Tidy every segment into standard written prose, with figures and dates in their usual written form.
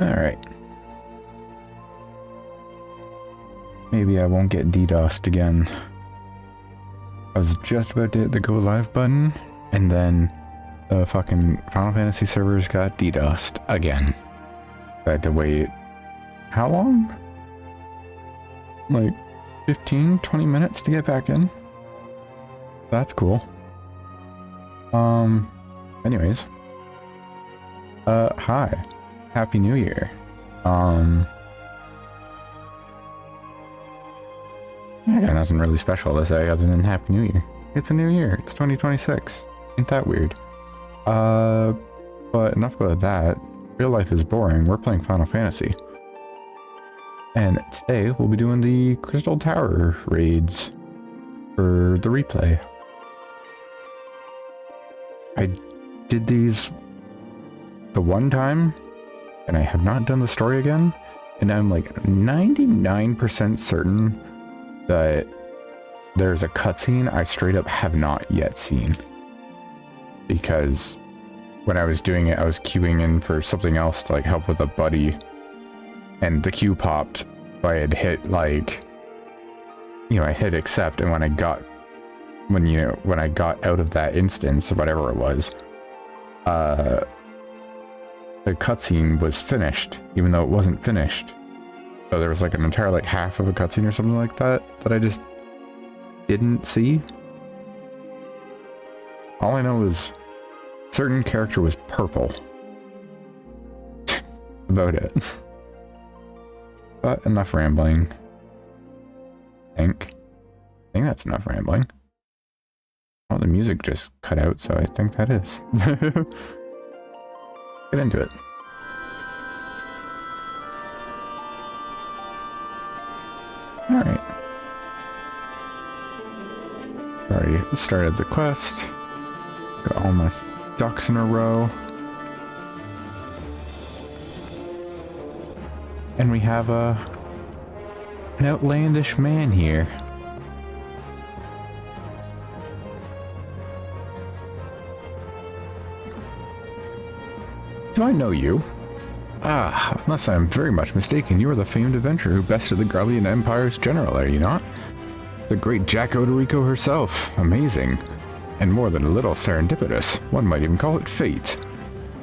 Alright. Maybe I won't get DDoSed again. I was just about to hit the go live button, and then the fucking Final Fantasy servers got DDoSed again. I had to wait... how long? Like 15, 20 minutes to get back in? That's cool. Anyways. Hi. Happy New Year. I got nothing really special to say other than Happy New Year. It's a new year. It's 2026. Ain't that weird? But enough about that. Real life is boring. We're playing Final Fantasy. And today we'll be doing the Crystal Tower raids for the replay. I did these the one time, and I have not done the story again, and I'm like 99% certain that there's a cutscene I straight up have not yet seen. Because when I was doing it, I was queuing in for something else to like help with a buddy, and the queue popped. So I had hit like, I hit accept, and when I got out of that instance or whatever it was, the cutscene was finished, even though it wasn't finished. So there was like an entire like half of a cutscene or something like that that I just didn't see. All I know is certain character was purple. About it. But enough rambling. I think that's enough rambling. Oh, the music just cut out, so I think that is. Get into it. Alright. Already started the quest. Got all my ducks in a row. And we have an outlandish man here. Do I know you? Ah, unless I'm very much mistaken, you are the famed adventurer who bested the Gralian Empire's general, are you not? The great Jack Odorico herself. Amazing. And more than a little serendipitous. One might even call it fate.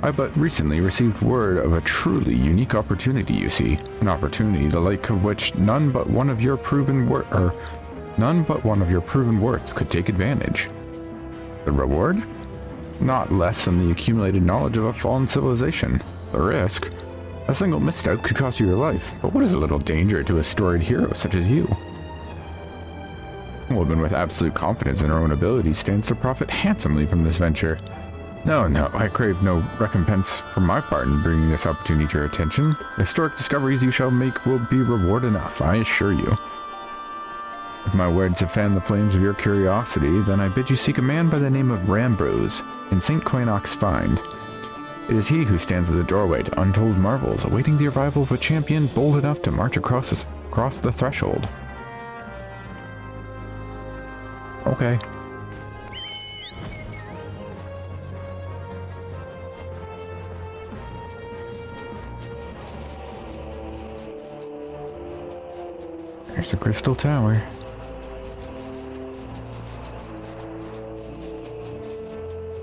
I but recently received word of a truly unique opportunity, you see. An opportunity the like of which none but one of your proven worth could take advantage. The reward? Not less than the accumulated knowledge of a fallen civilization. The risk? A single misstep could cost you your life, but what is a little danger to a storied hero such as you? A woman with absolute confidence in her own abilities stands to profit handsomely from this venture. No, I crave no recompense for my part in bringing this opportunity to your attention. The historic discoveries you shall make will be reward enough, I assure you. If my words have fanned the flames of your curiosity, then I bid you seek a man by the name of Rambrose in St. Quainock's Find. It is he who stands at the doorway to untold marvels, awaiting the arrival of a champion bold enough to march across the threshold. Okay. There's the Crystal Tower.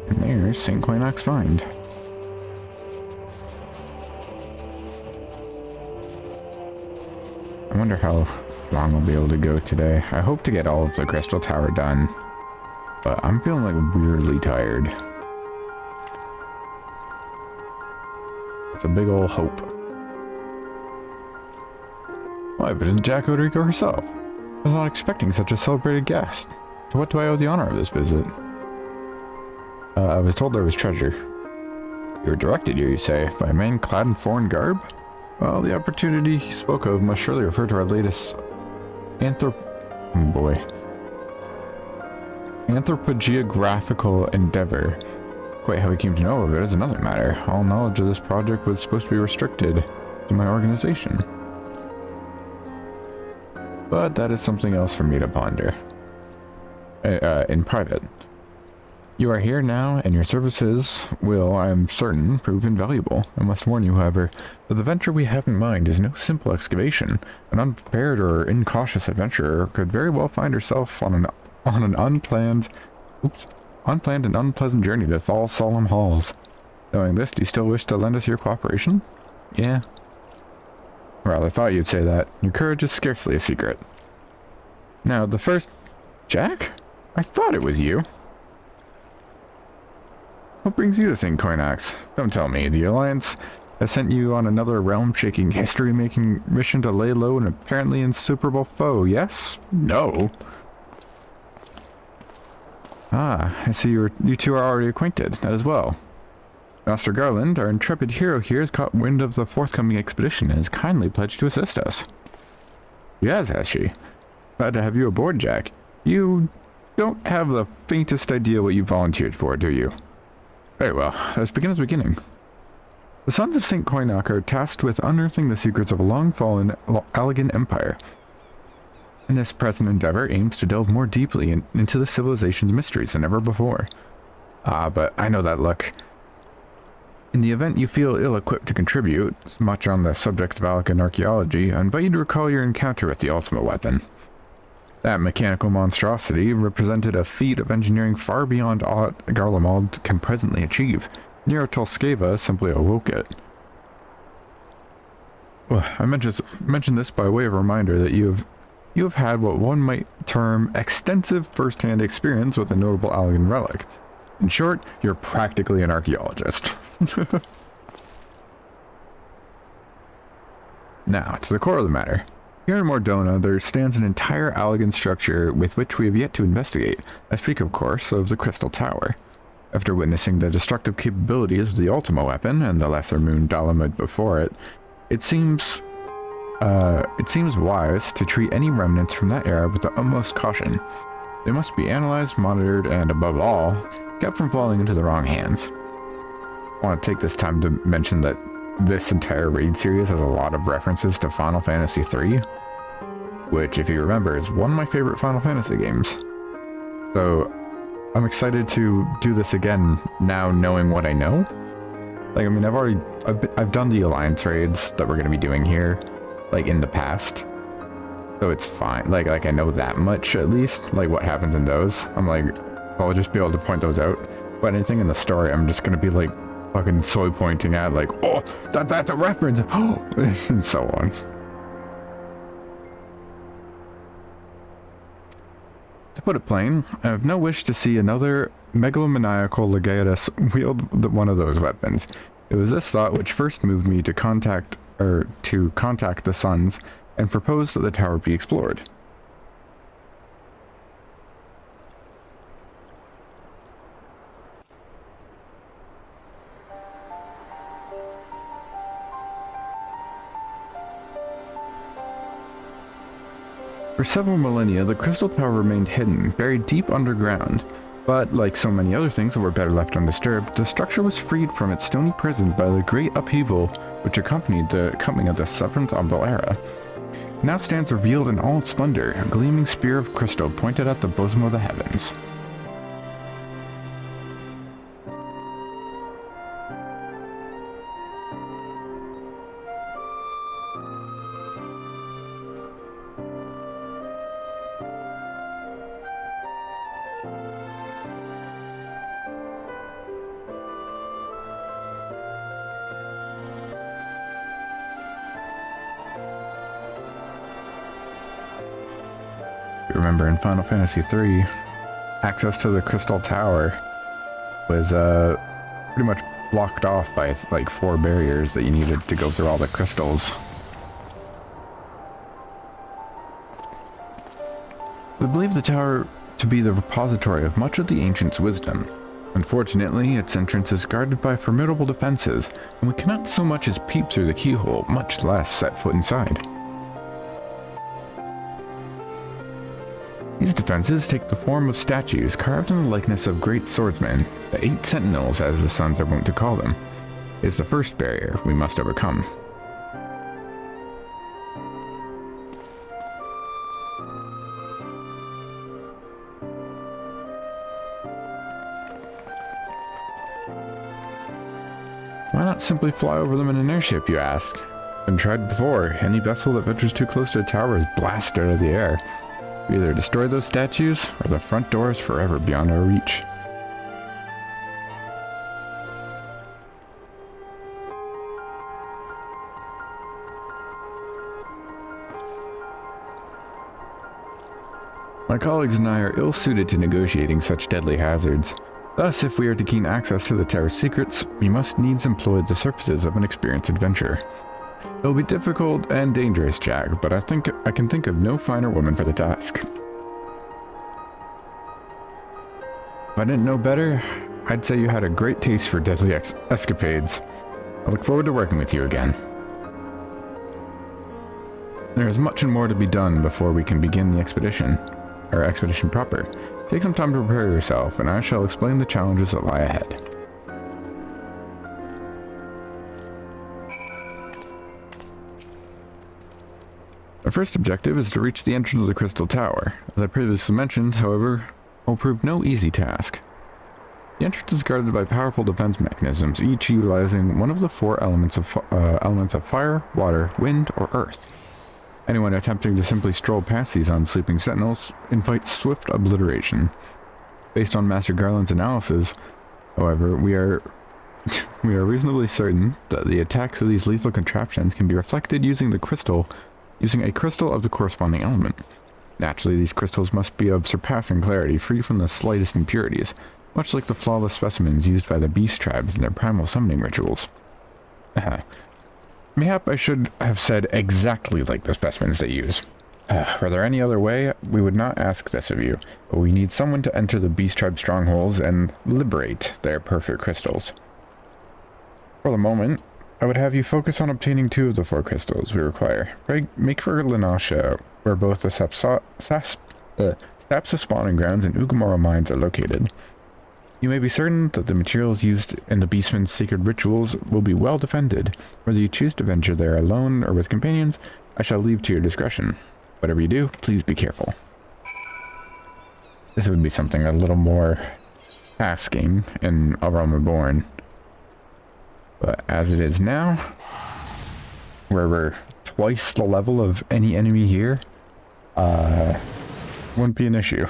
And there's St. Quainock's Find. I wonder how long I'll be able to go today. I hope to get all of the Crystal Tower done, but I'm feeling like weirdly tired. It's a big old hope. Why, but it's Jack Odorico herself. I was not expecting such a celebrated guest. To what do I owe the honor of this visit? I was told there was treasure. You were directed here, you say, by a man clad in foreign garb? Well, the opportunity he spoke of must surely refer to our latest anthropogeographical endeavor. Quite how we came to know of it is another matter. All knowledge of this project was supposed to be restricted to my organization. But that is something else for me to ponder. In private. You are here now, and your services will, I am certain, prove invaluable. I must warn you, however, that the venture we have in mind is no simple excavation. An unprepared or incautious adventurer could very well find herself on an unplanned and unpleasant journey to Thal solemn halls. Knowing this, do you still wish to lend us your cooperation? Yeah. Well, I thought you'd say that. Your courage is scarcely a secret. Now, the first... Jack? I thought it was you. What brings you to St. Coinax? Don't tell me. The Alliance has sent you on another realm-shaking, history-making mission to lay low an apparently insuperable foe, yes? No. Ah, I see you two are already acquainted, as well. Master Garland, our intrepid hero here, has caught wind of the forthcoming expedition and has kindly pledged to assist us. Yes, has she? Glad to have you aboard, Jack. You don't have the faintest idea what you volunteered for, do you? Very well, let's begin at the beginning. The Sons of St. Coinac are tasked with unearthing the secrets of a long-fallen Allegan empire. And this present endeavor aims to delve more deeply into the civilization's mysteries than ever before. Ah, but I know that look. In the event you feel ill-equipped to contribute much on the subject of Allegan archaeology, I invite you to recall your encounter with the ultimate weapon. That mechanical monstrosity represented a feat of engineering far beyond aught Garlemald can presently achieve. Nero Tolskeva simply awoke it. Well, I mentioned this by way of reminder that you have had what one might term extensive first-hand experience with a notable Allegan relic. In short, you're practically an archaeologist. Now, to the core of the matter. Here in Mordona, there stands an entire Allegan structure with which we have yet to investigate. I speak, of course, of the Crystal Tower. After witnessing the destructive capabilities of the Ultima weapon and the Lesser Moon Dalamud before it, it seems wise to treat any remnants from that era with the utmost caution. They must be analyzed, monitored, and above all, kept from falling into the wrong hands. I want to take this time to mention that this entire raid series has a lot of references to Final Fantasy III, which, if you remember, is one of my favorite Final Fantasy games. So, I'm excited to do this again now knowing what I know. Like, I mean, I've done the Alliance raids that we're going to be doing here, like, in the past. So it's fine. Like I know that much, at least, like, what happens in those. I'm like, I'll just be able to point those out. But anything in the story, I'm just going to be, like, fucking soy pointing at, like, oh, that's a reference, and so on. To put it plain, I have no wish to see another megalomaniacal legatus wield one of those weapons. It was this thought which first moved me to contact the Sons and propose that the tower be explored. For several millennia, the Crystal Tower remained hidden, buried deep underground. But, like so many other things that were better left undisturbed, the structure was freed from its stony prison by the great upheaval which accompanied the coming of the 7th Umbral Era. It now stands revealed in all its splendor, a gleaming spear of crystal pointed at the bosom of the heavens. Remember, in Final Fantasy III, access to the Crystal Tower was pretty much blocked off by like 4 barriers that you needed to go through all the crystals. We believe the tower to be the repository of much of the Ancients' wisdom. Unfortunately, its entrance is guarded by formidable defenses, and we cannot so much as peep through the keyhole, much less set foot inside. These defenses take the form of statues carved in the likeness of great swordsmen. The 8 sentinels, as the Sons are wont to call them, is the first barrier we must overcome. Why not simply fly over them in an airship, you ask? Been tried before. Any vessel that ventures too close to a tower is blasted out of the air. We either destroy those statues, or the front door is forever beyond our reach. My colleagues and I are ill-suited to negotiating such deadly hazards. Thus, if we are to gain access to the tower's secrets, we must needs employ the services of an experienced adventurer. It will be difficult and dangerous, Jack, but I think I can think of no finer woman for the task. If I didn't know better, I'd say you had a great taste for deadly escapades. I look forward to working with you again. There is much and more to be done before we can begin the expedition proper. Take some time to prepare yourself, and I shall explain the challenges that lie ahead. Our first objective is to reach the entrance of the Crystal Tower. As I previously mentioned, however, will prove no easy task. The entrance is guarded by powerful defense mechanisms, each utilizing one of the four elements of fire, water, wind, or earth. Anyone attempting to simply stroll past these unsleeping sentinels invites swift obliteration. Based on Master Garland's analysis, however, we are reasonably certain that the attacks of these lethal contraptions can be reflected using a crystal of the corresponding element. Naturally, these crystals must be of surpassing clarity, free from the slightest impurities, much like the flawless specimens used by the beast tribes in their primal summoning rituals. Mayhap I should have said exactly like the specimens they use. Were there any other way, we would not ask this of you, but we need someone to enter the beast tribe strongholds and liberate their perfect crystals. For the moment, I would have you focus on obtaining 2 of the 4 crystals we require. Make for Lanasha, where both the Sapsa spawning grounds and Ugamora mines are located. You may be certain that the materials used in the Beastman's sacred rituals will be well defended. Whether you choose to venture there alone or with companions, I shall leave to your discretion. Whatever you do, please be careful. This would be something a little more tasking in A Realm Reborn. But as it is now, where we're twice the level of any enemy here, wouldn't be an issue.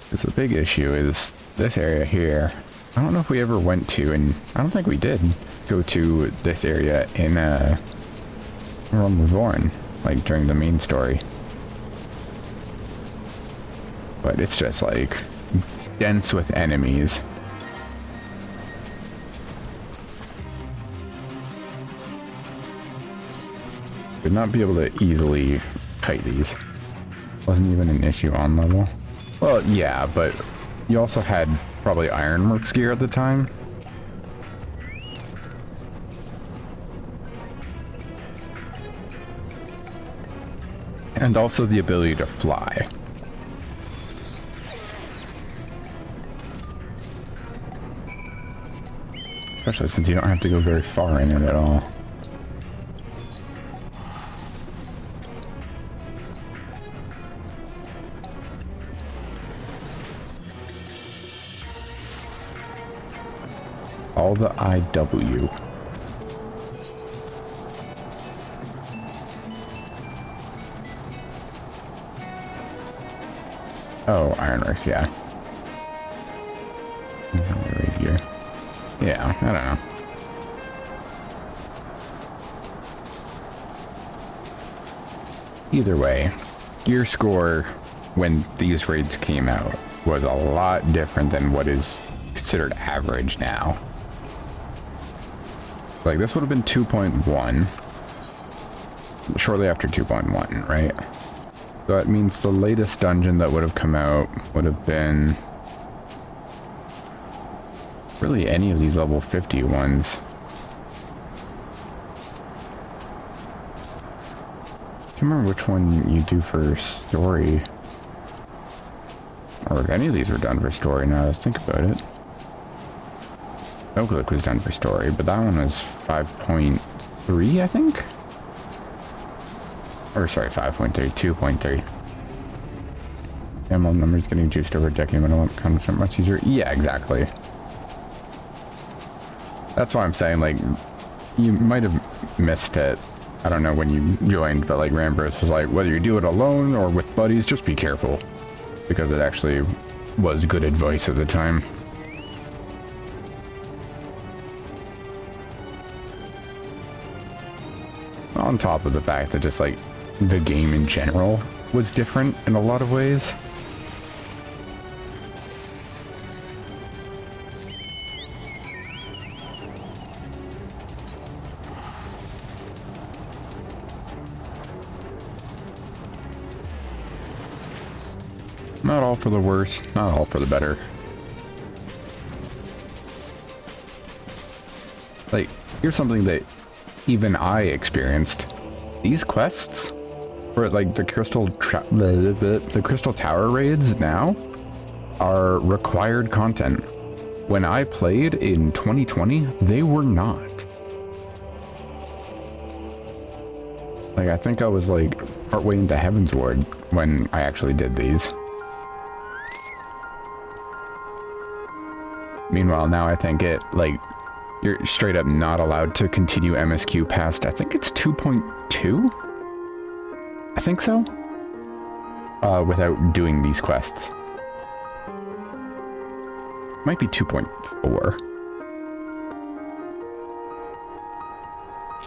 Because the big issue is this area here. I don't know if we ever went to, and I don't think we did, go to this area in Realm Reborn, like during the main story. But it's just like dense with enemies. Would not be able to easily kite these. Wasn't even an issue on level. Well, yeah, but you also had probably Ironworks gear at the time. And also the ability to fly. Especially since you don't have to go very far in it at all. All the IW. Oh, Ironworks, yeah. Rapier. Yeah, I don't know. Either way, gear score when these raids came out was a lot different than what is considered average now. Like, this would have been 2.1. Shortly after 2.1, right? So that means the latest dungeon that would have come out would have been really any of these level 50 ones. I can't remember which one you do for story. Or if any of these were done for story now that I think about it. Oaklick was done for story, but that one was 5.3, I think? Or sorry, 5.3, 2.3. Amon numbers getting juiced over a decade when I want content much easier. Yeah, exactly. That's why I'm saying, like, you might have missed it. I don't know when you joined, but like Rambros was like, whether you do it alone or with buddies, just be careful. Because it actually was good advice at the time. On top of the fact that just like the game in general was different in a lot of ways. Not all for the worse, not all for the better. Like, here's something that even I experienced. These quests for like the Crystal Tower raids now are required content. When I played in 2020, they were not. Like, I think I was like partway into Heaven's Ward when I actually did these. Meanwhile, now I think you're straight up not allowed to continue MSQ past, I think it's 2.2? I think so? Without doing these quests. Might be 2.4.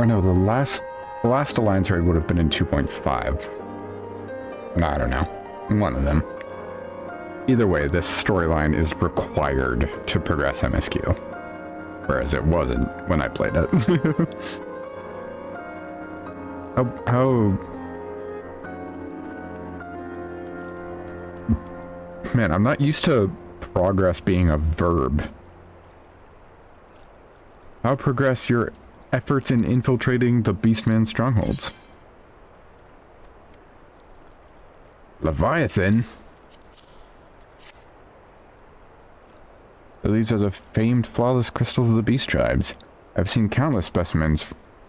Or no, the last Alliance raid would have been in 2.5. I don't know. One of them. Either way, this storyline is required to progress MSQ. Whereas it wasn't when I played it. how... Man, I'm not used to progress being a verb. How progress your efforts in infiltrating the Beastman strongholds? Leviathan? These are the famed flawless crystals of the beast tribes. I've seen countless specimens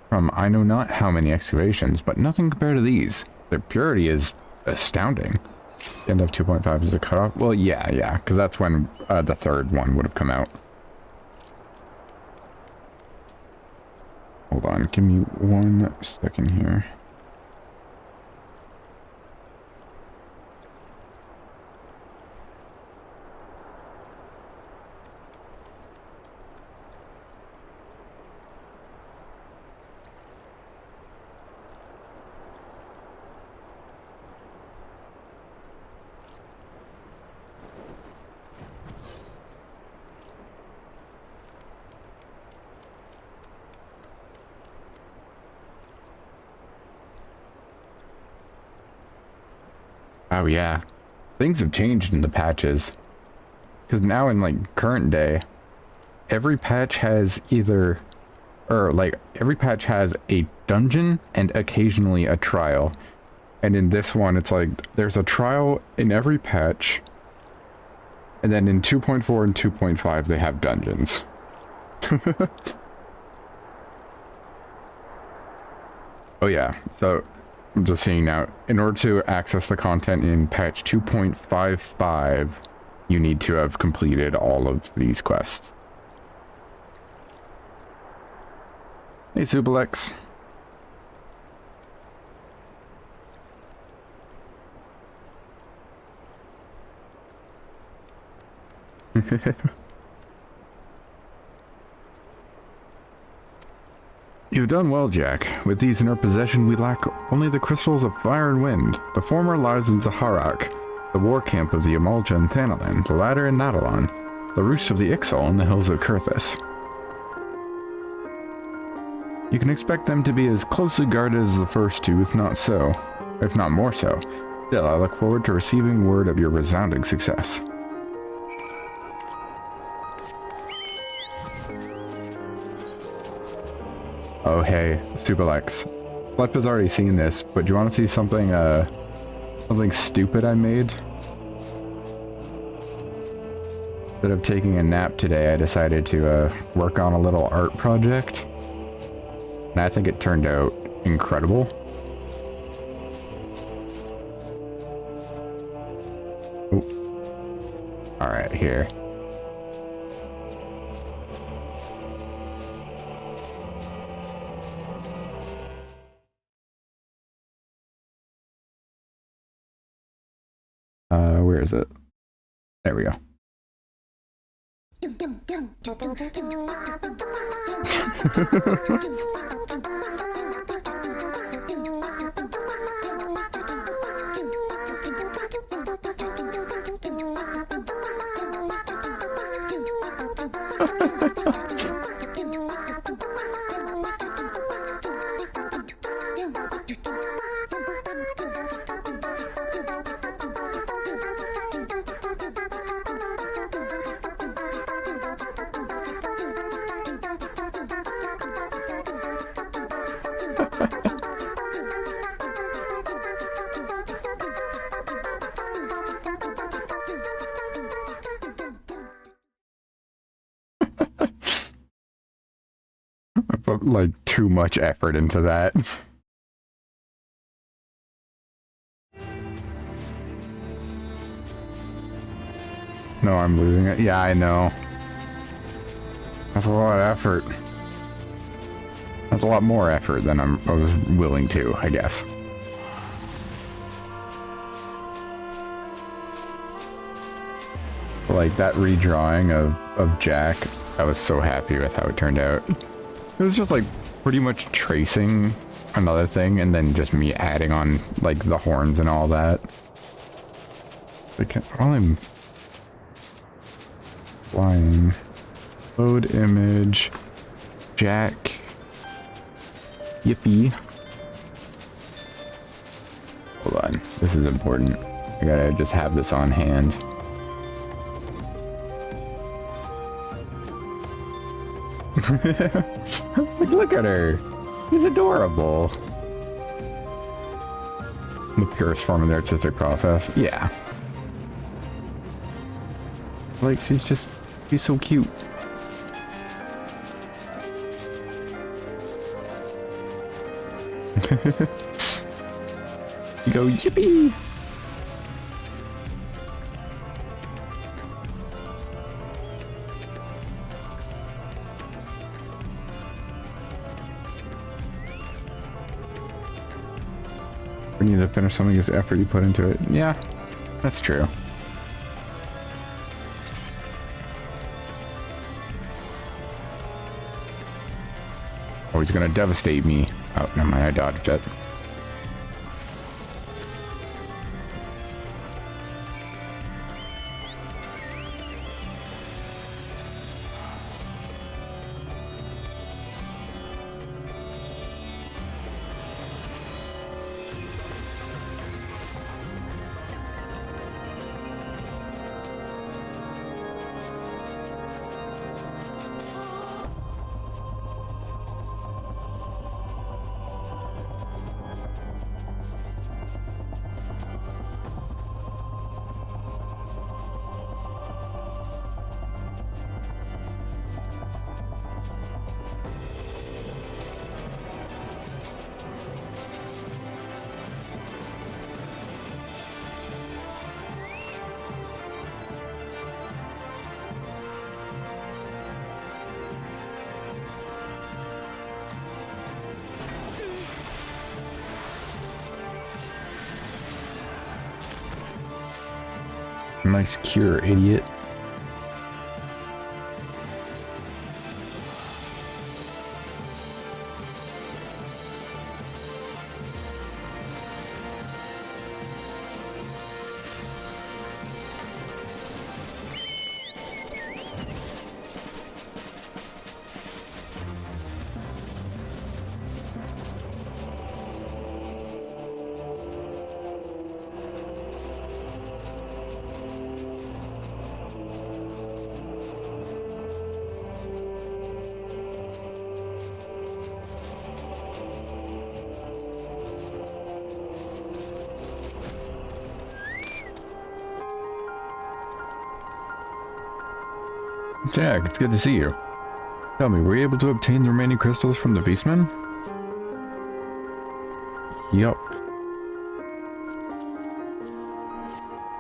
from I know not how many excavations, but nothing compared to these. Their purity is astounding. The end of 2.5 is the cutoff? Well, yeah, because that's when the third one would have come out. Hold on, give me 1 second here. Oh yeah, things have changed in the patches. Because now in like current day, every patch has every patch has a dungeon and occasionally a trial. And in this one, it's like there's a trial in every patch. And then in 2.4 and 2.5, they have dungeons. Oh yeah, so I'm just seeing now, in order to access the content in patch 2.55, you need to have completed all of these quests. Hey, Subalex. You've done well, Jack. With these in our possession, we lack only the crystals of fire and wind. The former lies in Zaharak, the war camp of the Amalja and Thanalan, the latter in Nadalon, the roost of the Ixal in the hills of Kurthus. You can expect them to be as closely guarded as the first two, if not more so. Still, I look forward to receiving word of your resounding success. Oh hey, Subalex. Flep has already seen this, but do you want to see something, something stupid I made? Instead of taking a nap today, I decided to, work on a little art project. And I think it turned out incredible. Alright, here. Where is it? There we go. I put like too much effort into that. No, I'm losing it. Yeah, I know. That's a lot of effort. That's a lot more effort than I was willing to, I guess. Like that redrawing of Jack, I was so happy with how it turned out. It was just like pretty much tracing another thing and then just me adding on like the horns and all that. While I'm flying, load image, Jack, yippee. Hold on, this is important. I gotta just have this on hand. Like, look at her. She's adorable. The purest form of the artistic process. Yeah. Like, she's so cute. You go, yippee! We need to finish something as effort you put into it. Yeah, that's true. Oh, he's gonna devastate me. Oh, never mind, I dodged it. Nice cure, idiot. Jack, it's good to see you. Tell me, were you able to obtain the remaining crystals from the beastmen? Yup.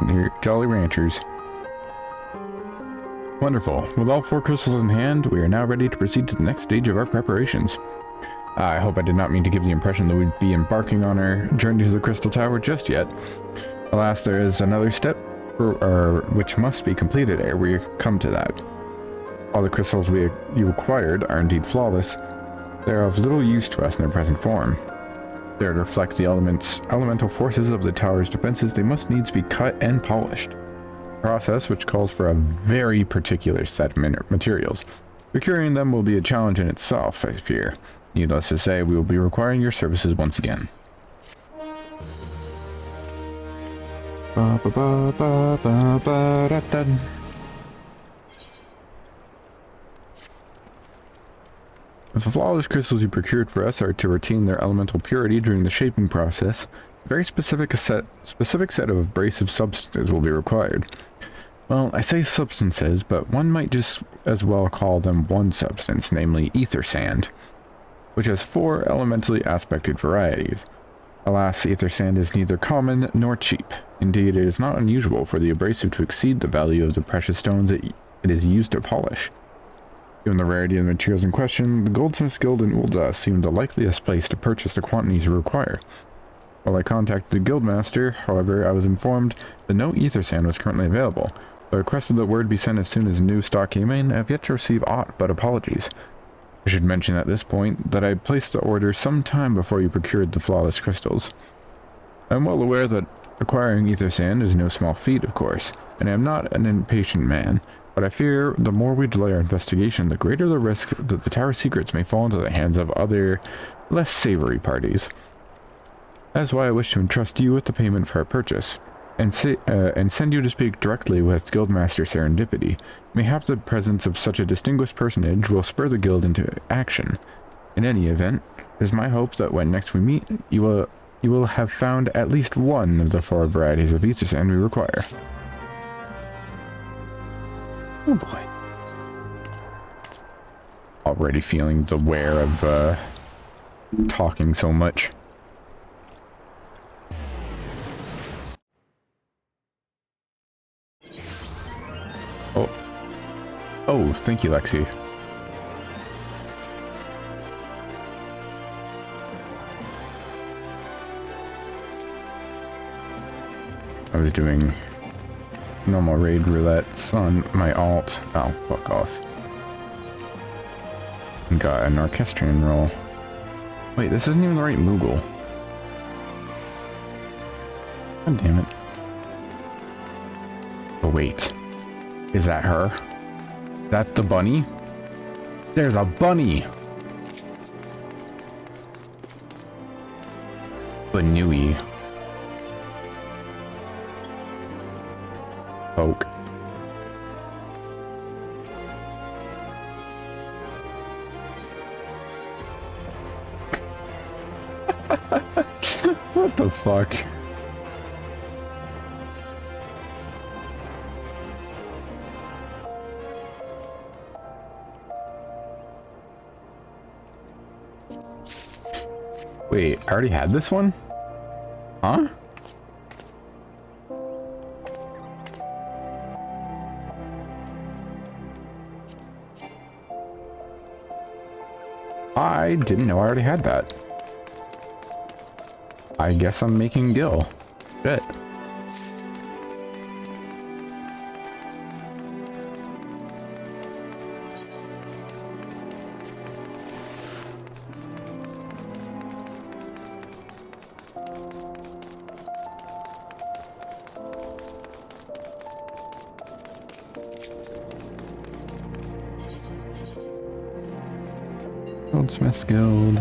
Here, Jolly Ranchers. Wonderful. With all 4 crystals in hand, we are now ready to proceed to the next stage of our preparations. I hope I did not mean to give the impression that we'd be embarking on our journey to the Crystal Tower just yet. Alas, there is another step which must be completed ere we come to that. All the crystals you acquired are indeed flawless. They are of little use to us in their present form. They are to reflect the elemental forces of the tower's defenses. They must needs be cut and polished. A process which calls for a very particular set of materials. Procuring them will be a challenge in itself, I fear. Needless to say, we will be requiring your services once again. The flawless crystals you procured for us are to retain their elemental purity during the shaping process. A very specific set of abrasive substances will be required. Well, I say substances, but one might just as well call them one substance, namely ether sand, which has 4 elementally aspected varieties. Alas, ether sand is neither common nor cheap. Indeed, it is not unusual for the abrasive to exceed the value of the precious stones it is used to polish. Given the rarity of the materials in question, the Goldsmiths Guild in Ul'dah seemed the likeliest place to purchase the quantities you require. While I contacted the Guildmaster, however, I was informed that no ether sand was currently available. I requested that word be sent as soon as new stock came in. I have yet to receive aught but apologies. I should mention at this point that I placed the order some time before you procured the flawless crystals. I am well aware that acquiring ether sand is no small feat, of course, and I am not an impatient man. But I fear the more we delay our investigation, the greater the risk that the tower's secrets may fall into the hands of other, less savory parties. That is why I wish to entrust you with the payment for our purchase, and send you to speak directly with Guildmaster Serendipity. Mayhap the presence of such a distinguished personage will spur the guild into action. In any event, it is my hope that when next we meet, you will have found at least one of the 4 varieties of ether sand we require. Oh boy. Already feeling the wear of talking so much. Oh. Oh, thank you, Lexi. I was doing normal raid roulettes on my alt. Oh, fuck off. And got an orchestrion roll. Wait, this isn't even the right Moogle. God damn it. Oh, wait. Is that her? Is that the bunny? There's a bunny! Banui. Poke. What the fuck? Wait, I already had this one? Huh? I didn't know I already had that. I guess I'm making Gil. Shit. Goldsmiths Guild.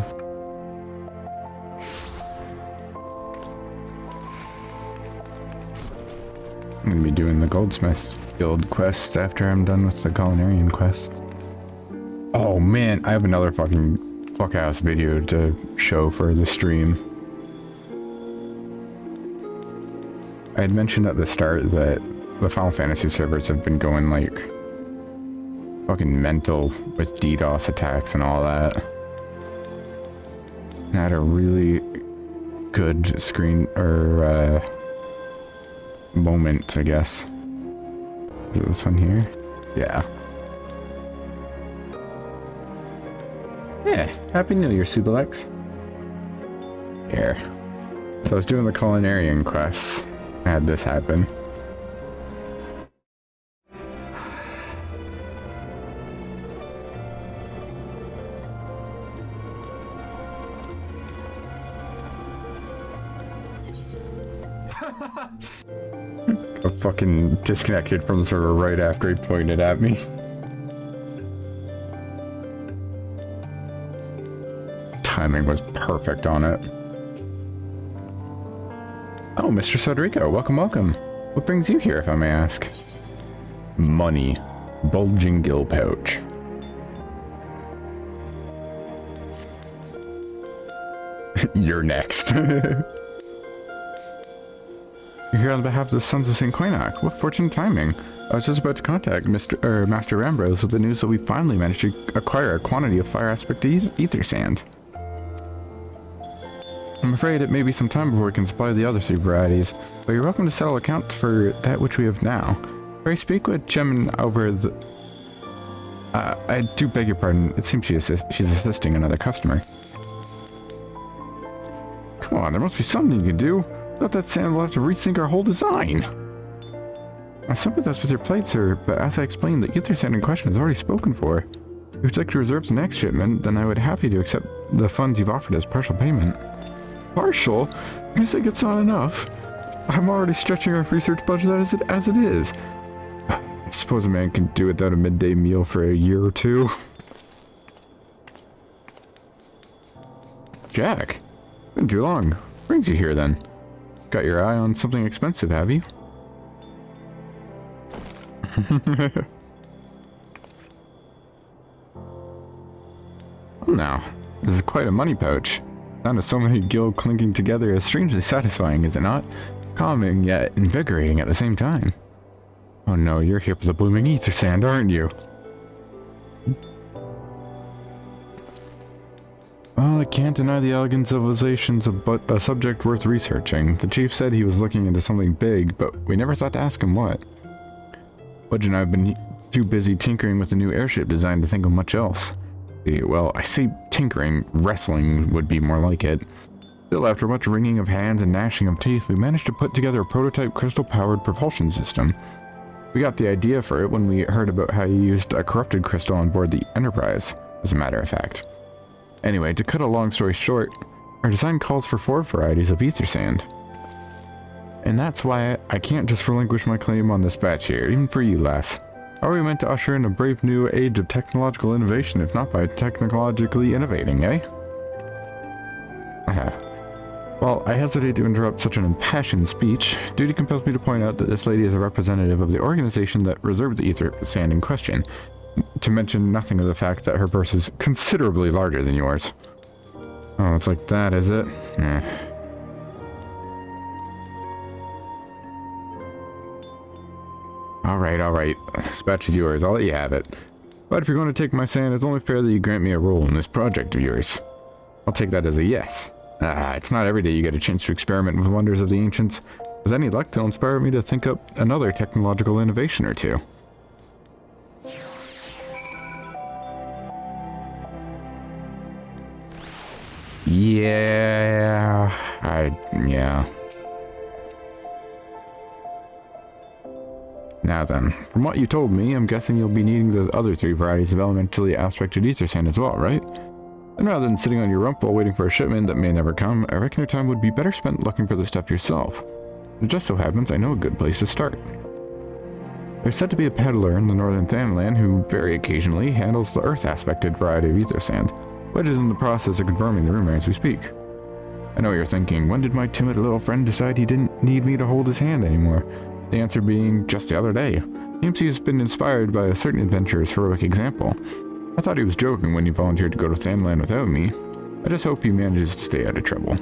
I'm gonna be doing the Goldsmiths Guild quest after I'm done with the Culinarian quest. Oh man, I have another fucking fuck-ass video to show for the stream. I had mentioned at the start that the Final Fantasy servers have been going like fucking mental with DDoS attacks and all that. And I had a really good screen or moment, I guess. Is it this one here? Yeah. Yeah, Happy New Year, Subalex. Here. So I was doing the culinarian quests. I had this happen. I fucking disconnected from the server right after he pointed at me. Timing was perfect on it. Oh, Mr. Sodrico, welcome, welcome. What brings you here, if I may ask? Money. Bulging gill pouch. You're next. You're here on behalf of the Sons of St. Quainoc. What fortunate timing. I was just about to contact Master Rambrose with the news that we finally managed to acquire a quantity of fire aspect ether sand. I'm afraid it may be some time before we can supply the other 3 varieties, but you're welcome to settle accounts for that which we have now. May I speak with Gemin over the... I do beg your pardon. It seems she's assisting another customer. Come on, there must be something you can do. Without that sand, we'll have to rethink our whole design. I sympathize with your plight, sir, but as I explained, the ether sand in question is already spoken for. If you'd like to reserve the next shipment, then I would happy to accept the funds you've offered as partial payment. Partial? You think it's not enough? I'm already stretching our research budget as it is. I suppose a man can do without a midday meal for a year or 2. Jack, been too long. What brings you here then? Got your eye on something expensive, have you? Well now, this is quite a money pouch. Sound of so many gil clinking together is strangely satisfying, is it not? Calming yet invigorating at the same time. Oh no, you're here for the blooming ether sand, aren't you? Well, I can't deny the elegant civilization's a subject worth researching. The chief said he was looking into something big, but we never thought to ask him what. Budge and I have been too busy tinkering with the new airship design to think of much else. Well, I say tinkering, wrestling would be more like it. Still, after much wringing of hands and gnashing of teeth, we managed to put together a prototype crystal-powered propulsion system. We got the idea for it when we heard about how you used a corrupted crystal on board the Enterprise, as a matter of fact. Anyway, to cut a long story short, our design calls for 4 varieties of ether sand. And that's why I can't just relinquish my claim on this batch here, even for you, lass. How are we meant to usher in a brave new age of technological innovation if not by technologically innovating, eh? Well, I hesitate to interrupt such an impassioned speech. Duty compels me to point out that this lady is a representative of the organization that reserved the ether sand in question, to mention nothing of the fact that her purse is considerably larger than yours. Oh, it's like that, is it? Alright. This batch is yours. I'll let you have it. But if you're going to take my sand, it's only fair that you grant me a role in this project of yours. I'll take that as a yes. It's not every day you get a chance to experiment with wonders of the ancients. With any luck, they'll inspire me to think up another technological innovation or 2. Yeah. Now then, from what you told me, I'm guessing you'll be needing those other 3 varieties of elementally aspected ether sand as well, right? And rather than sitting on your rump while waiting for a shipment that may never come, I reckon your time would be better spent looking for the stuff yourself. It just so happens I know a good place to start. There's said to be a peddler in the northern Thanaland who, very occasionally, handles the earth-aspected variety of ether sand, which is in the process of confirming the rumor as we speak. I know what you're thinking, when did my timid little friend decide he didn't need me to hold his hand anymore? The answer being, just the other day. Seems he's been inspired by a certain adventurer's heroic example. I thought he was joking when he volunteered to go to Thanaland without me. I just hope he manages to stay out of trouble.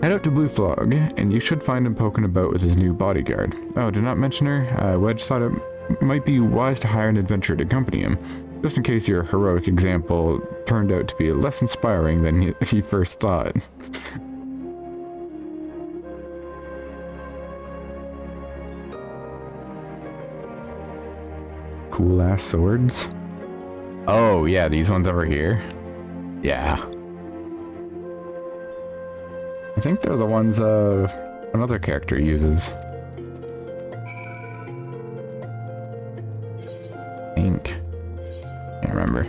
Head out to Blue Flog, and you should find him poking about with his new bodyguard. Oh, did not mention her? Wedge thought it might be wise to hire an adventurer to accompany him, just in case your heroic example turned out to be less inspiring than he first thought. cool ass swords. Oh yeah, these ones over here. Yeah. I think they're the ones another character uses. Ink. Can't remember.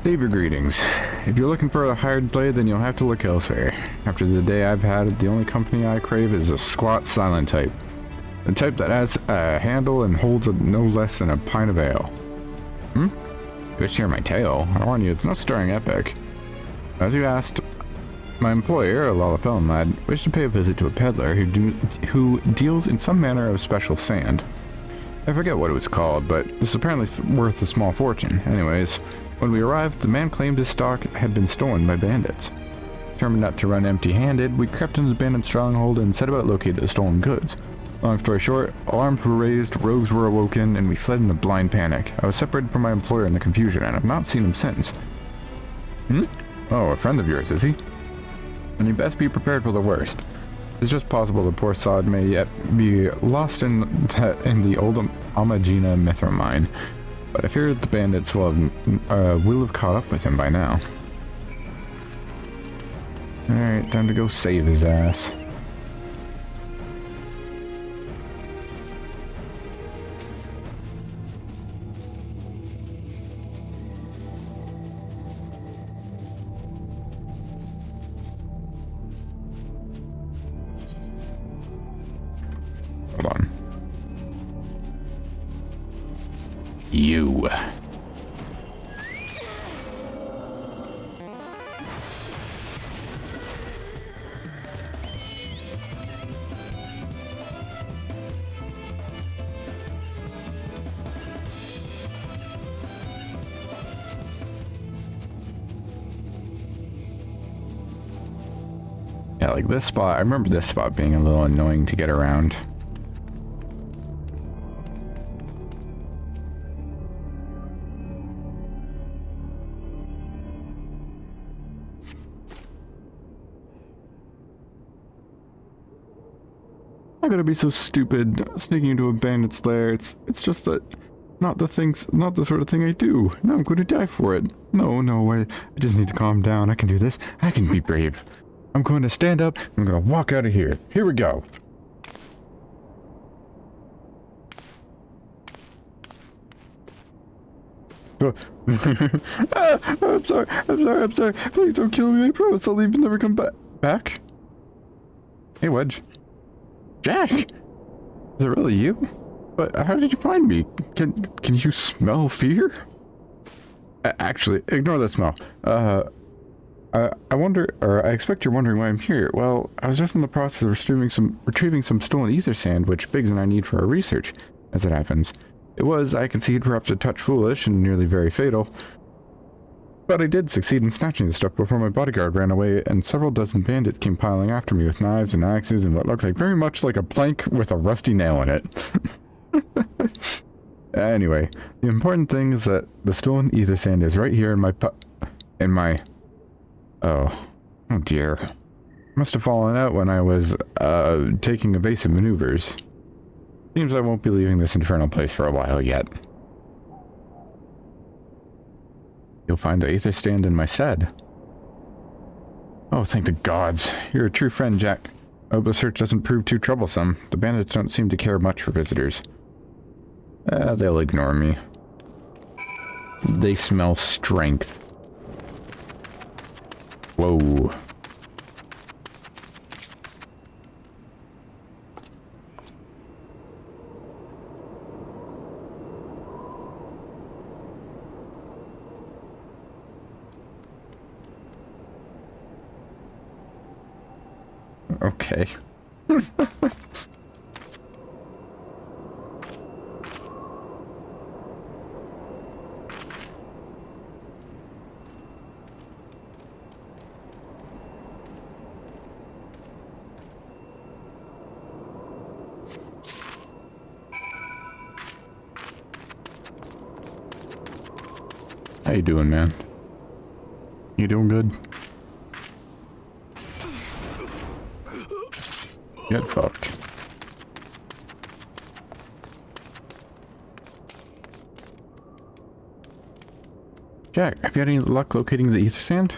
Save your greetings. If you're looking for a hired blade, then you'll have to look elsewhere. After the day I've had, the only company I crave is a squat, silent type. The type that has a handle and holds no less than a pint of ale. You wish to hear my tale? I warn you, it's no stirring epic. As you asked, my employer, a Lalafellan lad, wished to pay a visit to a peddler who deals in some manner of special sand. I forget what it was called, but it's apparently worth a small fortune. Anyways, when we arrived, the man claimed his stock had been stolen by bandits. Determined not to run empty-handed, we crept into the bandit stronghold and set about locating the stolen goods. Long story short, alarms were raised, rogues were awoken, and we fled in a blind panic. I was separated from my employer in the confusion, and I've not seen him since. Oh, a friend of yours, is he? And you best be prepared for the worst. It's just possible the poor sod may yet be lost in the old Amagina mithril mine, but I fear the bandits will have caught up with him by now. Alright, time to go save his ass. Hold on. You. Yeah, like this spot, I remember this spot being a little annoying to get around. I gotta be so stupid sneaking into a bandit's lair. It's just that not the sort of thing I do. No, I'm going to die for it. No, I just need to calm down. I can do this. I can be brave. I'm going to stand up. I'm going to walk out of here. Here we go. I'm sorry. Please don't kill me. I promise I'll leave and never come back. Hey, Wedge. Jack! Is it really you? But how did you find me? Can you smell fear? Actually, ignore the smell. I expect you're wondering why I'm here. Well, I was just in the process of retrieving some stolen ether sand, which Biggs and I need for our research, as it happens. It was, I concede, perhaps a touch foolish and nearly very fatal. But I did succeed in snatching the stuff before my bodyguard ran away, and several dozen bandits came piling after me with knives and axes and what looked like very much like a plank with a rusty nail in it. Anyway, the important thing is that the stolen ether sand is right here in my Oh dear. Must have fallen out when I was taking evasive maneuvers. Seems I won't be leaving this infernal place for a while yet. You'll find the ether stand in my shed. Oh, thank the gods. You're a true friend, Jack. I hope the search doesn't prove too troublesome. The bandits don't seem to care much for visitors. They'll ignore me. They smell strength. Whoa. Okay. How you doing, man? You doing good? Get fucked. Jack, have you had any luck locating the ether sand?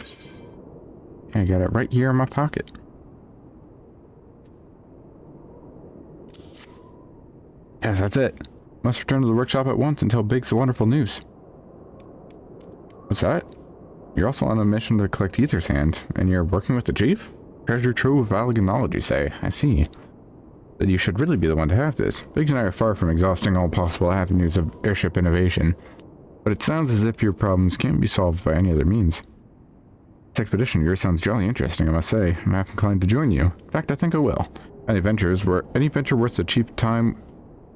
I got it right here in my pocket. Yes, that's it. Must return to the workshop at once and tell Biggs the wonderful news. What's that? You're also on a mission to collect ether sand, and you're working with the chief? Treasure trove of elegant knowledge, you say. I see. Then you should really be the one to have this. Biggs and I are far from exhausting all possible avenues of airship innovation, but it sounds as if your problems can't be solved by any other means. This expedition of yours sounds jolly interesting, I must say. I'm half inclined to join you. In fact, I think I will. Any venture worth the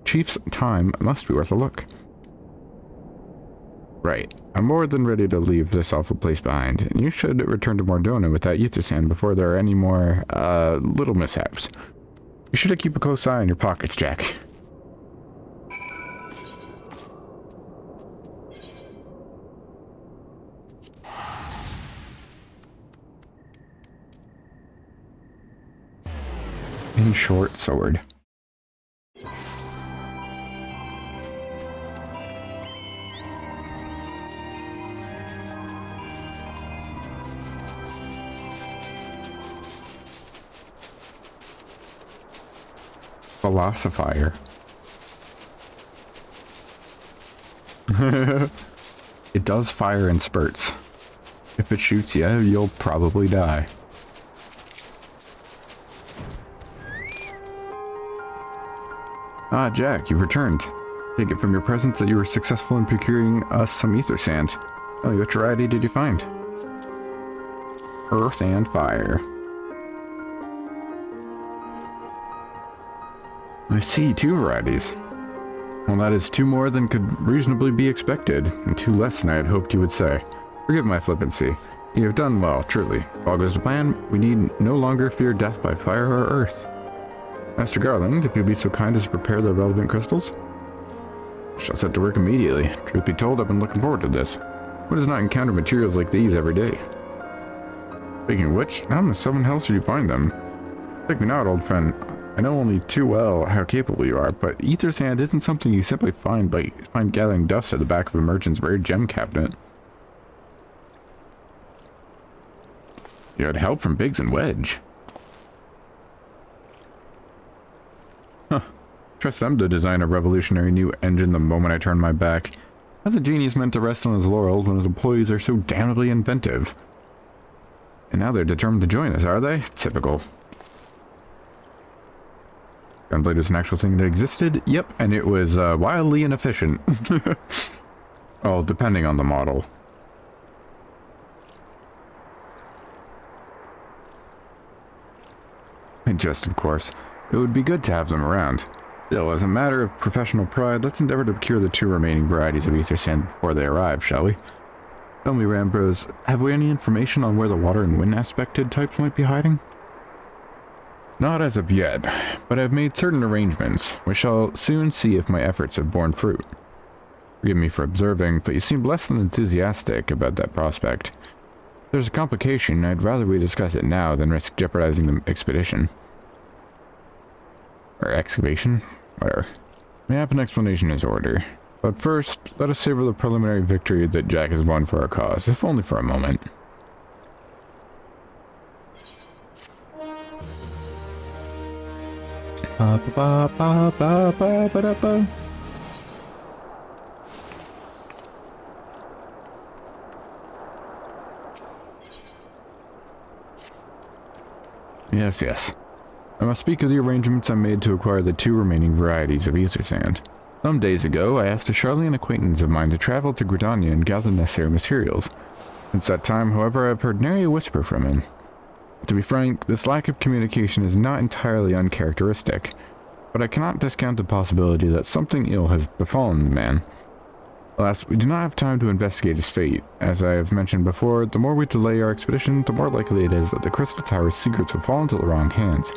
chief's time must be worth a look. Right. I'm more than ready to leave this awful place behind, and you should return to Mordona with that ether sand before there are any more, little mishaps. You should keep a close eye on your pockets, Jack. In short sword. Philosophier. It does fire in spurts. If it shoots you, you'll probably die. Ah, Jack, you've returned. Take it from your presence that you were successful in procuring us some ether sand. Oh, what variety did you find? Earth and fire. I see, 2 varieties. Well, that is 2 more than could reasonably be expected, and 2 less than I had hoped you would say. Forgive my flippancy. You have done well, truly. If all goes to plan, we need no longer fear death by fire or earth. Master Garland, if you'll be so kind as to prepare the relevant crystals? Shall set to work immediately. Truth be told, I've been looking forward to this. Who does not encounter materials like these every day? Speaking of which, how in the 7 hells did you find them? Take me not, old friend. I know only too well how capable you are, but ether sand isn't something you simply find gathering dust at the back of a merchant's rare gem cabinet. You had help from Biggs and Wedge. Huh. Trust them to design a revolutionary new engine the moment I turn my back. How's a genius meant to rest on his laurels when his employees are so damnably inventive? And now they're determined to join us, are they? Typical. Gunblade was an actual thing that existed? Yep, and it was wildly inefficient. Oh, depending on the model. And just, of course, it would be good to have them around. Still, as a matter of professional pride, let's endeavor to procure the 2 remaining varieties of ether sand before they arrive, shall we? Tell me, Rambros, have we any information on where the water and wind aspected types might be hiding? Not as of yet, but I've made certain arrangements. We shall soon see if my efforts have borne fruit. Forgive me for observing, but you seem less than enthusiastic about that prospect. If there's a complication, I'd rather we discuss it now than risk jeopardizing the expedition. Or excavation? Whatever. Map and explanation is order. But first, let us savor the preliminary victory that Jack has won for our cause, if only for a moment. Yes, yes. I must speak of the arrangements I made to acquire the 2 remaining varieties of ether sand. Some days ago, I asked a Charlian acquaintance of mine to travel to Gridania and gather necessary materials. Since that time, however, I have heard nary a whisper from him. To be frank, this lack of communication is not entirely uncharacteristic, but I cannot discount the possibility that something ill has befallen the man. Alas, we do not have time to investigate his fate. As I have mentioned before, the more we delay our expedition, the more likely it is that the Crystal Tower's secrets will fall into the wrong hands.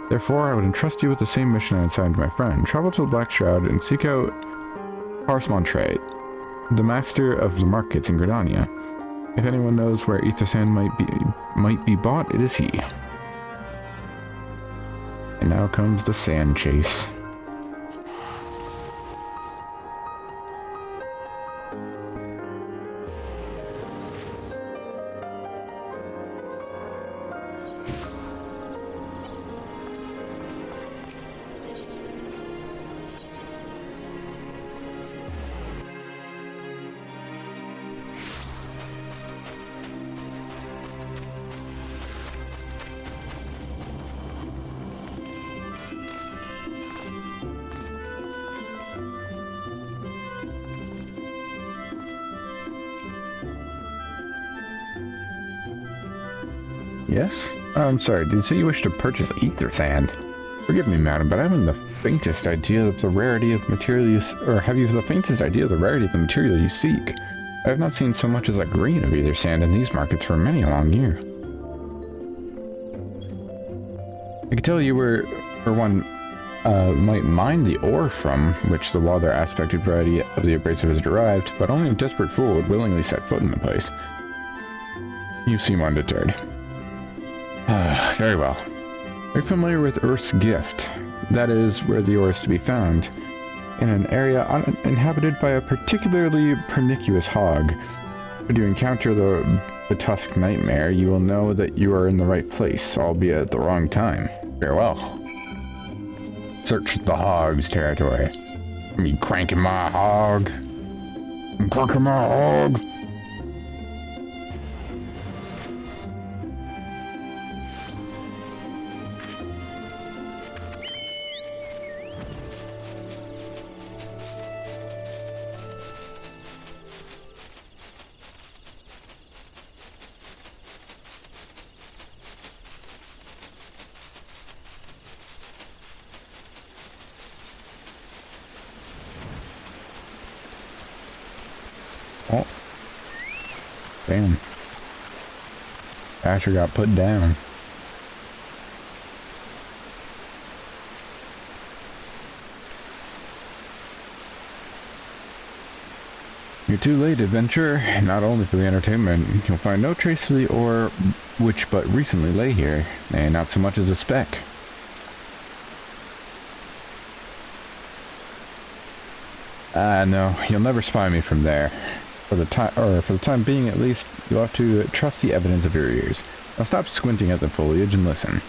Therefore, I would entrust you with the same mission I assigned to my friend. Travel to the Black Shroud and seek out Pars Montrate. the master of the markets in Gridania. If anyone knows where ether sand might be bought, it is he. And now comes the sand chase. Yes? I'm sorry, did you say you wish to purchase ether sand? Forgive me, madam, but I haven't the faintest idea of the rarity of material you have you the faintest idea of the rarity of the material you seek? I have not seen so much as a grain of ether sand in these markets for many a long year. I could tell you where one might mine the ore from which the wilder aspected variety of the abrasive is derived, but only a desperate fool would willingly set foot in the place. You seem undeterred. Very well. Are you familiar with Earth's Gift? That is where the ore is to be found, in an area uninhabited by a particularly pernicious hog. Should you encounter the Tusk Nightmare, you will know that you are in the right place, albeit at the wrong time. Farewell. Search the hog's territory. Me cranking my hog. I'm cranking my hog. Oh. Damn. Asher got put down. You're too late, adventurer. Not only for the entertainment, you'll find no trace of the ore which but recently lay here, nay, not so much as a speck. No, you'll never spy me from there. For the time being at least, you'll have to trust the evidence of your ears. Now stop squinting at the foliage and listen.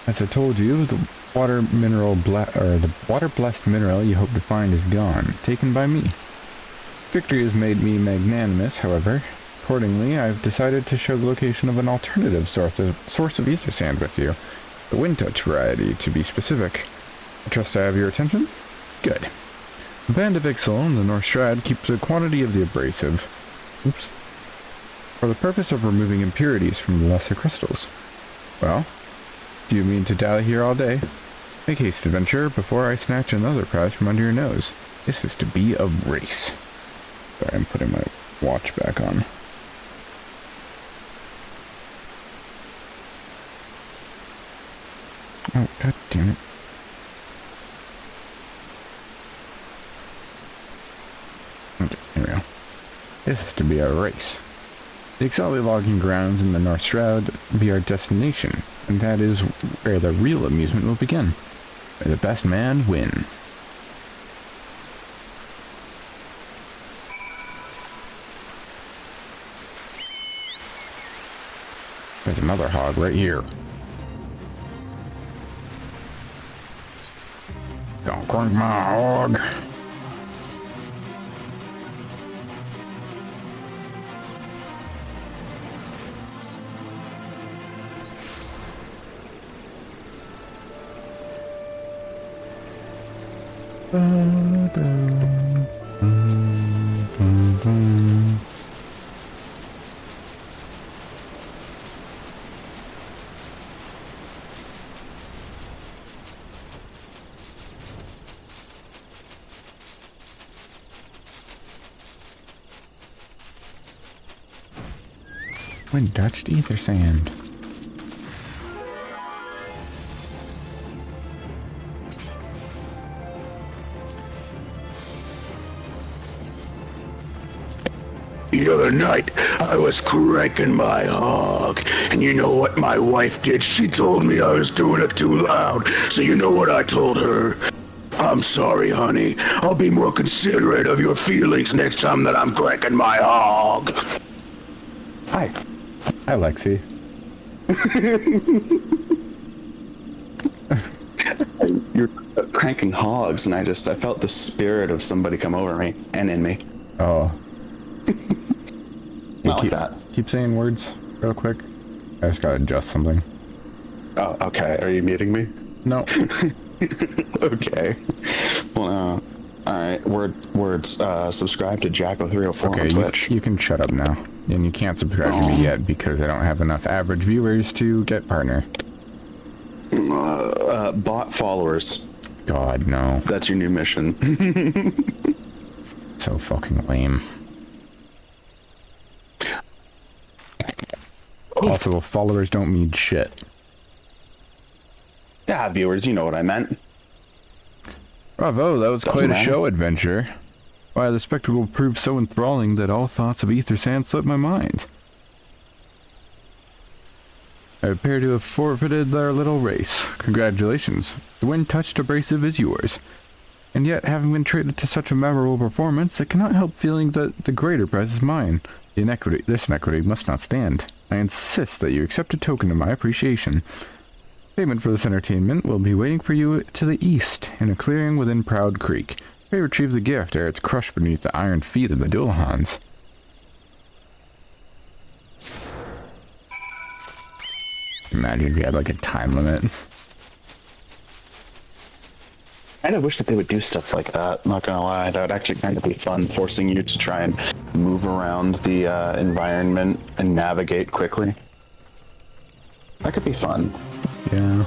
As I told you, the water-blessed mineral you hope to find is gone, taken by me. Victory has made me magnanimous, however. Accordingly, I've decided to show the location of an alternative source of ether sand with you. The wind touch variety, to be specific. I trust I have your attention? Good. The band of Ixal in the North Strad keeps a quantity of the abrasive, for the purpose of removing impurities from the lesser crystals. Well, do you mean to dally here all day? Make haste, adventurer, before I snatch another prize from under your nose. This is to be a race. Sorry, I'm putting my watch back on. Oh, god damn it. Okay, here we go. This is to be a race. The Xande logging grounds in the North Shroud be our destination, and that is where the real amusement will begin. May the best man win. There's another hog right here. Gonna crank my hog. When touched ether sand. The other night, I was cranking my hog, and you know what my wife did? She told me I was doing it too loud, so you know what I told her? I'm sorry, honey. I'll be more considerate of your feelings next time that I'm cranking my hog. Hi. Hi, Lexi. You're cranking hogs, and I felt the spirit of somebody come over me and in me. Oh. Not like that. Keep saying words real quick. I just gotta adjust something. Oh, okay. Are you muting me? No. Okay. Well, alright. Words. Subscribe to Jacko304 on Twitch. You can shut up now. And you can't subscribe to me yet because I don't have enough average viewers to get partner. Bot followers. God, no. That's your new mission. So fucking lame. Also, followers don't mean shit. Yeah, viewers, you know what I meant. Bravo, that was quite a show adventure. Why, the spectacle proved so enthralling that all thoughts of ether sand slipped my mind. I appear to have forfeited their little race. Congratulations. The wind touched abrasive is yours. And yet, having been treated to such a memorable performance, I cannot help feeling that the greater prize is mine. This inequity must not stand. I insist that you accept a token of my appreciation. Payment for this entertainment will be waiting for you to the east, in a clearing within Proud Creek. Pray retrieve the gift ere it's crushed beneath the iron feet of the Dualhans. Imagine if you had like a time limit. I kind of wish that they would do stuff like that, not gonna lie. That would actually kind of be fun, forcing you to try and move around the environment and navigate quickly. That could be fun. Yeah.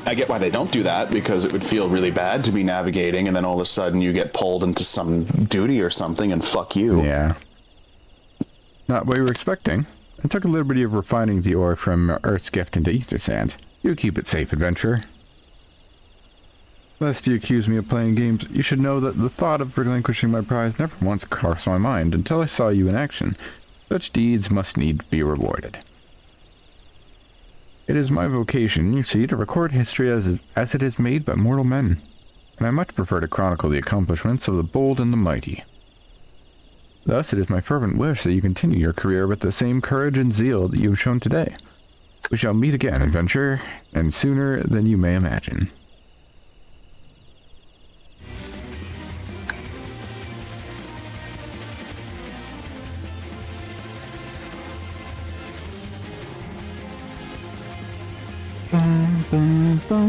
I get why they don't do that, because it would feel really bad to be navigating and then all of a sudden you get pulled into some duty or something and fuck you. Yeah. Not what you were expecting. I took a liberty of refining the ore from Earth's gift into ether sand. You keep it safe, adventurer. Lest you accuse me of playing games, you should know that the thought of relinquishing my prize never once crossed my mind until I saw you in action. Such deeds must need be rewarded. It is my vocation, you see, to record history as it is made by mortal men, and I much prefer to chronicle the accomplishments of the bold and the mighty. Thus, it is my fervent wish that you continue your career with the same courage and zeal that you have shown today. We shall meet again, adventurer, and sooner than you may imagine. Oh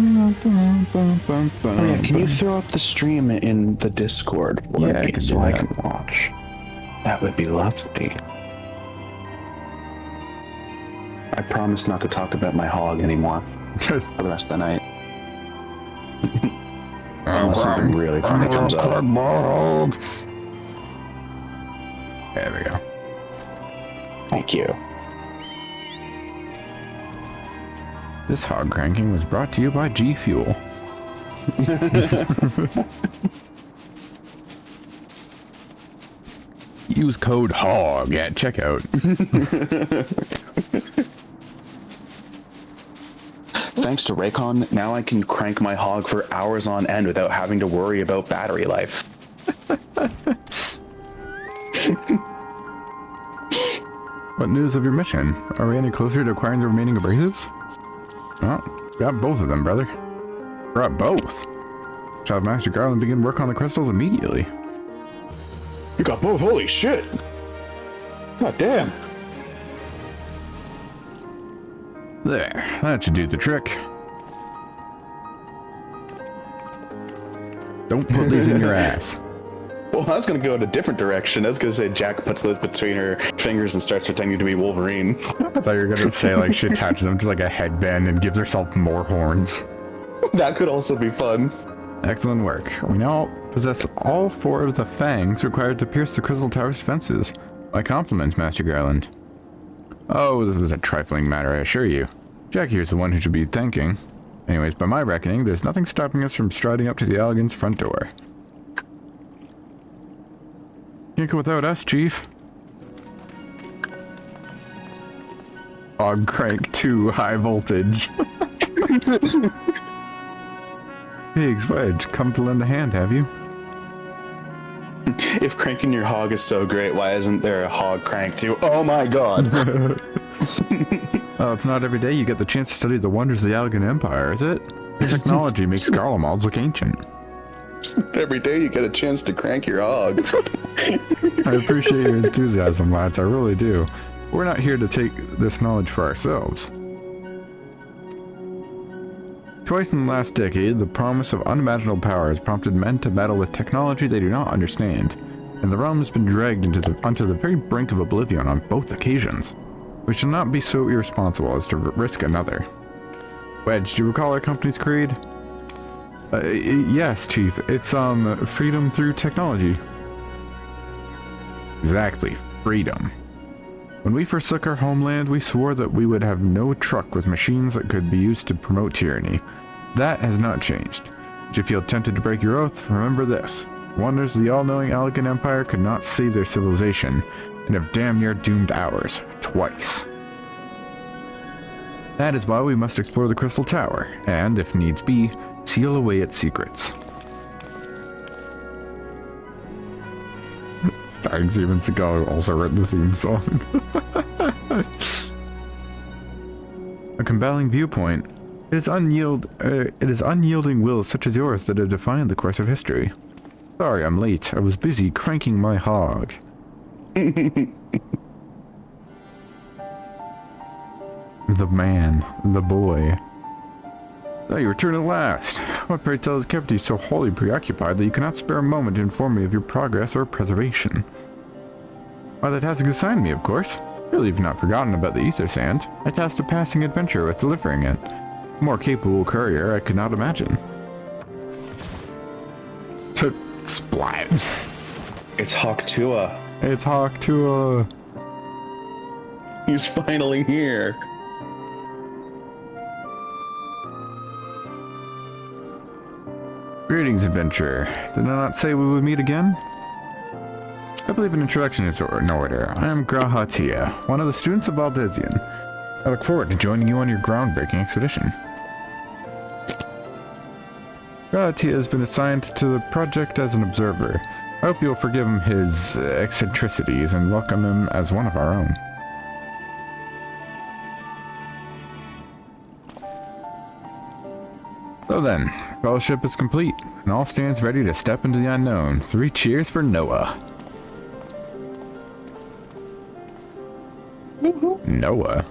yeah, can you throw up the stream in the Discord? Yeah, I can so do I that. can watch. That would be lovely. I promise not to talk about my hog anymore for the rest of the night. Unless something really funny comes up. There we go. Thank you. This hog cranking was brought to you by G Fuel. Use code HOG at checkout. Thanks to Raycon, now I can crank my hog for hours on end without having to worry about battery life. What news of your mission? Are we any closer to acquiring the remaining abrasives? Well, got both of them, brother. Got both. Shall have Master Garland begin work on the crystals immediately. You got both? Holy shit! God damn. There, that should do the trick. Don't put these in your ass. Well, I was going to go in a different direction. I was going to say Jack puts those between her fingers and starts pretending to be Wolverine. I thought you were going to say, like, she attaches them to, like, a headband and gives herself more horns. That could also be fun. Excellent work. We now possess all 4 of the fangs required to pierce the Crystal Tower's fences. My compliments, Master Garland. Oh, this was a trifling matter, I assure you. Jack here's the one who should be thanking. Anyways, by my reckoning, there's nothing stopping us from striding up to the Elegant's front door. Can't go without us, Chief. Hog crank 2 high voltage. Pigs, Wedge, come to lend a hand, have you? If cranking your hog is so great, why isn't there a hog crank too? Oh my god! Oh, it's not every day you get the chance to study the wonders of the Allegan Empire, is it? Your technology makes Garlemald's look ancient. Every day you get a chance to crank your hog. I appreciate your enthusiasm, lads, I really do. We're not here to take this knowledge for ourselves. Twice in the last decade, the promise of unimaginable power has prompted men to battle with technology they do not understand, and the realm has been dragged onto the very brink of oblivion on both occasions. We shall not be so irresponsible as to risk another. Wedge, do you recall our company's creed? Yes, Chief. It's, freedom through technology. Exactly, freedom. When we forsook our homeland, we swore that we would have no truck with machines that could be used to promote tyranny. That has not changed. If you feel tempted to break your oath, remember this. Wonders of the all-knowing Allegan Empire could not save their civilization, and have damn near doomed ours, twice. That is why we must explore the Crystal Tower, and, if needs be, seal away its secrets. Starring Steven Seagal also wrote the theme song. A compelling viewpoint. It is unyielding wills such as yours that have defined the course of history. Sorry I'm late. I was busy cranking my hog. The man. The boy. Oh, you return at last. What pray tell has kept you so wholly preoccupied that you cannot spare a moment to inform me of your progress or preservation? Why, that hasn't assigned me, of course. Really, you've not forgotten about the ether sand. I tasked a passing adventure with delivering it. A more capable courier I could not imagine. Splat. It's Hawk Tua. It's Hawk Tua. He's finally here. Greetings, adventurer. Did I not say we would meet again? I believe an introduction is in order. I am Grahatia, one of the students of Valdezian. I look forward to joining you on your groundbreaking expedition. Grahatia has been assigned to the project as an observer. I hope you'll forgive him his eccentricities and welcome him as one of our own. So then, fellowship is complete, and all stands ready to step into the unknown. 3 cheers for Noah. Noah?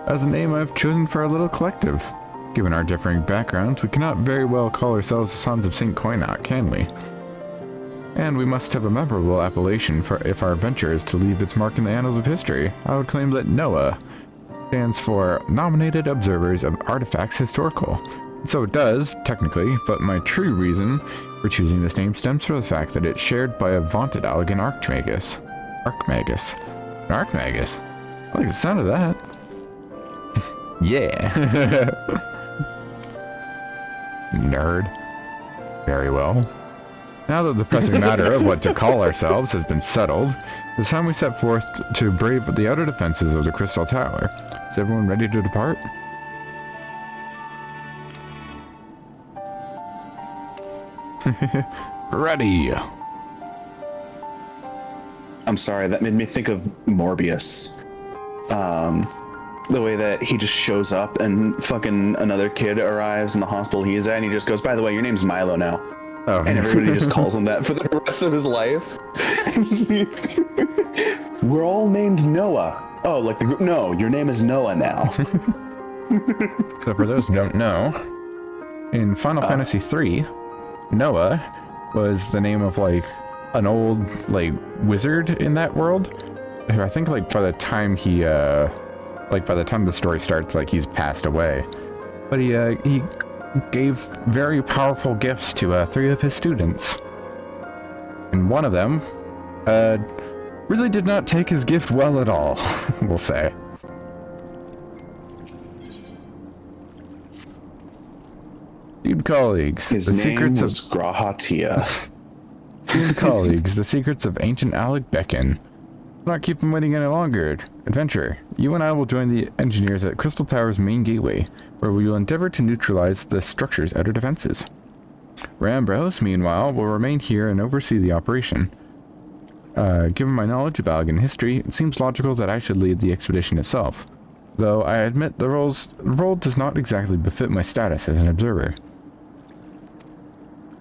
As a name I've chosen for our little collective. Given our differing backgrounds, we cannot very well call ourselves the Sons of St. Koinok, can we? And we must have a memorable appellation for if our venture is to leave its mark in the annals of history. I would claim that Noah stands for Nominated Observers of Artifacts Historical. So it does, technically, but my true reason for choosing this name stems from the fact that it's shared by a vaunted Allegan Archmagus. An Archmagus? I like the sound of that. Yeah. Nerd. Very well. Now that the pressing matter of what to call ourselves has been settled, it's time we set forth to brave the outer defenses of the Crystal Tower. Is everyone ready to depart? Ready! I'm sorry, that made me think of Morbius. The way that he just shows up and fucking another kid arrives in the hospital he's at and he just goes, by the way, your name's Milo now. Oh. And everybody just calls him that for the rest of his life. We're all named Noah. Oh, like the group? No, your name is Noah now. So for those who don't know, in Final Fantasy III, Noah was the name of like an old like wizard in that world. I think like by the time he by the time the story starts, like he's passed away. But he gave very powerful gifts to 3 of his students. And one of them really did not take his gift well at all, we'll say. Dude colleagues, His the name secrets was Grahatia. Esteemed colleagues, the secrets of ancient Alec beckon. Not keep them waiting any longer. Adventurer, you and I will join the engineers at Crystal Tower's main gateway, where we will endeavor to neutralize the structure's outer defenses. Rambros, meanwhile, will remain here and oversee the operation. Given my knowledge of Algan history, it seems logical that I should lead the expedition itself, though I admit the role does not exactly befit my status as an observer.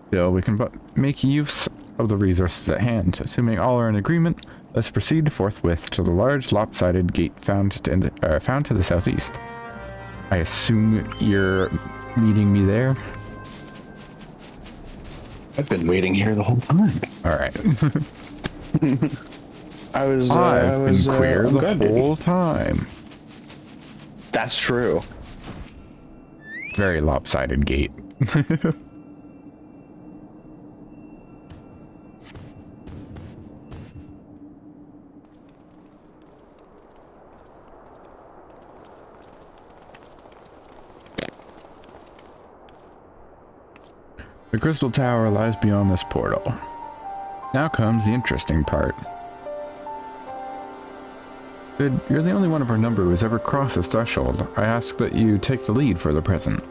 Still, we can make use of the resources at hand. Assuming all are in agreement, let's proceed forthwith to the large lopsided gate found to the southeast. I assume you're meeting me there? I've been waiting here the whole time. Alright. I've been queer the good, whole baby. time. That's true. Very lopsided gate. The Crystal Tower lies beyond this portal. Now comes the interesting part. Good, you're the only one of our number who has ever crossed this threshold. I ask that you take the lead for the present.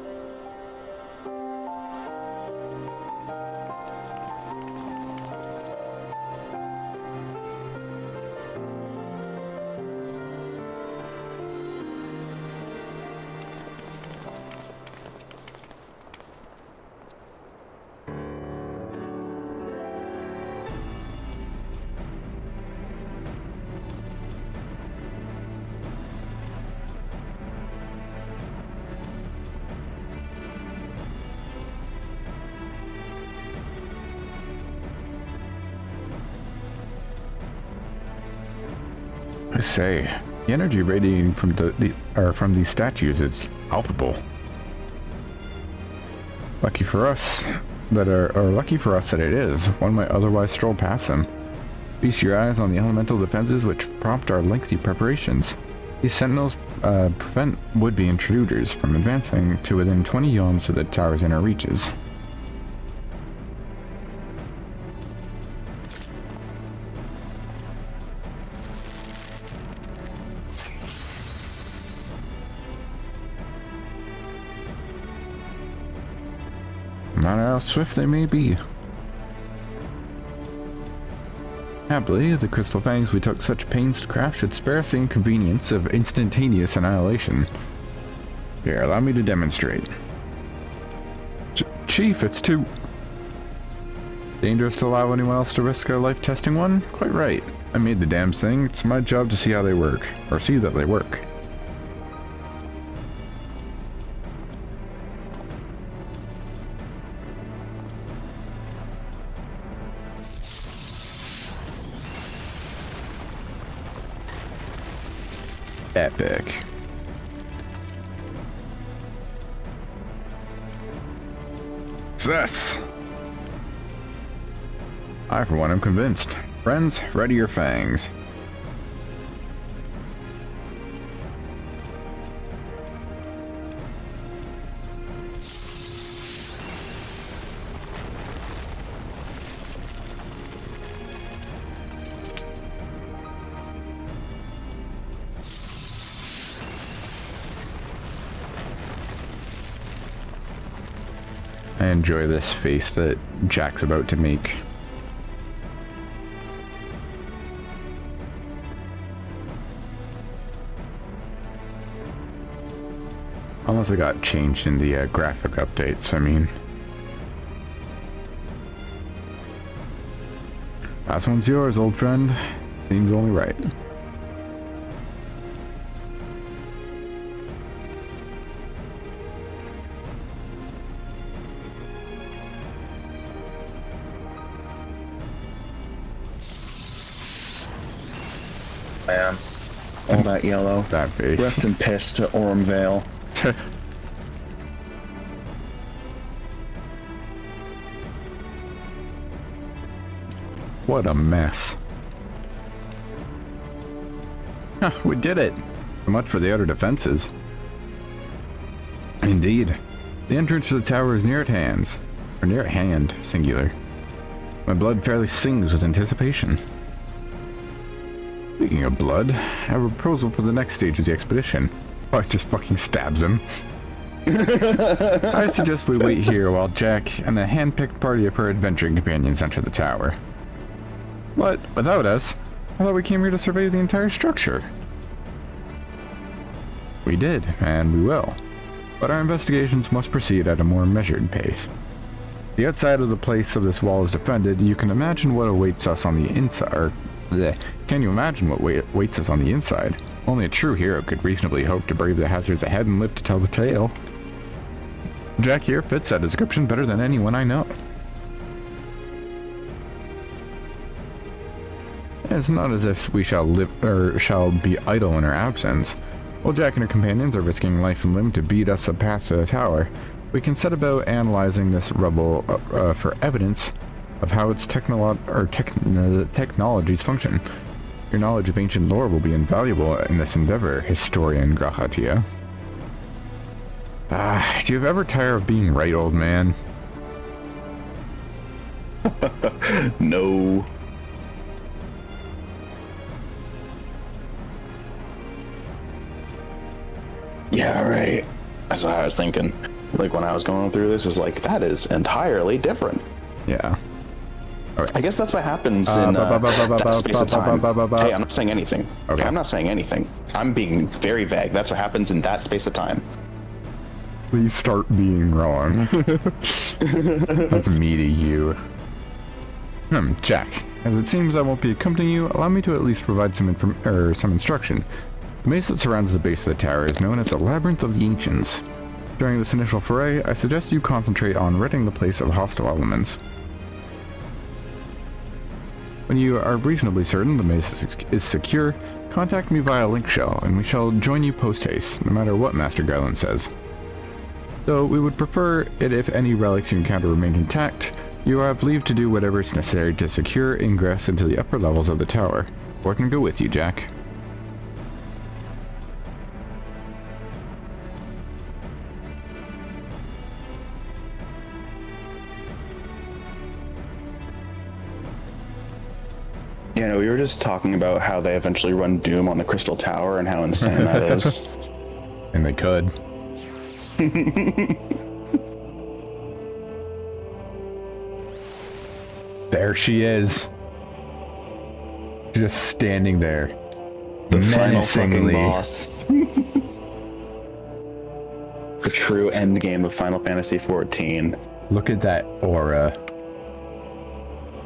I say, the energy radiating from from these statues is palpable. Lucky for us that it is. One might otherwise stroll past them. Feast your eyes on the elemental defenses which prompt our lengthy preparations. These sentinels prevent would-be intruders from advancing to within 20 yalms of the tower's inner reaches. No matter how swift they may be. Happily, the crystal fangs we took such pains to craft should spare us the inconvenience of instantaneous annihilation. Here, allow me to demonstrate. Chief, it's too dangerous to allow anyone else to risk their life testing one? Quite right. I made the damn thing. It's my job to see how they work, or see that they work. Epic. Success! I, for one, am convinced. Friends, ready your fangs. I enjoy this face that Jack's about to make. Unless it got changed in the graphic updates, I mean. Last one's yours, old friend. Seems only right. Man, all that yellow. That face. Rest in piss to Orm Vale. What a mess. We did it! So much for the outer defenses. Indeed. The entrance to the tower is near at hand, singular. My blood fairly sings with anticipation. Speaking of blood, I have a proposal for the next stage of the expedition. Oh, it just fucking stabs him. I suggest we wait here while Jack and a hand-picked party of her adventuring companions enter the tower. But without us, I thought we came here to survey the entire structure. We did, and we will. But our investigations must proceed at a more measured pace. The outside of the place of this wall is defended. You can imagine what awaits us on the inside. Can you imagine what waits us on the inside? Only a true hero could reasonably hope to brave the hazards ahead and live to tell the tale. Jack here fits that description better than anyone I know. It's not as if we shall be idle in our absence. While Jack and her companions are risking life and limb to beat us a path to the tower, we can set about analyzing this rubble for evidence of how its technologies function. Your knowledge of ancient lore will be invaluable in this endeavor, historian Grahatia. Do you ever tire of being right, old man? No. Yeah, right. That's what I was thinking. Like when I was going through this, is like, that is entirely different. Yeah. Okay. I guess that's what happens in that space of time. Hey, I'm not saying anything. Okay. I'm not saying anything. I'm being very vague. That's what happens in that space of time. Please start being wrong. That's me to you. Jack, as it seems I won't be accompanying you, allow me to at least provide some instruction. The maze that surrounds the base of the tower is known as the Labyrinth of the Ancients. During this initial foray, I suggest you concentrate on ridding the place of hostile elements. When you are reasonably certain the maze is secure, contact me via link shell, and we shall join you post-haste, no matter what Master Garland says. Though we would prefer it if any relics you encounter remained intact, you have leave to do whatever is necessary to secure ingress into the upper levels of the tower. Fortune go with you, Jack. You know, we were just talking about how they eventually run Doom on the Crystal Tower and how insane that is. And they could. There she is. Just standing there. The final fucking menacingly. boss. The true end game of Final Fantasy XIV. Look at that aura.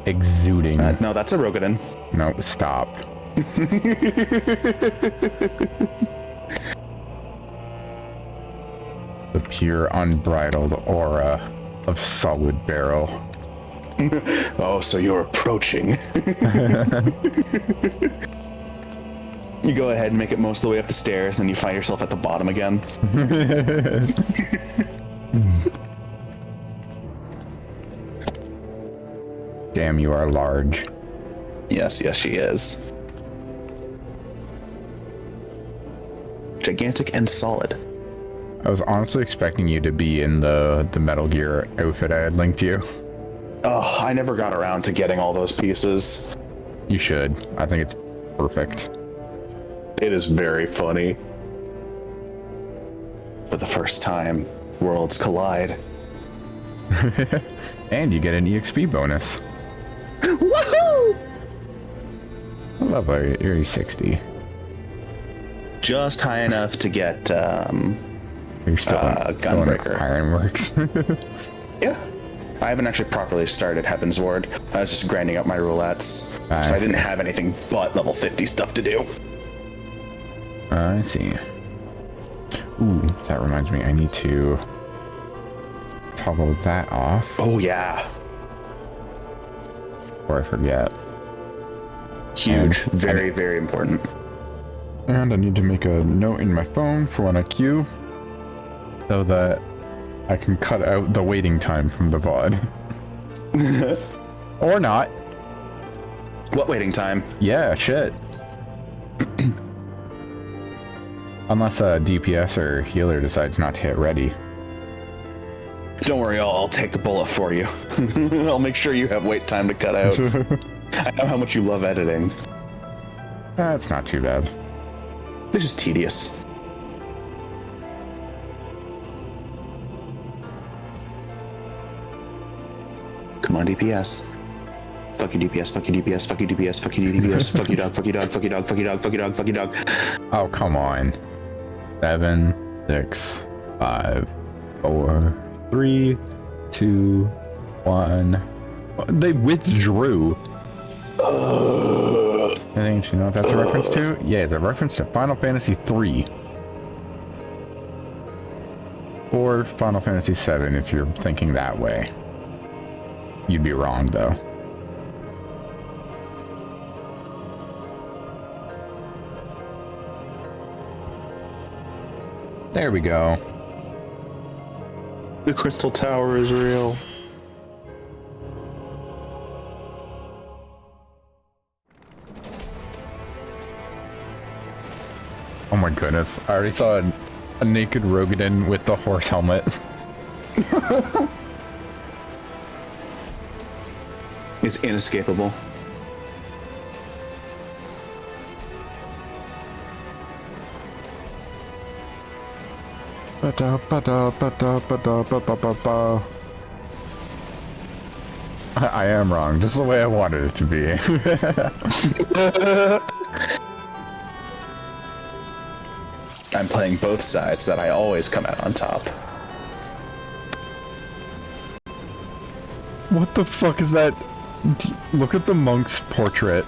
Exuding. No, that's a Rogadin. No, stop. The pure, unbridled aura of Solid Barrel. Oh, so you're approaching. You go ahead and make it most of the way up the stairs, and then you find yourself at the bottom again. Damn, you are large. Yes, she is. Gigantic and solid. I was honestly expecting you to be in the Metal Gear outfit I had linked you. Oh, I never got around to getting all those pieces. You should. I think it's perfect. It is very funny. For the first time, worlds collide. And you get an EXP bonus. Woohoo! I love Area 60. Just high enough to get You're still Gunbreaker. Ironworks. Yeah. I haven't actually properly started Heaven's Ward. I was just grinding up my roulettes. So I didn't have anything but level 50 stuff to do. I see. Ooh, that reminds me, I need to toggle that off Oh yeah. before I forget. Huge. And Very, very important. And I need to make a note in my phone for when I queue, so that I can cut out the waiting time from the VOD. Or not. What waiting time? Yeah, shit. Unless a DPS or healer decides not to hit ready. Don't worry, I'll take the bullet for you. I'll make sure you have wait time to cut out. I know how much you love editing. That's not too bad. This is tedious. Come on, DPS. Fuck you, DPS, fuck you, DPS, fuck you, DPS, fuck you, DPS, fuck you, dog, fuck you, dog, fuck you, dog, fuck you, dog, fuck you, dog, fuck you, dog. Oh, come on. 7, 6, 5, 4, 3, 2, 1. They withdrew. I think you know what that's a reference to? Yeah, it's a reference to Final Fantasy 3. Or Final Fantasy 7 if you're thinking that way. You'd be wrong, though. There we go. The Crystal Tower is real. Oh my goodness. I already saw a naked Rogadin with the horse helmet. It's inescapable. I am wrong, just the way I wanted it to be. I'm playing both sides so that I always come out on top. What the fuck is that? Look at the monk's portrait.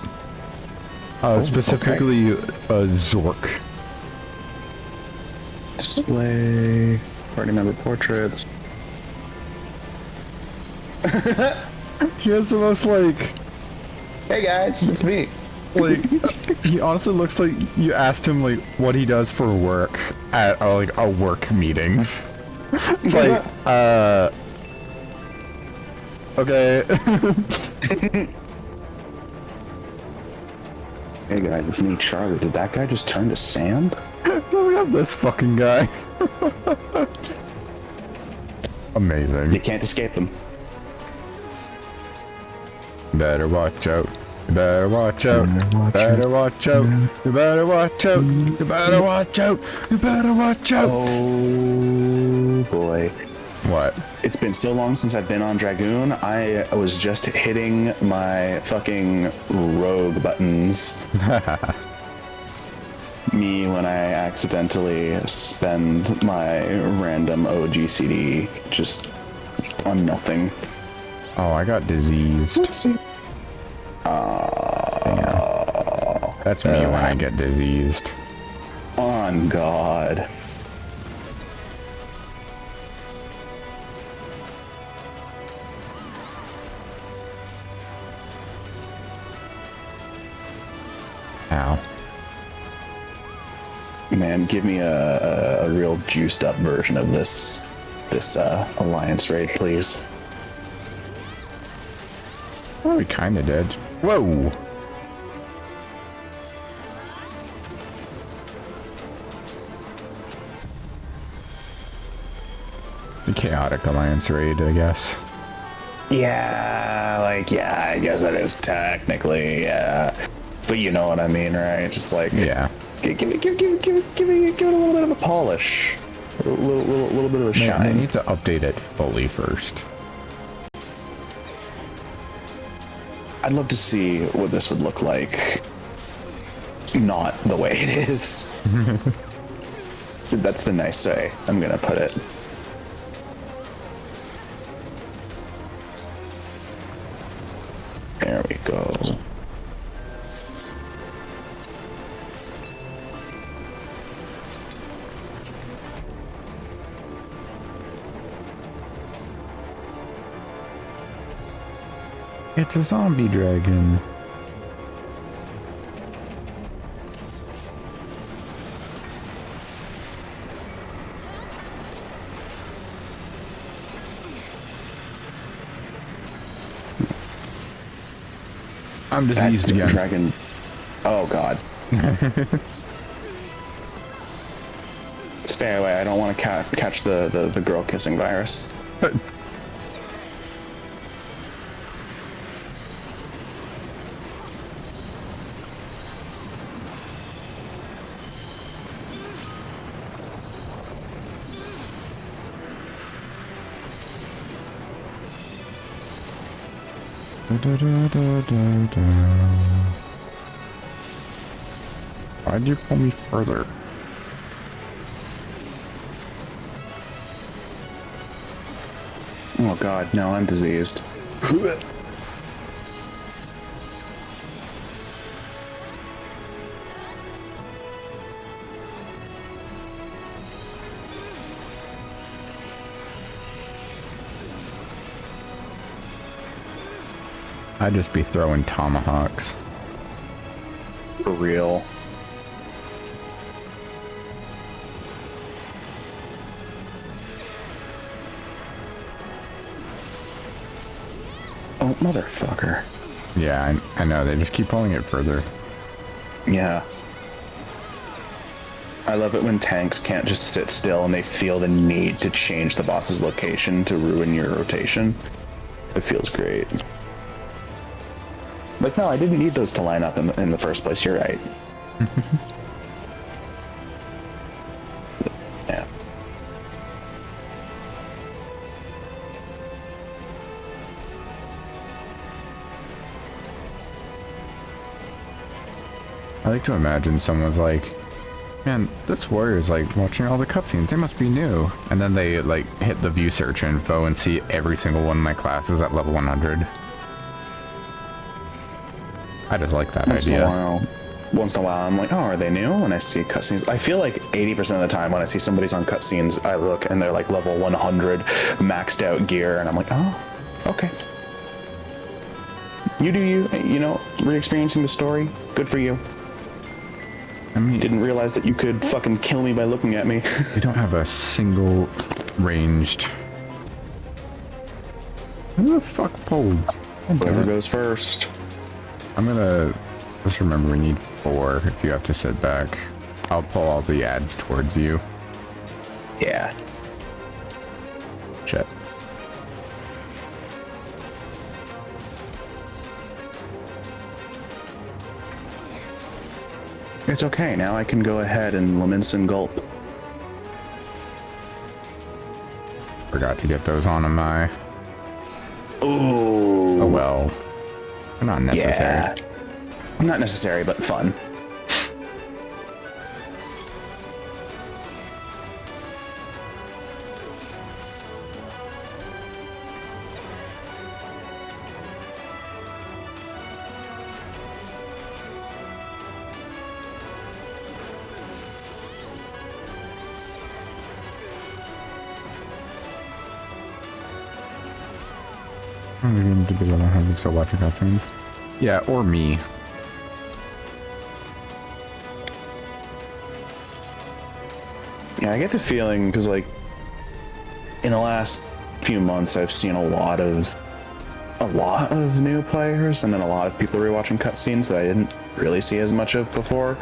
Specifically, Zork. Display party member portraits. He has the most like Hey guys, it's me. like he honestly looks like you asked him like what he does for work at like a work meeting. It's like okay. Hey guys, it's me, Charlie. Did that guy just turn to sand? Look at this fucking guy. Amazing. You can't escape him. Better watch out. You better watch out. Better watch out. You better watch out. You better watch out. You better watch out. Oh boy. What? It's been so long since I've been on Dragoon, I was just hitting my fucking rogue buttons. Me when I accidentally spend my random OGCD just on nothing. Oh, I got diseased. Yeah. That's me when I get diseased. On God. Ow. Man, give me a real juiced up version of this alliance raid, please. Oh, we kinda did. Whoa! The chaotic alliance raid, I guess. Yeah, like, yeah, I guess that is technically, yeah. But you know what I mean, right? Just like, Yeah. give it a little bit of a polish. A little bit of a Man, shine. they need to update it fully first. I'd love to see what this would look like. Not the way it is. That's the nice way I'm gonna put it. There we go. It's a zombie dragon. I'm diseased That again. Dragon. Oh God. Stay away. I don't want to catch the girl kissing virus. Why'd you pull me further? Oh god, no, I'm diseased. I'd just be throwing tomahawks. For real. Oh, motherfucker. Yeah, I know. They just keep pulling it further. Yeah. I love it when tanks can't just sit still and they feel the need to change the boss's location to ruin your rotation. It feels great. Like, no, I didn't need those to line up in the first place. You're right. Yeah. I like to imagine someone's like, man, this warrior's like watching all the cutscenes. They must be new. And then they like hit the view search info and see every single one of my classes at level 100. I just like that idea. Once in a while, I'm like, oh, are they new? When I see cutscenes, I feel like 80% of the time when I see somebody's on cutscenes, I look and they're like level 100, maxed out gear, and I'm like, oh, okay. You do you, you know, re-experiencing the story. Good for you. I mean, Didn't realize that you could fucking kill me by looking at me. we don't have a single ranged. Who the fuck pulled? Whoever goes first. I'm gonna just remember we need 4 if you have to sit back. I'll pull all the ads towards you. Yeah. Shit. It's okay. Now I can go ahead and laments and gulp. Forgot to get those on my. Ooh. Oh well. They're not necessary. Yeah. Not necessary, but fun. I'm going to be level 100 still watching cutscenes. Yeah, or me. Yeah, I get the feeling because, like, in the last few months, I've seen a lot of new players, and then a lot of people rewatching cutscenes that I didn't really see as much of before.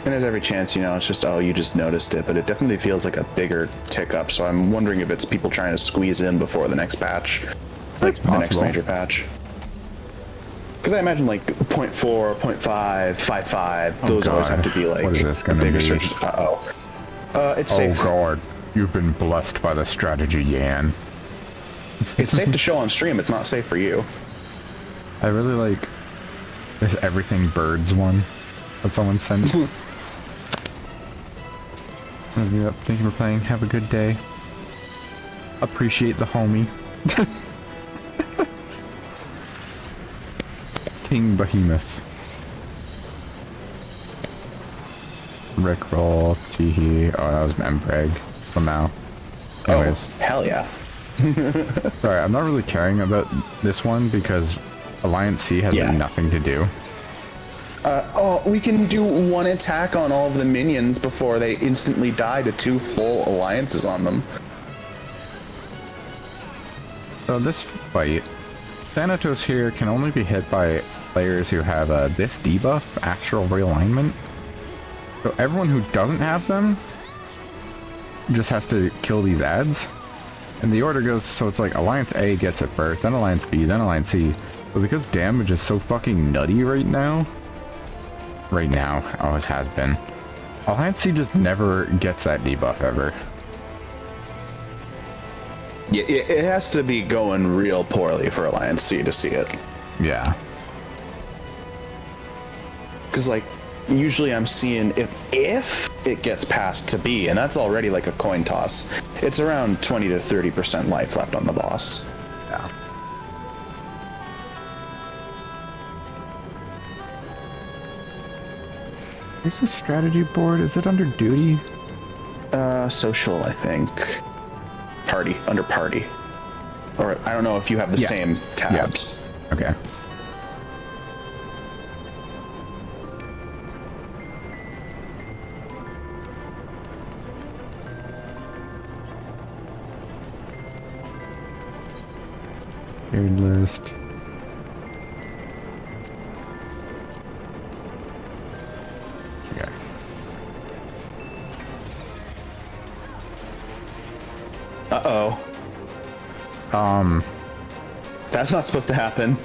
And there's every chance, you know, it's just, oh, you just noticed it, but it definitely feels like a bigger tick up. So I'm wondering if it's people trying to squeeze in before the next patch, like the next major patch. Because I imagine like 0.4, 0.5, 5.5, those always have to be like what is this gonna bigger be? searches. It's safe. Oh god, you've been blessed by the strategy, Yan. It's safe to show on stream. It's not safe for you. I really like this everything birds one that someone sent. Thank you for playing. Have a good day. Appreciate the homie. King Behemoth. Rickroll, Teehee. Oh, that was Mempreg. Lamau. Anyways. Oh, hell yeah. Sorry, I'm not really caring about this one because Alliance C has nothing to do. We can do one attack on all of the minions before they instantly die to 2 full alliances on them. So this fight, Thanatos here can only be hit by players who have this debuff, Astral Realignment. So everyone who doesn't have them just has to kill these ads. And the order goes, so it's like Alliance A gets it first, then Alliance B, then Alliance C. But because damage is so fucking nutty right now, always has been, Alliance C just never gets that debuff ever. Yeah, it has to be going real poorly for Alliance C to see it. Yeah. Because, like, usually I'm seeing if it gets past to B, and that's already like a coin toss, it's around 20 to 30% life left on the boss. Yeah. Here's the strategy board. Is it under duty? Social, I think. Party, under party. Or I don't know if you have the same tabs. Yeah. Okay. Shared list. Okay. Uh-oh. That's not supposed to happen.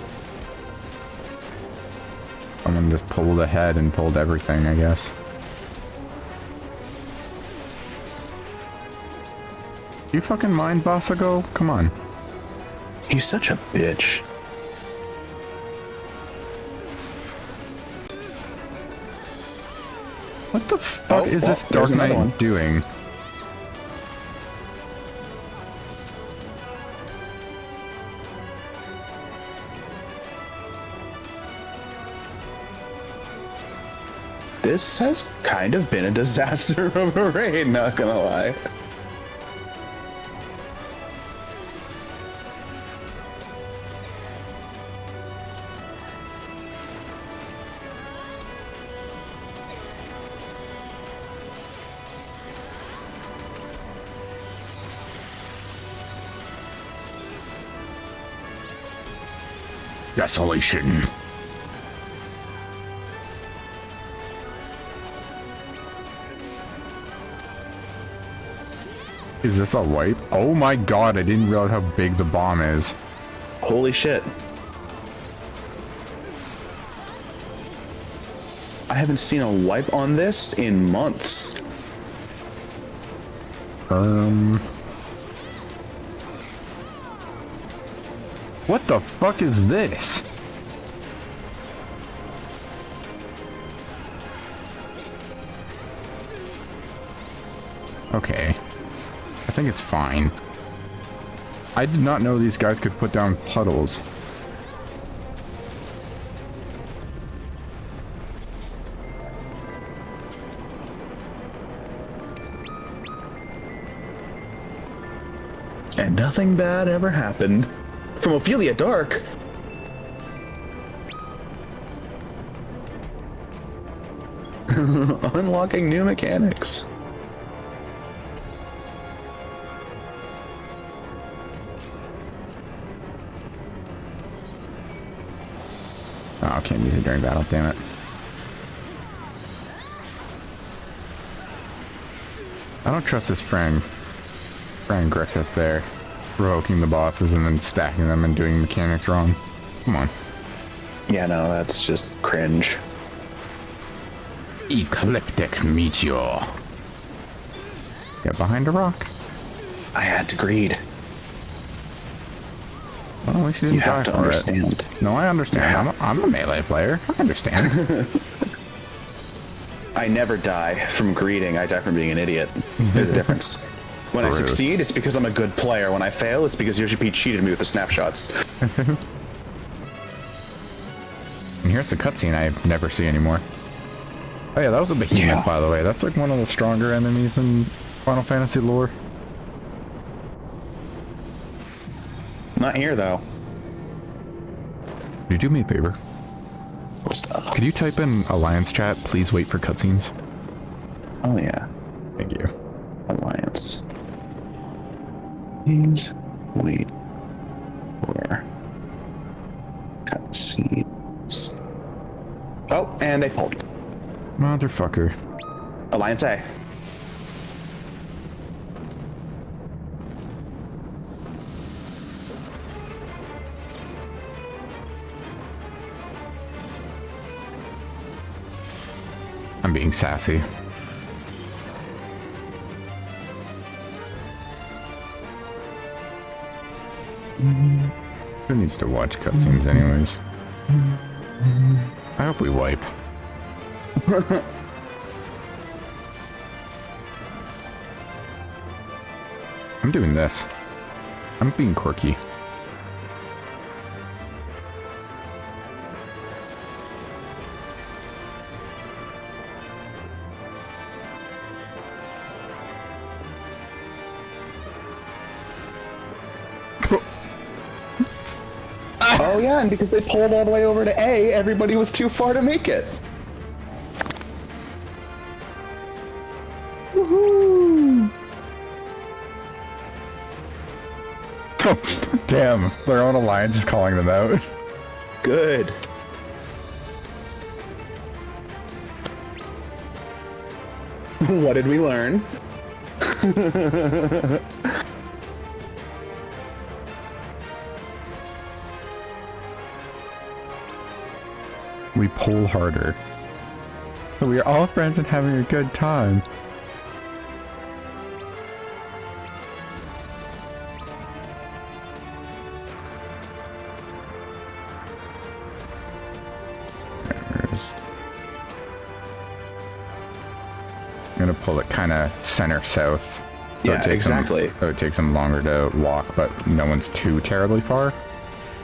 Someone just pulled ahead and pulled everything, I guess. You fucking mind, Basago? Come on. He's such a bitch. What the fuck is this there's Dark another one. Knight doing? This has kind of been a disaster of a raid, not gonna lie. Desolation. Is this a wipe? Oh my god, I didn't realize how big the bomb is. Holy shit. I haven't seen a wipe on this in months. What the fuck is this? Okay. I think it's fine. I did not know these guys could put down puddles. And nothing bad ever happened. From Ophelia Dark. Unlocking new mechanics. Oh, can't use it during battle, damn it. I don't trust his friend Griffith there. Provoking the bosses and then stacking them and doing mechanics wrong. Come on. Yeah, no, that's just cringe. Ecliptic meteor. Get behind a rock. I had to greed. Well, at least you didn't You die have to for understand. it. No, I understand. Yeah. I'm a melee player. I understand. I never die from greeting, I die from being an idiot. There's a difference. When I Rude. succeed, it's because I'm a good player. When I fail, it's because Yoshi P cheated me with the snapshots. And here's the cutscene I never see anymore. Oh yeah, that was a behemoth, Yeah. by the way. That's like one of the stronger enemies in Final Fantasy lore. Not here, though. Could you do me a favor? What's that? Could you type in Alliance chat, please wait for cutscenes? Oh, yeah. Thank you. Alliance. Please wait for cutscenes. Oh, and they pulled. Motherfucker. Alliance A. I'm being sassy. Who needs to watch cutscenes anyways? I hope we wipe. I'm doing this. I'm being quirky. Oh yeah, and because they pulled all the way over to A, everybody was too far to make it. Woohoo! Oh, damn, their own alliance is calling them out. Good. What did we learn? We pull harder. But we are all friends and having a good time. I'm gonna pull it kind of center south. So Yeah, exactly. It takes them longer to walk, but no one's too terribly far.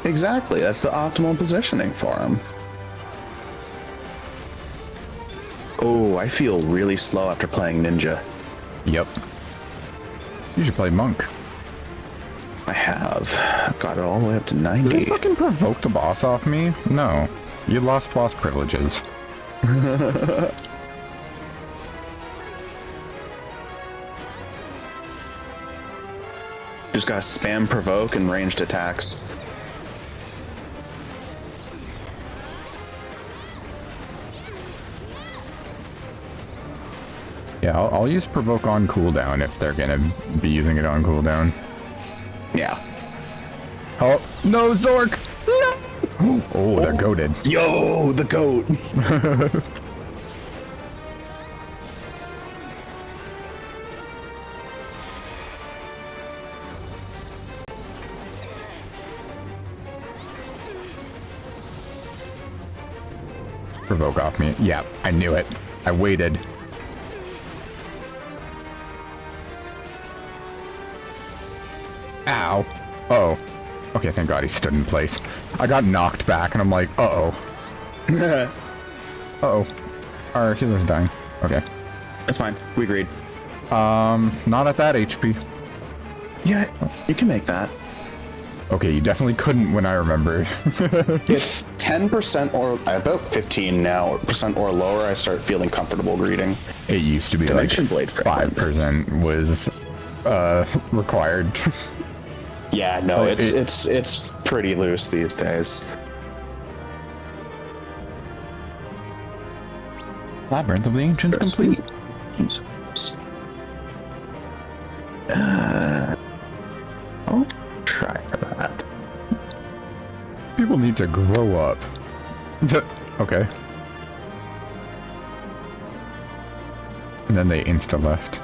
Exactly, that's the optimal positioning for him. Oh, I feel really slow after playing Ninja. Yep. You should play Monk. I have. I've got it all the way up to Did 90. they fucking provoke the boss off me? No. You lost boss privileges. Just gotta spam provoke and ranged attacks. Yeah, I'll use provoke on cooldown if they're gonna be using it on cooldown. Yeah. Oh, no, Zork! No! Oh, they're goated. Yo, the goat. Provoke off me. Yeah, I knew it. I waited. Ow. Uh-oh. Okay, thank God he stood in place. I got knocked back and I'm like, uh-oh. Uh-oh. Our healer's dying. Okay. That's fine. We agreed. Not at that HP. Yeah, you can make that. Okay, you definitely couldn't when I remembered. It's 10% or about 15 now percent or lower. I start feeling comfortable greeting. It used to be Dimension like Blade fragment. 5% was required. Yeah, no, Oh, it's pretty loose these days. Labyrinth of the Ancients complete. I'll try for that. People need to grow up. Okay. And then they insta-left.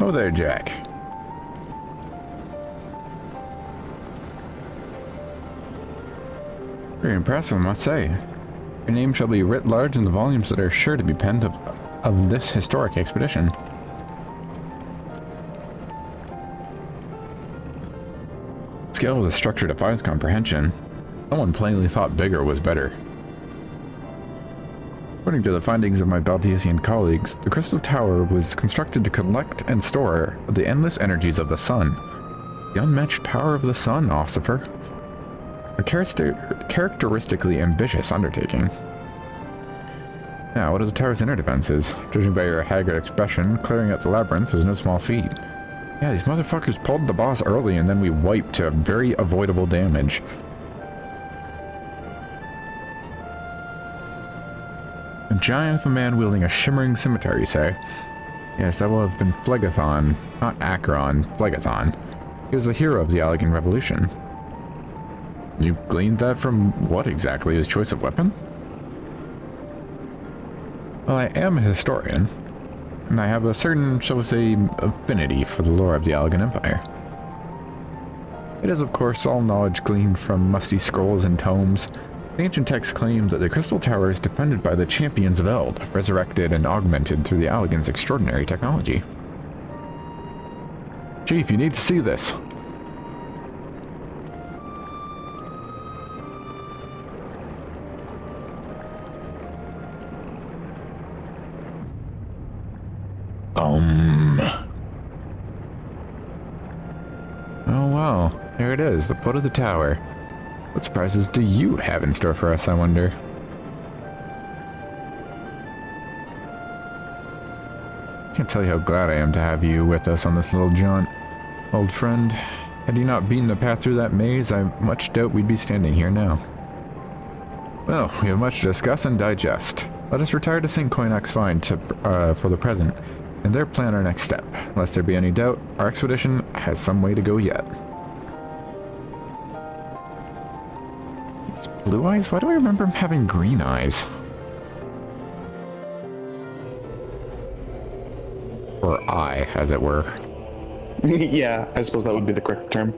Oh there, Jack. Very impressive, I must say. Your name shall be writ large in the volumes that are sure to be penned of this historic expedition. Scale of the structure defies comprehension. Someone plainly thought bigger was better. According to the findings of my Baltesian colleagues, the Crystal Tower was constructed to collect and store the endless energies of the sun. The unmatched power of the sun, Ossifer. A characteristically ambitious undertaking. Now, what are the tower's inner defenses? Judging by your haggard expression, clearing out the labyrinth was no small feat. Yeah, these motherfuckers pulled the boss early and then we wiped to very avoidable damage. A giant of a man wielding a shimmering scimitar, you say? Yes, that will have been Plegethon, not Acheron, Plegethon. He was the hero of the Allegan Revolution. You gleaned that from what exactly? His choice of weapon? Well, I am a historian, and I have a certain, shall we say, affinity for the lore of the Allegan Empire. It is, of course, all knowledge gleaned from musty scrolls and tomes. The ancient text claims that the Crystal Tower is defended by the champions of Eld, resurrected and augmented through the Allegan's extraordinary technology. Chief, you need to see this. Oh well, there it is, the foot of the tower. What surprises do you have in store for us, I wonder? Can't tell you how glad I am to have you with us on this little jaunt. Old friend, had you not beaten the path through that maze, I much doubt we'd be standing here now. Well, we have much to discuss and digest. Let us retire to St. Coinac's Vine for the present, and there plan our next step. Lest there be any doubt, our expedition has some way to go yet. These blue eyes? Why do I remember him having green eyes? Or eye, as it were. Yeah, I suppose that would be the correct term.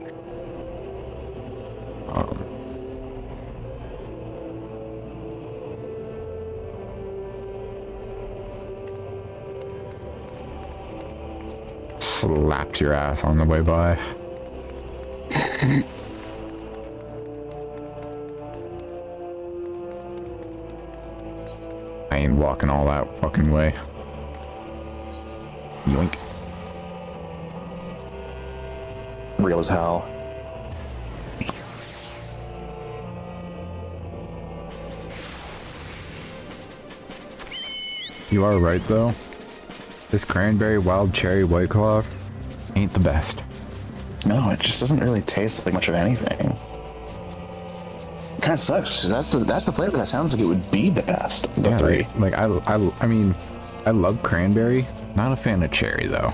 Slapped your ass on the way by. I ain't walking all that fucking way. Yoink. Real as hell. You are right though. This cranberry wild cherry white claw ain't the best. No, it just doesn't really taste like much of anything. It kind of sucks because that's the flavor that sounds like it would be the best of the three. Like I mean, I love cranberry. Not a fan of cherry though.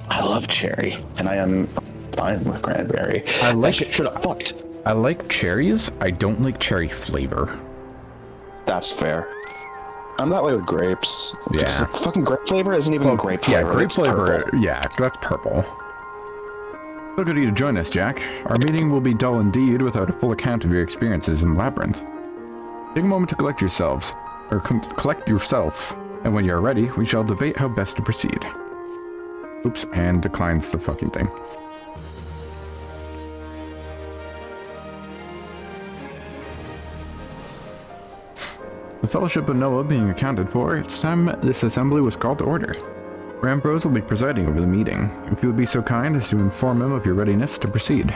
I love cherry, and I am fine with cranberry. I like should have fucked. I like cherries. I don't like cherry flavor. That's fair. I'm that way with grapes. Yeah. Just, like, fucking grape flavor isn't even grape flavor. Yeah, grape it's flavor. purple. Yeah, that's purple. So good of you to join us, Jack. Our meeting will be dull indeed without a full account of your experiences in Labyrinth. Take a moment to collect yourself, and when you're ready, we shall debate how best to proceed. Oops, and declines the fucking thing. The Fellowship of Noah being accounted for, it's time this assembly was called to order. Rambrose will be presiding over the meeting. If you would be so kind as to inform him of your readiness to proceed.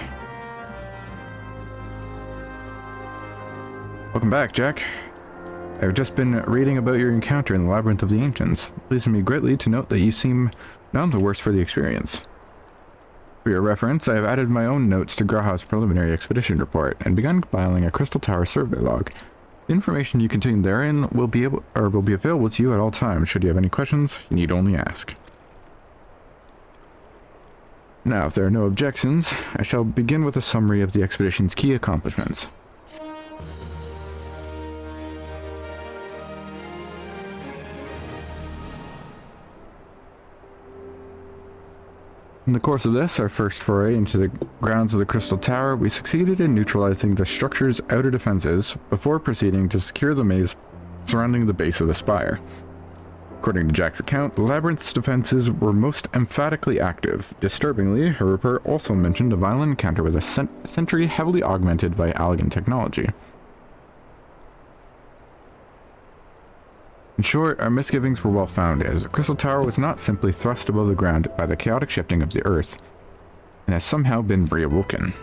Welcome back, Jack. I've just been reading about your encounter in the Labyrinth of the Ancients. It pleases me greatly to note that you seem none the worse for the experience. For your reference, I have added my own notes to Graha's preliminary expedition report and begun compiling a Crystal Tower survey log. The information you contain therein will be available to you at all times. Should you have any questions, you need only ask. Now, if there are no objections, I shall begin with a summary of the expedition's key accomplishments. In the course of this, our first foray into the grounds of the Crystal Tower, we succeeded in neutralizing the structure's outer defenses before proceeding to secure the maze surrounding the base of the spire. According to Jack's account, the Labyrinth's defenses were most emphatically active. Disturbingly, her report also mentioned a violent encounter with a sentry heavily augmented by Allegan technology. In short, our misgivings were well founded, as the Crystal Tower was not simply thrust above the ground by the chaotic shifting of the earth. and has somehow been reawoken.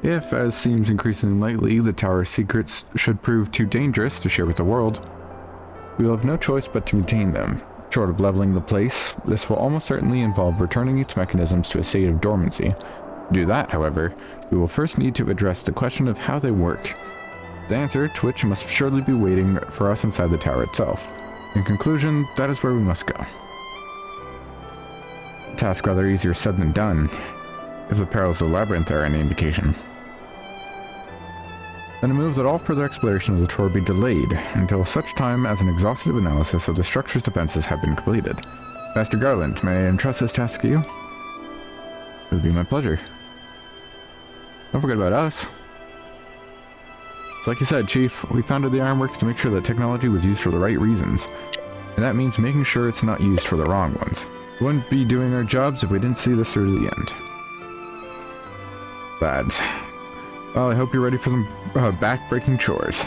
If, as seems increasingly likely, the tower's secrets should prove too dangerous to share with the world, we will have no choice but to contain them. Short of leveling the place, this will almost certainly involve returning its mechanisms to a state of dormancy. To do that, however, we will first need to address the question of how they work. The answer to which must surely be waiting for us inside the tower itself. In conclusion, that is where we must go. A task rather easier said than done, if the perils of the labyrinth are any indication. Then I move that all further exploration of the tower be delayed until such time as an exhaustive analysis of the structure's defenses have been completed. Master Garland, may I entrust this task to you? It would be my pleasure. Don't forget about us. It's like you said, Chief, we founded the Ironworks to make sure that technology was used for the right reasons. And that means making sure it's not used for the wrong ones. We wouldn't be doing our jobs if we didn't see this through to the end. Lads. Well, I hope you're ready for some back-breaking chores.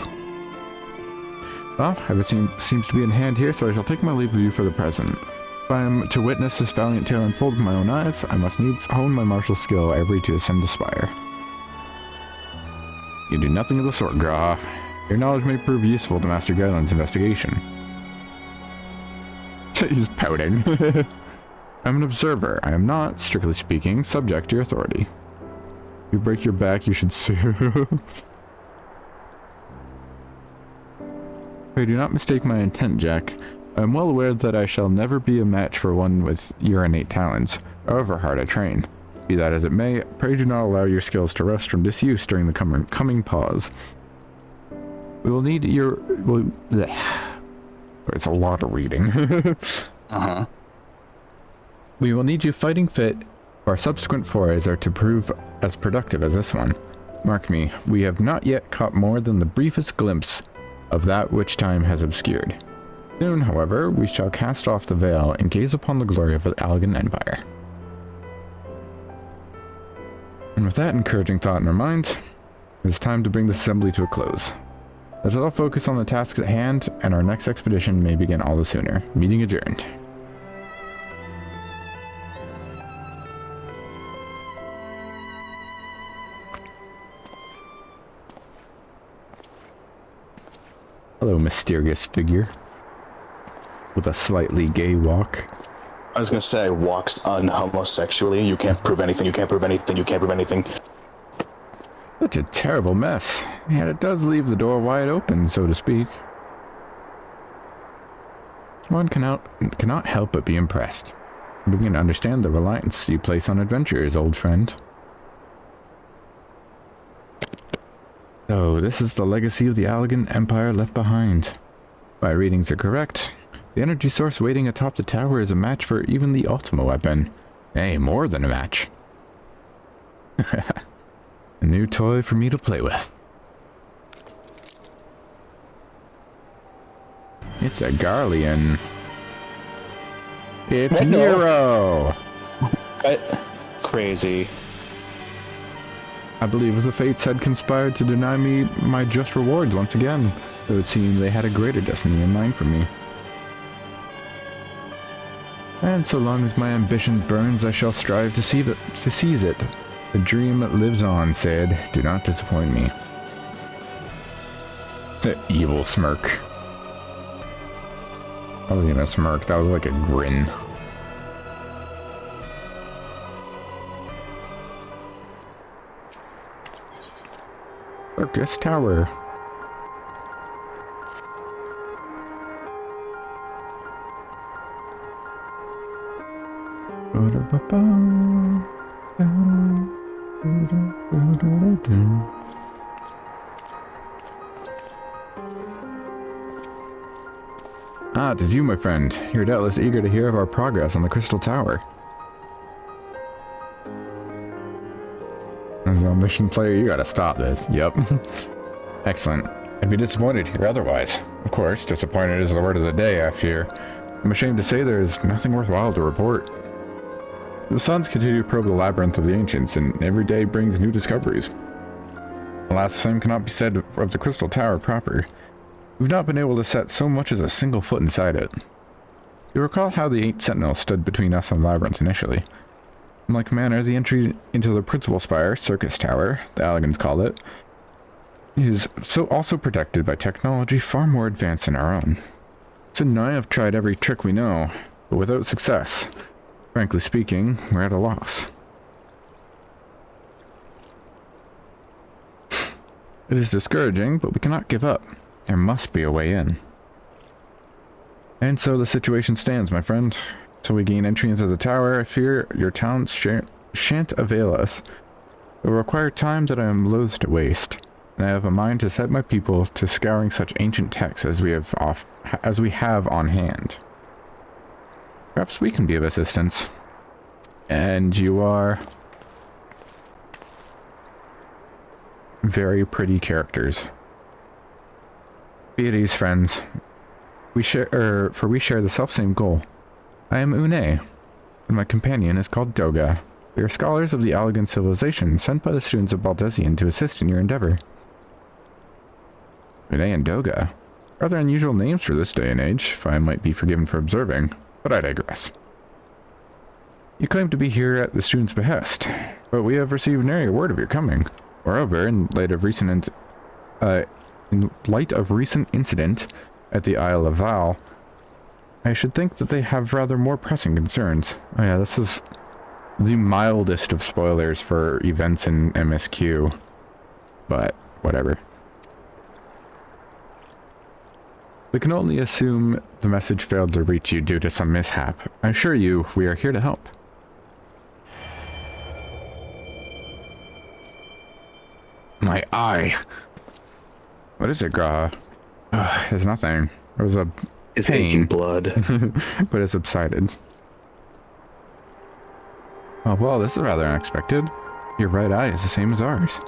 Well, everything seems to be in hand here, so I shall take my leave of you for the present. If I am to witness this valiant tale unfold with my own eyes, I must needs hone my martial skill ever to ascend the spire. You do nothing of the sort, Grah. Your knowledge may prove useful to Master Garland's investigation. He's pouting. I'm an observer. I am not, strictly speaking, subject to your authority. If you break your back, you should sue. Pray do not mistake my intent, Jack. I am well aware that I shall never be a match for one with your innate talents, however hard I train. Be that as it may, pray do not allow your skills to rust from disuse during the coming pause. We will need your... Well, it's a lot of reading. We will need you fighting fit. Our subsequent forays are to prove as productive as this one. Mark me, we have not yet caught more than the briefest glimpse of that which time has obscured. Soon, however, we shall cast off the veil and gaze upon the glory of the Allegan Empire. And with that encouraging thought in our minds, it is time to bring this assembly to a close. Let us all focus on the tasks at hand, and our next expedition may begin all the sooner. Meeting adjourned. Hello, mysterious figure. With a slightly gay walk. I was gonna say, walks unhomosexually. You can't prove anything, you can't prove anything, you can't prove anything. Such a terrible mess. Yet it does leave the door wide open, so to speak. One cannot help but be impressed. You begin to understand the reliance you place on adventurers, old friend. So, this is the legacy of the Allegan Empire left behind. If my readings are correct, the energy source waiting atop the tower is a match for even the Ultima weapon. Nay, more than a match. A new toy for me to play with. It's a Garlean. It's Nero! What? Crazy. I believe the fates had conspired to deny me my just rewards once again, though it seemed they had a greater destiny in mind for me. And so long as my ambition burns, I shall strive to seize it. The dream lives on, Sid. Do not disappoint me. The evil smirk. That wasn't even a smirk, that was like a grin. Syrcus Tower. Ah, it is you, my friend. You're doubtless eager to hear of our progress on the Crystal Tower. As an omniscient player, you gotta stop this. Yep. Excellent. I'd be disappointed to hear otherwise. Of course, disappointed is the word of the day, I fear. I'm ashamed to say there is nothing worthwhile to report. The suns continue to probe the Labyrinth of the Ancients, and every day brings new discoveries. Alas, the same cannot be said of the Crystal Tower proper. We've not been able to set so much as a single foot inside it. You recall how the 8 sentinels stood between us and the Labyrinth initially. In like manner, the entry into the principal spire, Syrcus Tower, the Alligans call it, is so also protected by technology far more advanced than our own. Sid and I have tried every trick we know, but without success. Frankly speaking, we're at a loss. It is discouraging, but we cannot give up. There must be a way in. And so the situation stands, my friend. Till we gain entry into the tower, I fear your talents shan't avail us. It will require time that I am loath to waste, and I have a mind to set my people to scouring such ancient texts as we have on hand. Perhaps we can be of assistance. And you are very pretty characters. Be at ease, friends. We share the selfsame goal. I am Une, and my companion is called Doga. We are scholars of the Allagan civilization, sent by the students of Baldesion to assist in your endeavor. Une and Doga. Rather unusual names for this day and age, if I might be forgiven for observing, but I digress. You claim to be here at the students' behest, but we have received nary a word of your coming. Moreover, in light of recent incident at the Isle of Val, I should think that they have rather more pressing concerns. Oh yeah, this is the mildest of spoilers for events in MSQ, but whatever. We can only assume the message failed to reach you due to some mishap. I assure you, we are here to help. My eye. What is it, Gra? It's nothing. It was a It's pain, aching blood. but it subsided. Oh, well, this is rather unexpected. Your right eye is the same as ours.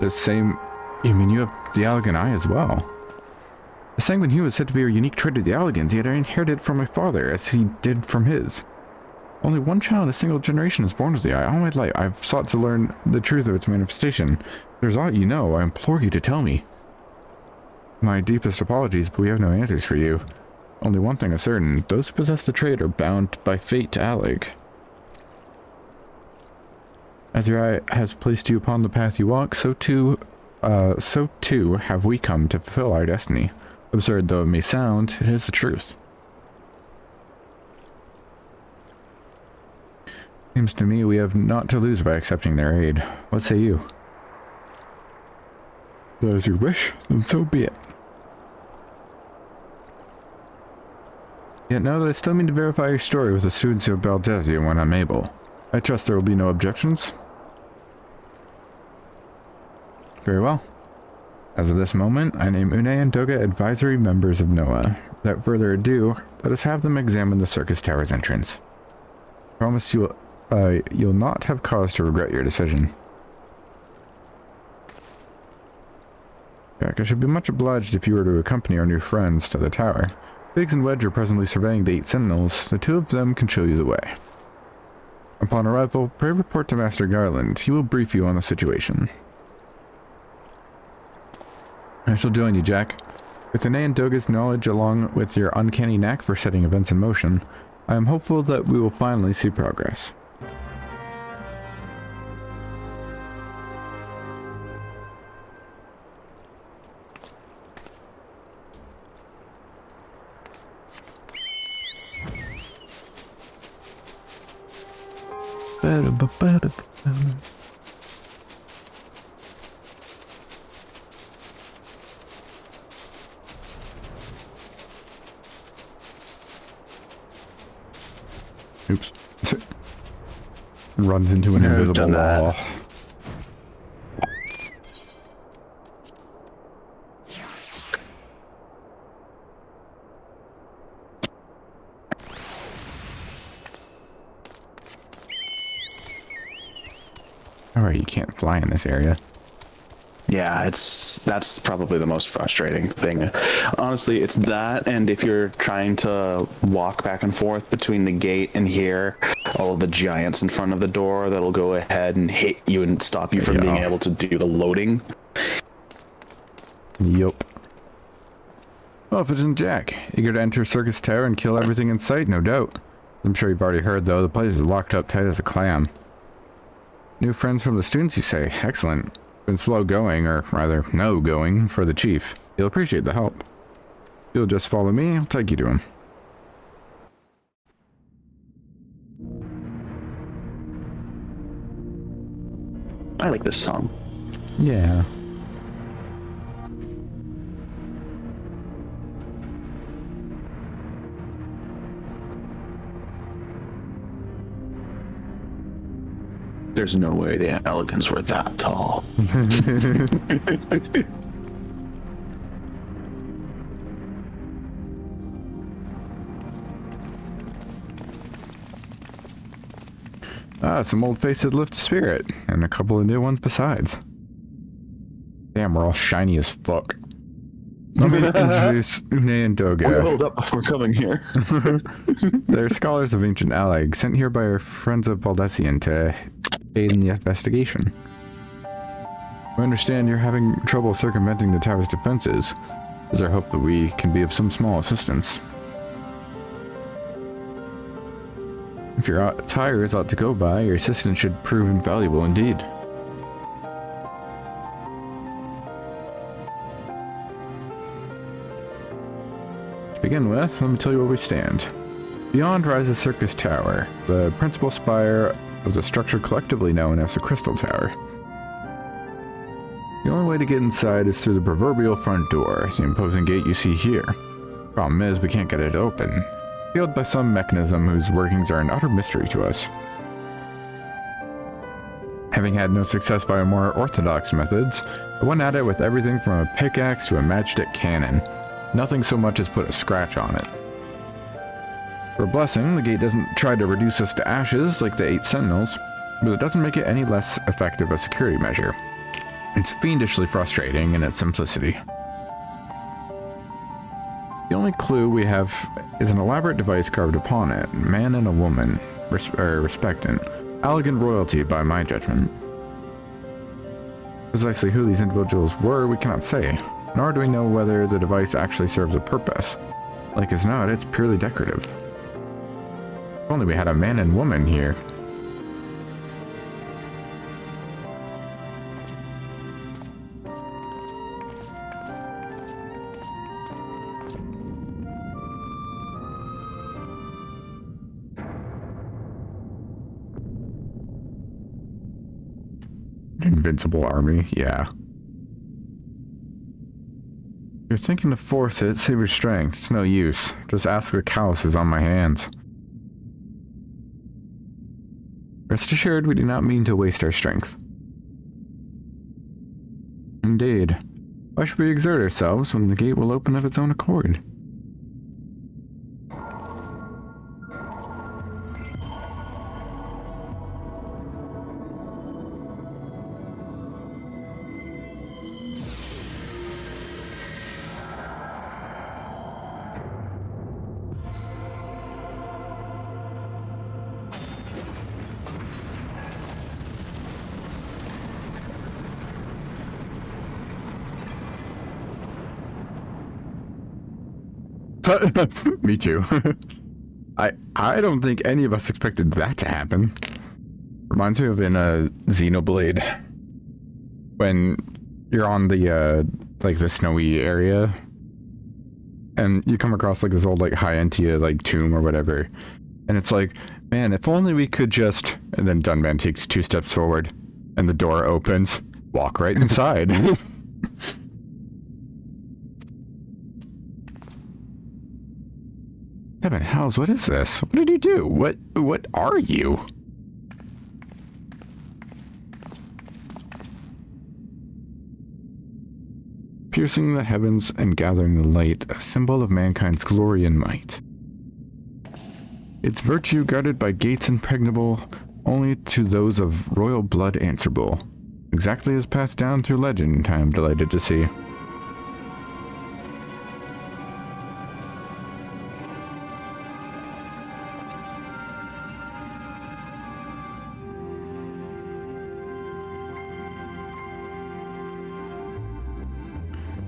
The same... You mean you have the Allagan eye as well? The sanguine hue is said to be a unique trait of the Alligans, yet I inherited it from my father, as he did from his. Only one child in a single generation is born with the eye. All my life, I've sought to learn the truth of its manifestation. If there's aught you know, I implore you to tell me. My deepest apologies, but we have no answers for you. Only one thing is certain. Those who possess the trait are bound by fate to Allig. As your eye has placed you upon the path you walk, so too have we come to fulfill our destiny. Absurd though it may sound, it is the truth. Seems to me we have naught to lose by accepting their aid. What say you? If that is your wish, then so be it. Yet now that I still mean to verify your story with the students of Baldesion when I'm able. I trust there will be no objections. Very well. As of this moment, I name Une and Doga advisory members of NOAA. Without further ado, let us have them examine the Syrcus Tower's entrance. I promise you'll not have cause to regret your decision. Jack, I should be much obliged if you were to accompany our new friends to the tower. Biggs and Wedge are presently surveying the 8 sentinels. The 2 of them can show you the way. Upon arrival, pray report to Master Garland. He will brief you on the situation. I shall join you, Jack. With Une and Doga's knowledge along with your uncanny knack for setting events in motion, I am hopeful that we will finally see progress. Oops. Runs into an invisible wall. Alright, you can't fly in this area. Yeah, that's probably the most frustrating thing. Honestly, it's that, and if you're trying to walk back and forth between the gate and here, all of the giants in front of the door that'll go ahead and hit you and stop you from being able to do the loading. Yup. Well, if it isn't Jack, eager to enter Syrcus Tower and kill everything in sight, no doubt. I'm sure you've already heard, though, the place is locked up tight as a clam. New friends from the students, you say? Excellent. Been slow going, or rather, no going, for the chief. He'll appreciate the help. If you'll just follow me, I'll take you to him. I like this song. Yeah. There's no way the elegants were that tall. Some old faces that lift the spirit, and a couple of new ones besides. Damn, we're all shiny as fuck. Let me introduce Une and Doga. We hold up before coming here. They're scholars of ancient Allag, sent here by our friends of Valdesian to aid in the investigation. We understand you're having trouble circumventing the tower's defenses. It is our hope that we can be of some small assistance. If your tires ought to go by, your assistance should prove invaluable indeed. To begin with, let me tell you where we stand. Beyond rises Syrcus Tower, the principal spire of the structure collectively known as the Crystal Tower. The only way to get inside is through the proverbial front door, the imposing gate you see here. Problem is, we can't get it open, sealed by some mechanism whose workings are an utter mystery to us. Having had no success by more orthodox methods, I went at it with everything from a pickaxe to a matchstick cannon. Nothing so much as put a scratch on it. For a blessing, the gate doesn't try to reduce us to ashes like the 8 sentinels, but it doesn't make it any less effective a security measure. It's fiendishly frustrating in its simplicity. The only clue we have is an elaborate device carved upon it, man and a woman, respectant, elegant royalty by my judgment. Precisely who these individuals were, we cannot say, nor do we know whether the device actually serves a purpose. Like as not, it's purely decorative. If only we had a man and woman here. Invincible army, yeah. You're thinking to force it, save your strength. It's no use. Just ask the calluses on my hands. Rest assured, we do not mean to waste our strength. Indeed. Why should we exert ourselves when the gate will open of its own accord? Me too. I don't think any of us expected that to happen. Reminds me of in a Xenoblade when you're on the like the snowy area and you come across like this old like High-Entia like tomb or whatever, and it's like, man, if only we could just, and then Dunman takes 2 steps forward and the door opens, walk right inside. Heaven hells, what is this? What did you do? What are you? Piercing the heavens and gathering the light, a symbol of mankind's glory and might. Its virtue guarded by gates impregnable only to those of royal blood answerable. Exactly as passed down through legend, I am delighted to see.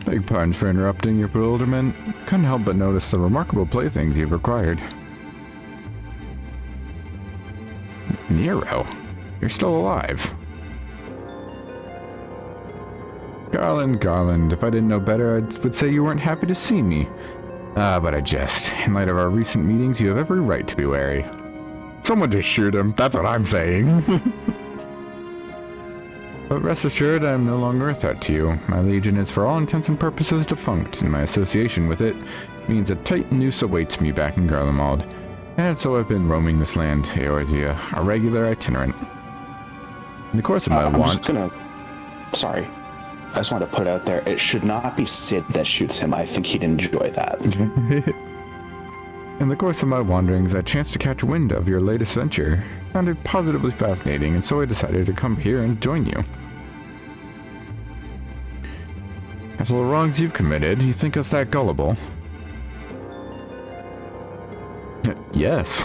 Beg pardons for interrupting your bewilderment. couldn't help but notice the remarkable playthings you've acquired. Nero, you're still alive. Garland, if I didn't know better, I would say you weren't happy to see me. But I jest. In light of our recent meetings, you have every right to be wary. Someone just shoot him, that's what I'm saying. But rest assured, I am no longer a threat to you. My legion is for all intents and purposes defunct, and my association with it means a tight noose awaits me back in Garlemald. And so I've been roaming this land, Eorzea, a regular itinerant. In the course of my Sorry. I just want to put out there, it should not be Sid that shoots him. I think he'd enjoy that. In the course of my wanderings, I chanced to catch wind of your latest venture. It sounded positively fascinating, and so I decided to come here and join you. After the wrongs you've committed, you think us that gullible? Yes.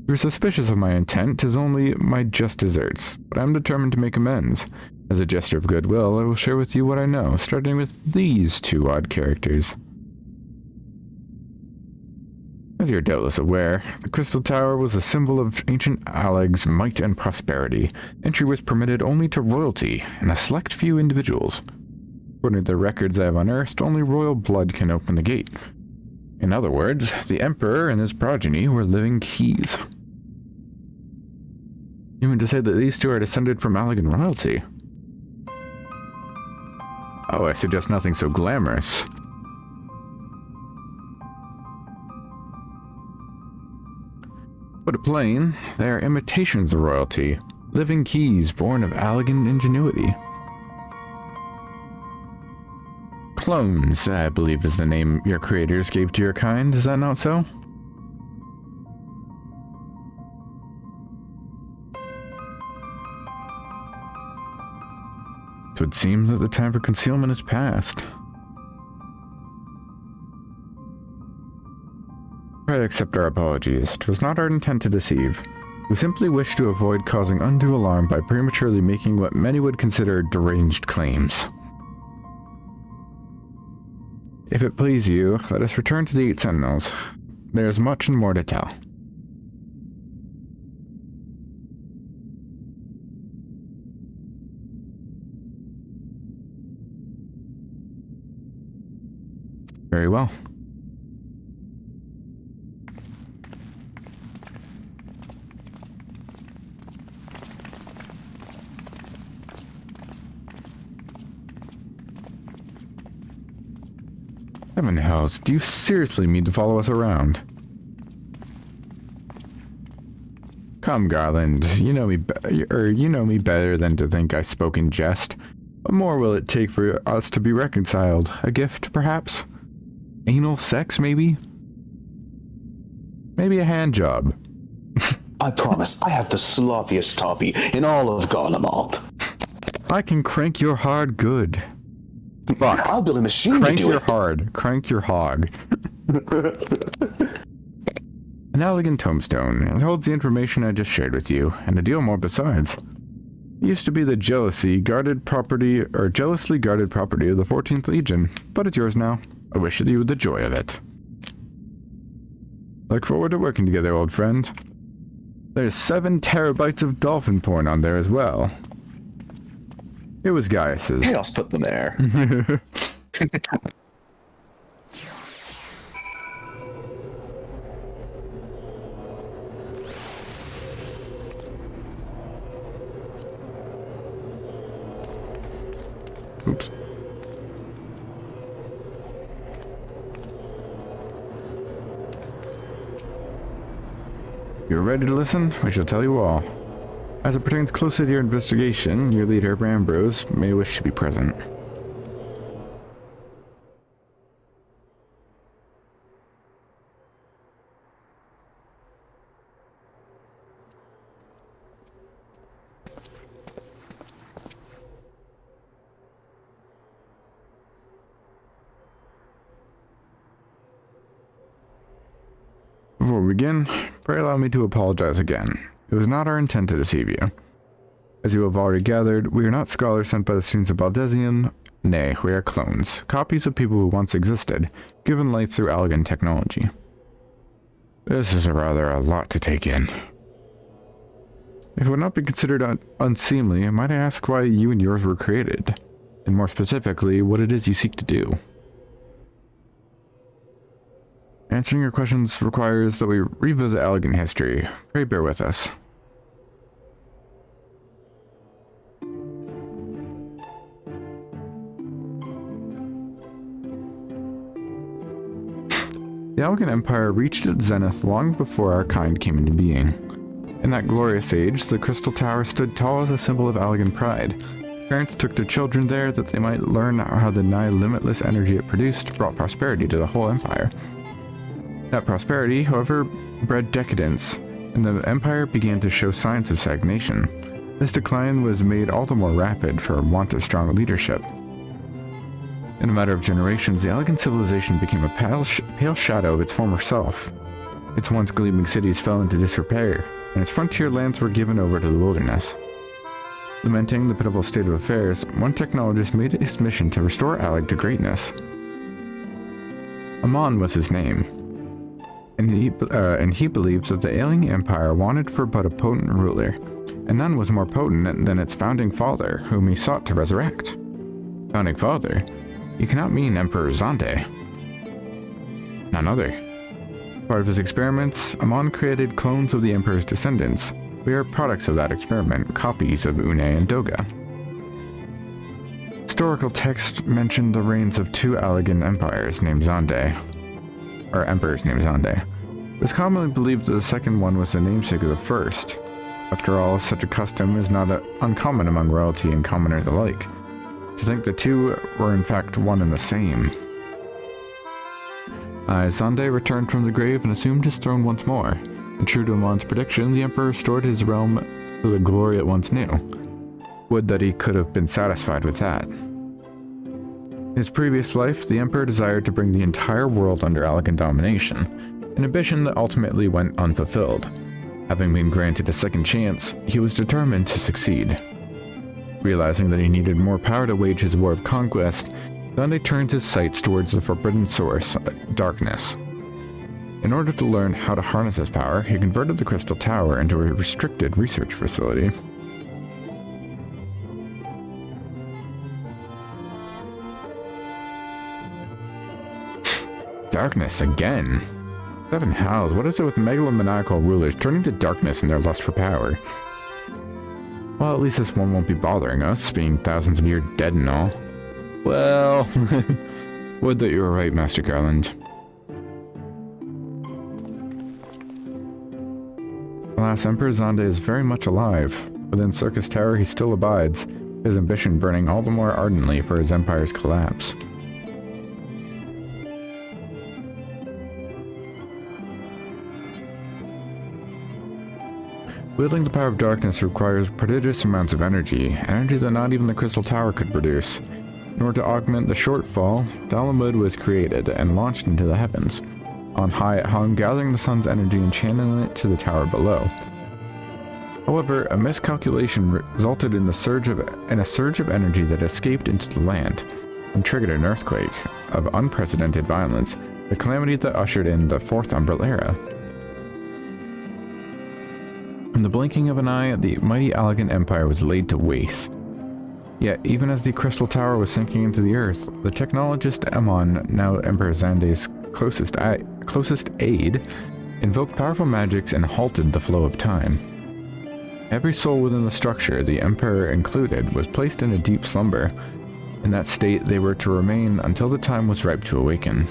You're suspicious of my intent, 'tis only my just deserts, but I'm determined to make amends. As a gesture of goodwill, I will share with you what I know, starting with these two odd characters. As you're doubtless aware, the Crystal Tower was a symbol of ancient Alleg's might and prosperity. Entry was permitted only to royalty and a select few individuals. According to the records I have unearthed, only royal blood can open the gate. In other words, the Emperor and his progeny were living keys. You mean to say that these two are descended from Allegan royalty? Oh, I suggest nothing so glamorous. Put it plain, they are imitations of royalty, living keys born of Allegan ingenuity. Clones, I believe is the name your creators gave to your kind, is that not so? It would seem that the time for concealment is past. Pray accept our apologies. 'Twas not our intent to deceive. We simply wish to avoid causing undue alarm by prematurely making what many would consider deranged claims. If it please you, let us return to the 8 Sentinels. There is much and more to tell. Very well. Heaven hells, do you seriously mean to follow us around? Come, Garland, you know me better than to think I spoke in jest. What more will it take for us to be reconciled? A gift, perhaps? Anal sex, maybe? Maybe a hand job. I promise, I have the sloppiest toppy in all of Garlemald. I can crank your hard good. Fuck. I'll build a machine Crank to do your it. hard. Crank your hog. An elegant tombstone. It holds the information I just shared with you, and a deal more besides. It used to be the jealously guarded property of the 14th Legion, but it's yours now. I wish you the joy of it. Look forward to working together, old friend. There's 7 terabytes of dolphin porn on there as well. It was Gaius's. Hey, I'll put them there. Oops. You're ready to listen? We shall tell you all. As it pertains closely to your investigation, your leader, Ambrose, may wish to be present. Before we begin, pray allow me to apologize again. It was not our intent to deceive you. As you have already gathered, we are not scholars sent by the students of Baldesion Nay, we are clones, copies of people who once existed, given life through Allegan technology. This is rather a lot to take in. If it would not be considered unseemly, might I ask why you and yours were created? And more specifically, what it is you seek to do? Answering your questions requires that we revisit Allegan history. Pray bear with us. The Allegan Empire reached its zenith long before our kind came into being. In that glorious age, the Crystal Tower stood tall as a symbol of Allegan pride. Parents took their children there that they might learn how the nigh limitless energy it produced brought prosperity to the whole empire. That prosperity, however, bred decadence, and the empire began to show signs of stagnation. This decline was made all the more rapid for want of strong leadership. In a matter of generations, the Allegan civilization became a pale shadow of its former self. Its once gleaming cities fell into disrepair, and its frontier lands were given over to the wilderness. Lamenting the pitiful state of affairs, one technologist made it his mission to restore Alleg to greatness. Amon was his name, and he believed that the alien empire wanted for but a potent ruler, and none was more potent than its founding father, whom he sought to resurrect. Founding father? You cannot mean Emperor Xande. None other. Part of his experiments, Amon created clones of the Emperor's descendants. We are products of that experiment, copies of Une and Doga. Historical texts mention the reigns of two Allegan empires named Xande, or emperors named Xande. It was commonly believed that the second one was the namesake of the first. After all, such a custom is not uncommon among royalty and commoners alike. To think the two were in fact one and the same. Xande returned from the grave and assumed his throne once more, and true to Amon's prediction, the Emperor restored his realm to the glory it once knew. Would that he could have been satisfied with that. In his previous life, the Emperor desired to bring the entire world under Allegan domination, an ambition that ultimately went unfulfilled. Having been granted a second chance, he was determined to succeed. Realizing that he needed more power to wage his war of conquest, Xande turned his sights towards the forbidden source, darkness. In order to learn how to harness his power, he converted the Crystal Tower into a restricted research facility. Darkness again? Seven hells, what is it with megalomaniacal rulers turning to darkness in their lust for power? Well, at least this one won't be bothering us, being thousands of years dead and all. Well, would that you were right, Master Garland. Alas, Emperor Xande is very much alive. Within Syrcus Tower he still abides, his ambition burning all the more ardently for his empire's collapse. Wielding the power of darkness requires prodigious amounts of energy that not even the Crystal Tower could produce. In order to augment the shortfall, Dalamud was created and launched into the heavens. On high it hung, gathering the sun's energy and channeling it to the tower below. However, a miscalculation resulted in a surge of energy that escaped into the land and triggered an earthquake of unprecedented violence, the calamity that ushered in the Fourth Umbral Era. In the blinking of an eye, the mighty Allegan Empire was laid to waste. Yet, even as the Crystal Tower was sinking into the earth, the technologist Amon, now Emperor Xande's closest aide, invoked powerful magics and halted the flow of time. Every soul within the structure, the Emperor included, was placed in a deep slumber. In that state, they were to remain until the time was ripe to awaken.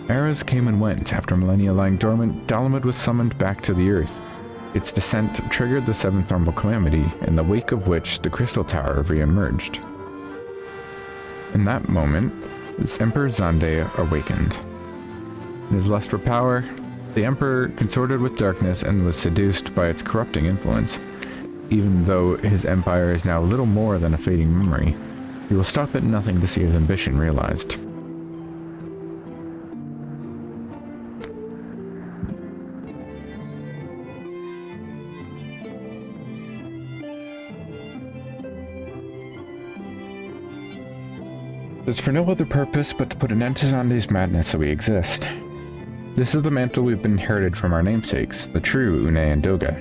Eras came and went. After millennia lying dormant, Dalamud was summoned back to the earth. Its descent triggered the Seventh Umbral Calamity, in the wake of which the Crystal Tower re-emerged. In that moment, Emperor Xande awakened. In his lust for power, the Emperor consorted with darkness and was seduced by its corrupting influence. Even though his empire is now little more than a fading memory, he will stop at nothing to see his ambition realized. It's for no other purpose but to put an end to Xande's madness so we exist. This is the mantle we've been inherited from our namesakes, the true Une and Doga.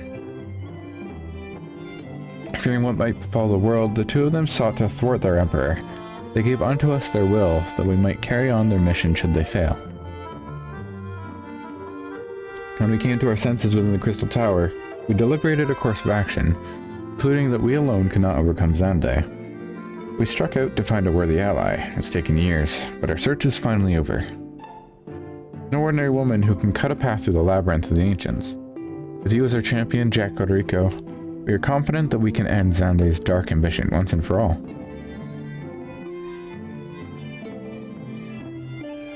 Fearing what might befall the world, the two of them sought to thwart their emperor. They gave unto us their will, that we might carry on their mission should they fail. When we came to our senses within the Crystal Tower, we deliberated a course of action, concluding that we alone cannot overcome Xande. We struck out to find a worthy ally. It's taken years, but our search is finally over. No ordinary woman who can cut a path through the Labyrinth of the Ancients. With you as our champion, Jack Goderico, we are confident that we can end Xande's dark ambition once and for all.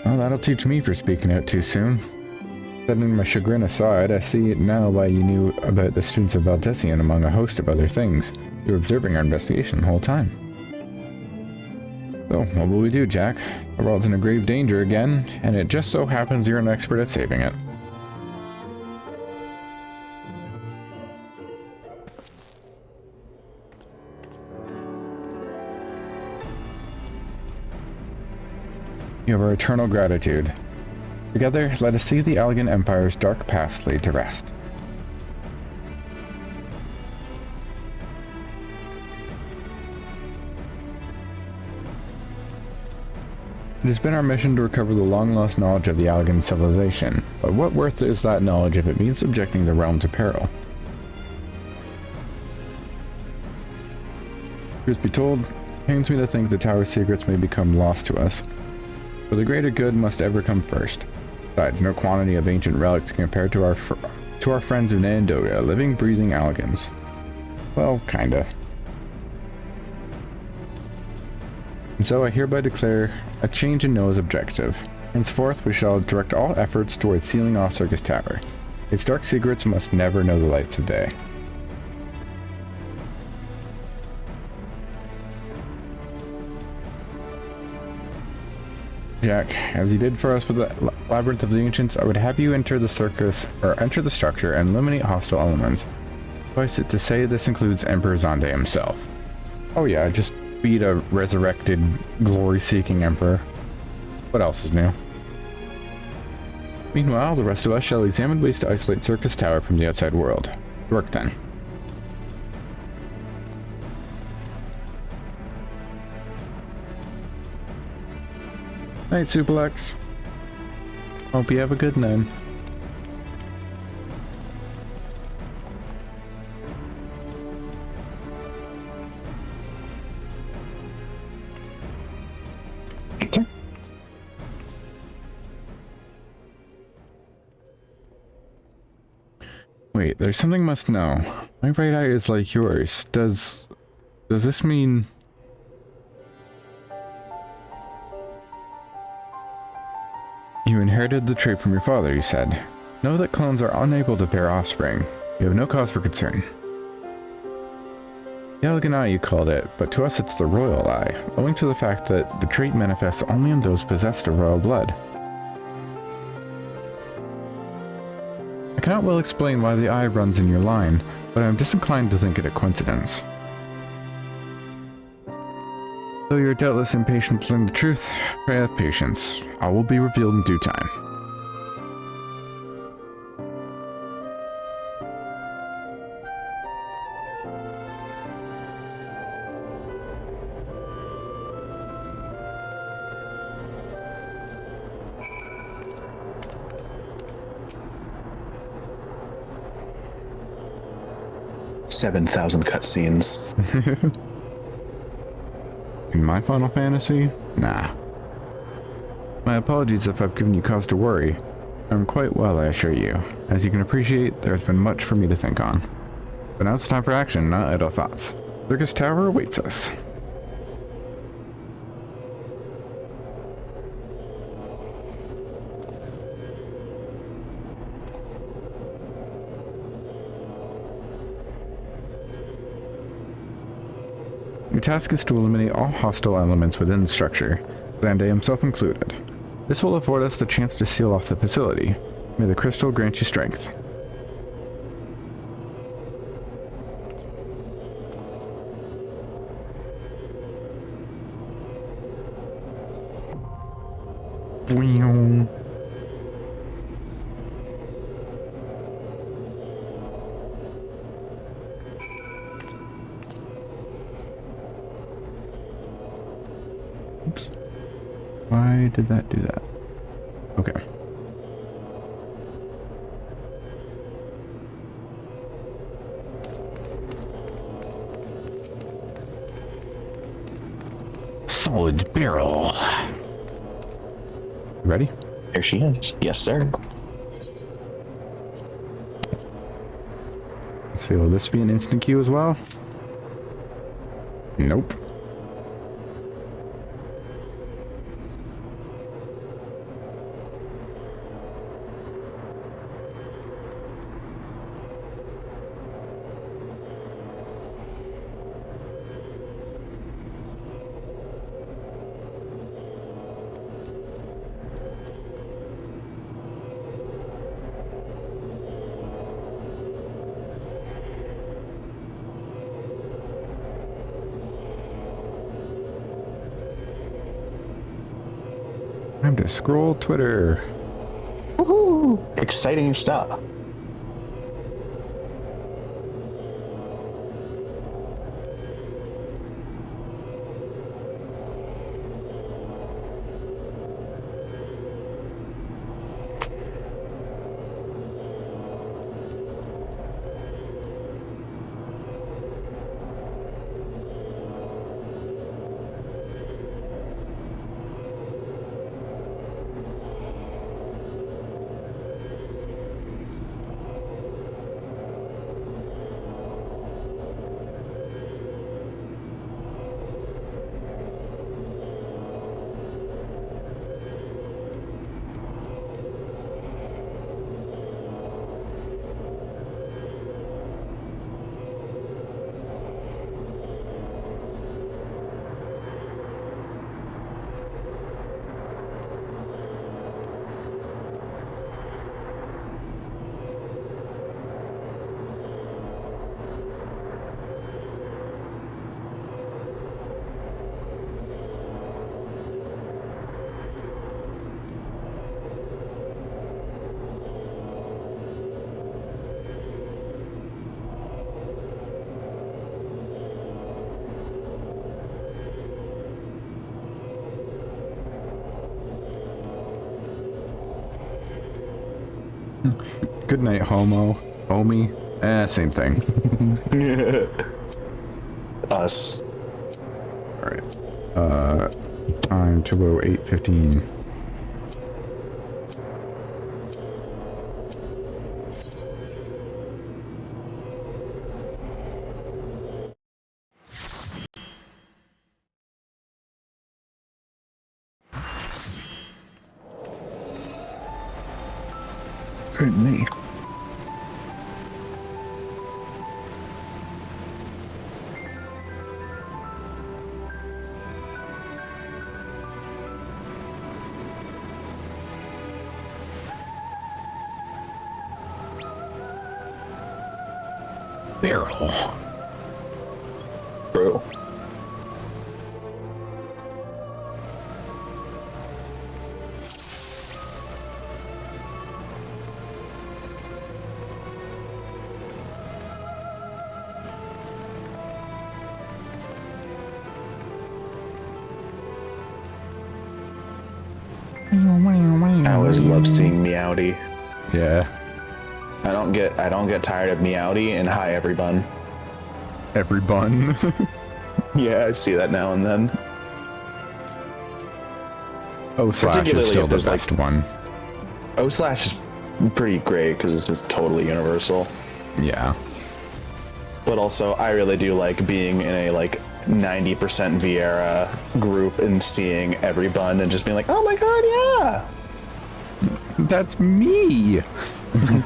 Well, that'll teach me for speaking out too soon. Setting my chagrin aside, I see now why you knew about the students of Valdesian among a host of other things. You were observing our investigation the whole time. So, what will we do, Jack? The world's in a grave danger again, and it just so happens you're an expert at saving it. You have our eternal gratitude. Together, let us see the Allegan Empire's dark past laid to rest. It has been our mission to recover the long-lost knowledge of the Allegan civilization, but what worth is that knowledge if it means subjecting the realm to peril? Truth be told, it pains me to think the tower's secrets may become lost to us, but the greater good must ever come first. Besides, no quantity of ancient relics compared to our friends Une and Doga, living, breathing Allegans. Well, kinda. And so I hereby declare a change in Noah's objective. Henceforth, we shall direct all efforts towards sealing off Syrcus Tower. Its dark secrets must never know the lights of day. Jack, as you did for us with the Labyrinth of the Ancients, I would have you enter the structure and eliminate hostile elements. Suffice it to say, this includes Emperor Xande himself. Oh yeah, just beat a resurrected, glory-seeking emperor. What else is new? Meanwhile, the rest of us shall examine ways to isolate Syrcus Tower from the outside world. Work then. Night, Suplex. Hope you have a good night. Okay. Wait, there's something must know. My right eye is like yours. Does this mean... You inherited the trait from your father, you said. Know that clones are unable to bear offspring. You have no cause for concern. The elegant eye, you called it, but to us it's the royal eye, owing to the fact that the trait manifests only in those possessed of royal blood. I cannot well explain why the eye runs in your line, but I am disinclined to think it a coincidence. Though you are doubtless impatient to learn the truth, pray have patience. All will be revealed in due time. $7,000 cutscenes. In my Final Fantasy? Nah. My apologies if I've given you cause to worry. I'm quite well, I assure you. As you can appreciate, there's been much for me to think on. But now it's time for action, not idle thoughts. Syrcus Tower awaits us. Your task is to eliminate all hostile elements within the structure, Xande himself included. This will afford us the chance to seal off the facility. May the crystal grant you strength. Meow. Oops. Why did that do that? Okay. Solid barrel. Ready? Here she is. Yes, sir. Let's see, will this be an instant queue as well? Nope. Time to scroll Twitter. Woohoo! Exciting stuff. Good night, homo. Homie. Same thing. Us. Alright. Time to go 8:15. Me. Barrel. Bro. I always love seeing Meowdy. Yeah. I don't get tired of Meowdy and hi everyone. Every bun. Yeah, I see that now and then. O slash is Particularly still if the there's, like- best one. O slash is pretty great because it's just totally universal. Yeah. But also, I really do like being in a like 90% Viera group and seeing every bun and just being like, oh my god, That's me. yeah,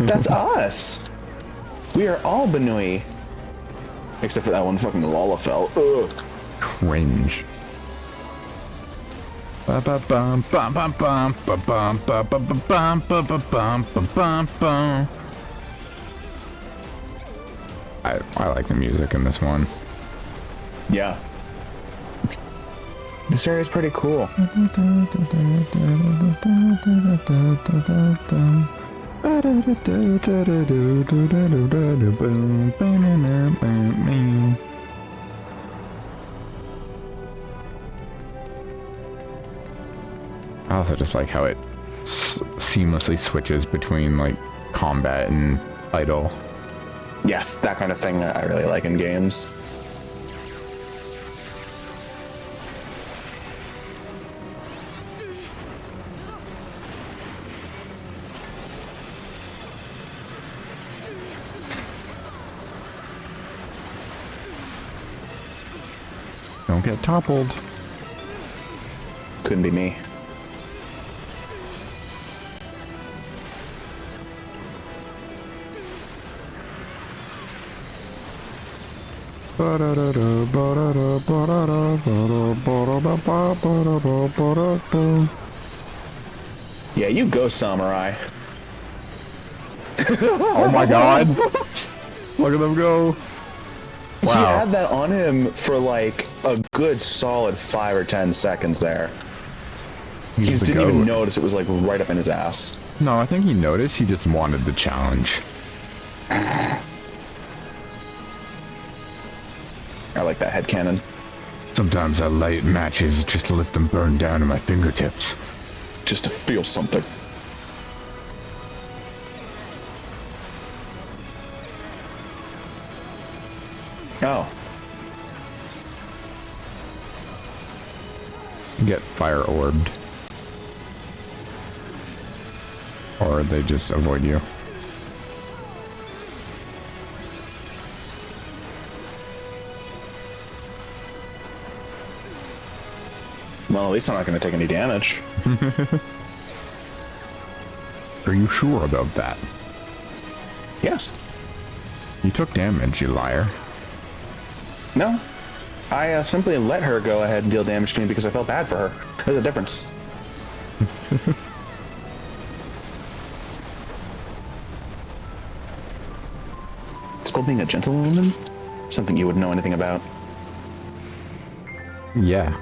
that's us. We are all Benui. Except for that one fucking Lalafell. Ugh. Cringe. Ba-ba-bum, ba-ba-bum, ba-bum, ba-ba-ba-bum, ba-ba-bum, ba-bum-bum. I like the music in this one. Yeah. This area is pretty cool. I also just like how it seamlessly switches between like combat and idle. Yes, that kind of thing I really like in games. Don't get toppled. Couldn't be me. Yeah, you go, samurai. Oh my god! Look at them go! He Wow. had that on him for like a good solid 5 or 10 seconds there. He just didn't even notice it was like right up in his ass. No, I think he noticed. He just wanted the challenge. I like that headcanon. Sometimes I light matches just to let them burn down to my fingertips. Just to feel something. Oh. Get fire orbed. Or they just avoid you. Well, at least I'm not going to take any damage. Are you sure about that? Yes. You took damage, you liar. No. I simply let her go ahead and deal damage to me because I felt bad for her. There's a difference. It's called being a gentlewoman? Something you wouldn't know anything about. Yeah.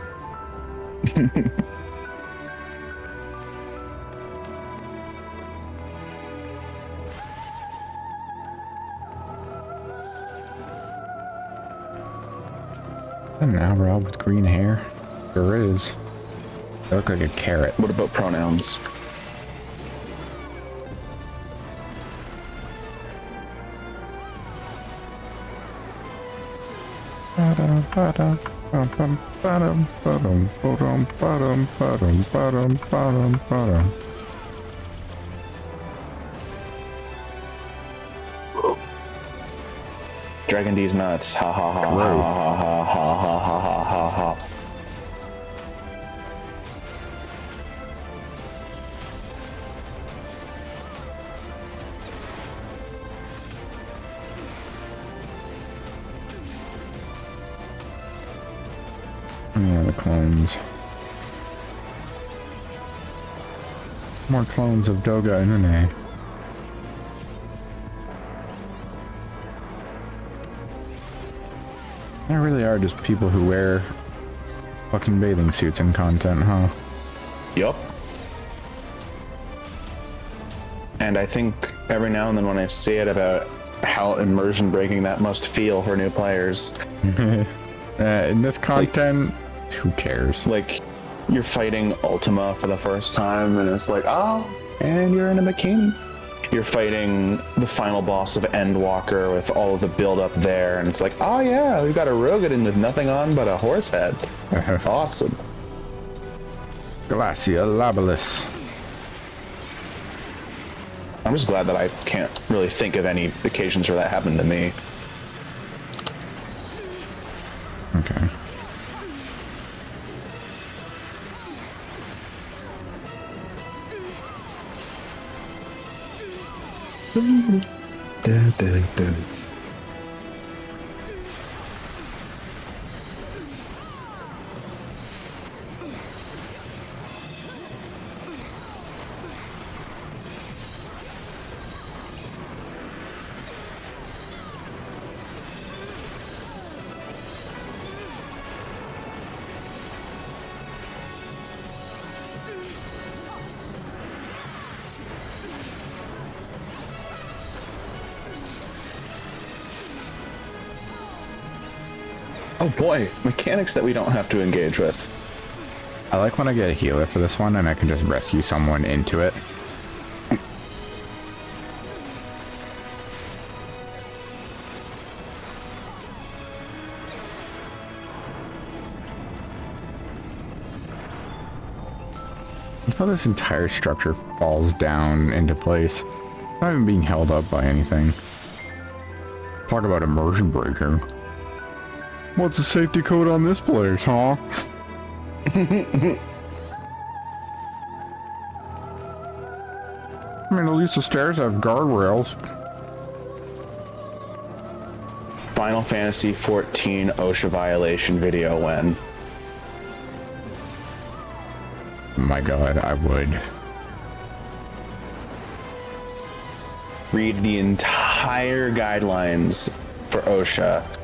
An Alra with green hair? Sure is. They look like a carrot. What about pronouns? Dragon D's nuts. Ha ha ha ha ha ha ha ha ha ha ha. Yeah, the clones. More clones of Doga and Nene. They really are just people who wear fucking bathing suits in content, huh? Yup. And I think every now and then when I see it about how immersion breaking that must feel for new players. In this content, who cares? Like, you're fighting Ultima for the first time and it's like, oh, and you're in a bikini. You're fighting the final boss of Endwalker with all of the build up there and it's like, oh yeah, we've got a Rogadin with nothing on but a horse head. Awesome. Glasya Labolas. I'm just glad that I can't really think of any occasions where that happened to me. Okay. Oh boy, mechanics that we don't have to engage with. I like when I get a healer for this one and I can just rescue someone into it. You know, this entire structure falls down into place. Not even being held up by anything. Talk about immersion breaker. What's the safety code on this place, huh? I mean, at least the stairs have guardrails. Final Fantasy 14 OSHA violation video when? My god, I would. Read the entire guidelines for OSHA.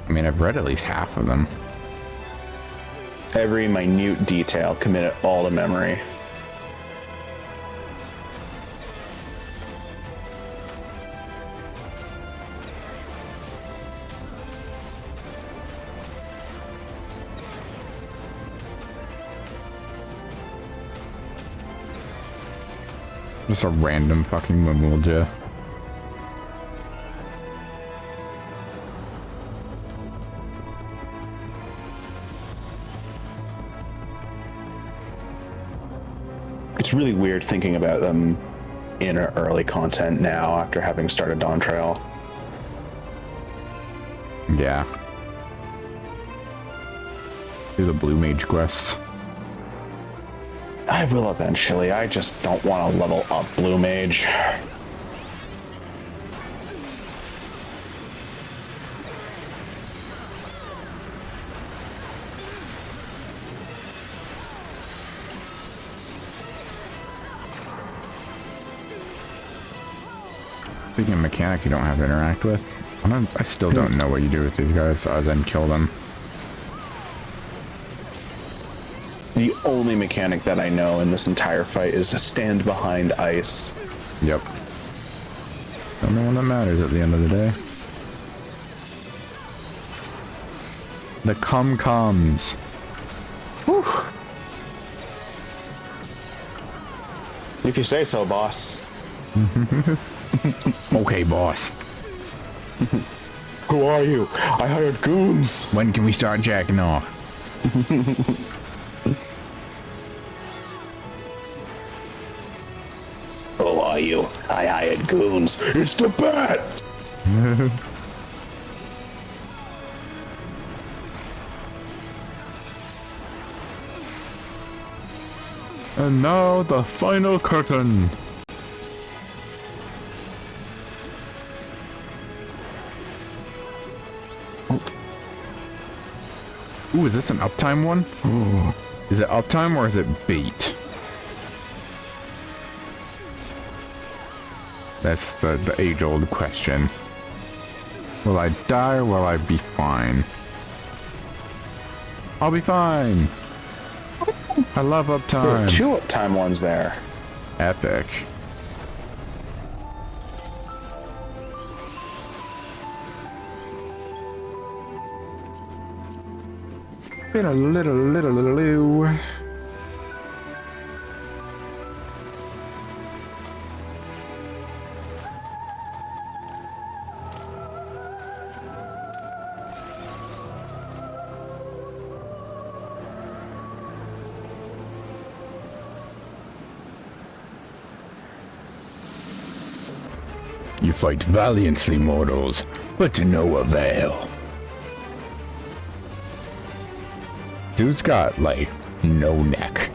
I mean, I've read at least half of them. Every minute detail, commit it all to memory. Just a random fucking Mamulja. It's really weird thinking about them in early content now after having started Dawn Trail. Yeah. Do the Blue Mage quests. I will eventually, I just don't want to level up Blue Mage. Speaking of mechanics you don't have to interact with, I still don't know what you do with these guys other than kill them. The only mechanic that I know in this entire fight is to stand behind ice. Yep. The only one that matters at the end of the day. The comes. Whew. If you say so, boss. Okay, boss. Who are you? I hired goons. When can we start jacking off? Who are you? I hired goons. It's the bat! And now the final curtain. Ooh, is this an uptime one? Ooh. Is it uptime or is it bait? That's the age-old question. Will I die or will I be fine? I'll be fine. I love There uptime. are two uptime ones there. Epic. Been a little. You fight valiantly, mortals, but to no avail. Dude's got, like, no neck.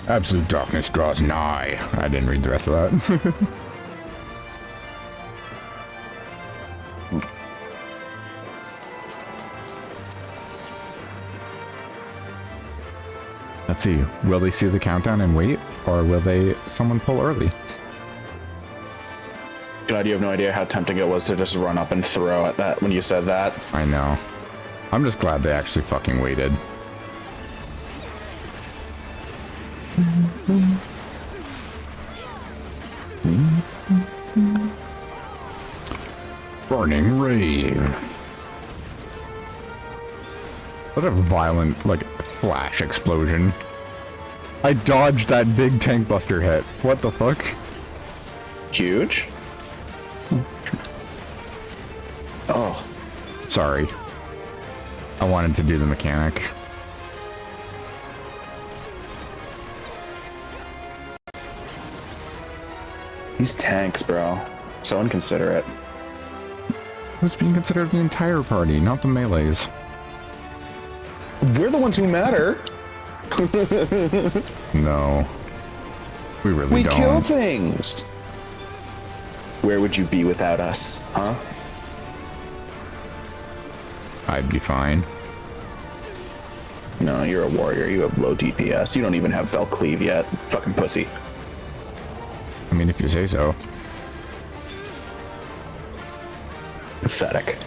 Absolute darkness draws nigh. I didn't read the rest of that. Let's see. Will they see the countdown and wait, or will they someone pull early? God, you have no idea how tempting it was to just run up and throw at that when you said that. I know. I'm just glad they actually fucking waited. Burning rave. What a violent, like, flash explosion. I dodged that big tank buster hit. What the fuck? Huge? Oh. Sorry. I wanted to do the mechanic. These tanks, bro. So inconsiderate. Who's being considered the entire party, not the melees? We're the ones who matter. No. We really We don't. kill things. Where would you be without us, huh? I'd be fine. No, you're a warrior. You have low DPS. You don't even have Fell Cleave yet. Fucking pussy. I mean, if you say so. Pathetic.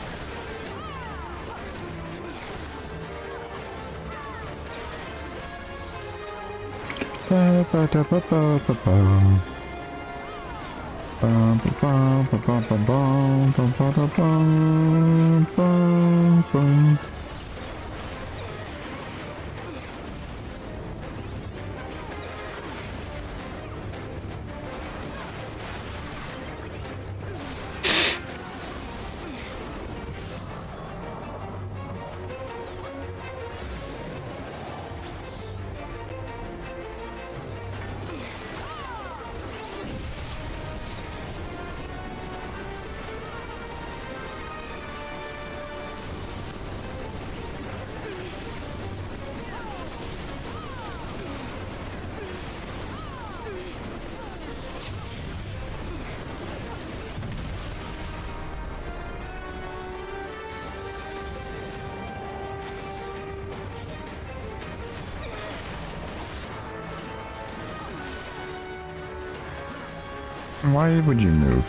Why would you move?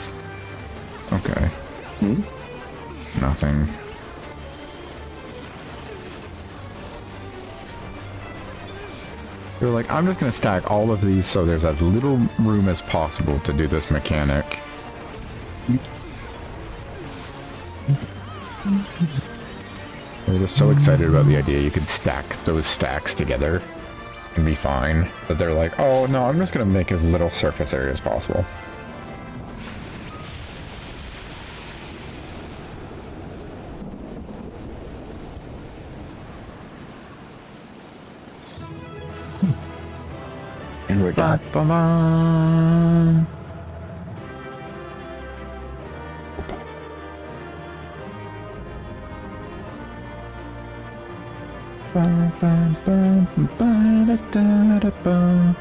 Okay. Nothing. You're like, I'm just gonna stack all of these so there's as little room as possible to do this mechanic. They're just so excited about the idea you could stack those stacks together and be fine. But they're like, oh no, I'm just gonna make as little surface area as possible. And we're done. Ba-ba-ba. Ba-ba-ba-ba-da-da-da-ba.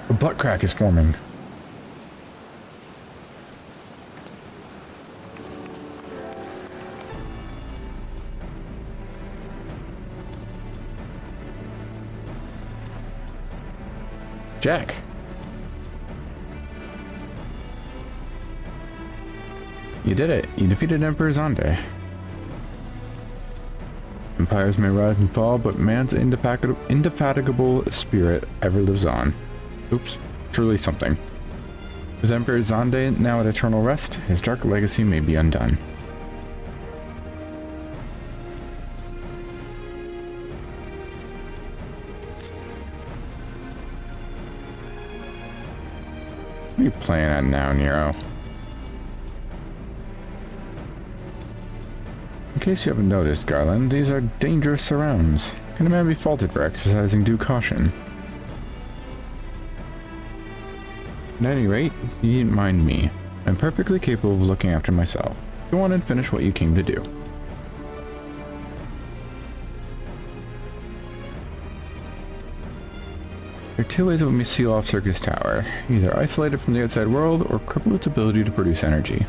A butt crack is forming. Jack. You did it. You defeated Emperor Xande. Empires may rise and fall, but man's indefatigable spirit ever lives on. Oops, truly something. With Emperor Xande now at eternal rest, his dark legacy may be undone. What are you playing at now, Nero? In case you haven't noticed, Garland, these are dangerous surrounds. Can a man be faulted for exercising due caution? At any rate, you needn't mind me. I'm perfectly capable of looking after myself. Go on and finish what you came to do. There are two ways that we may seal off Syrcus Tower. Either isolate it from the outside world, or cripple its ability to produce energy.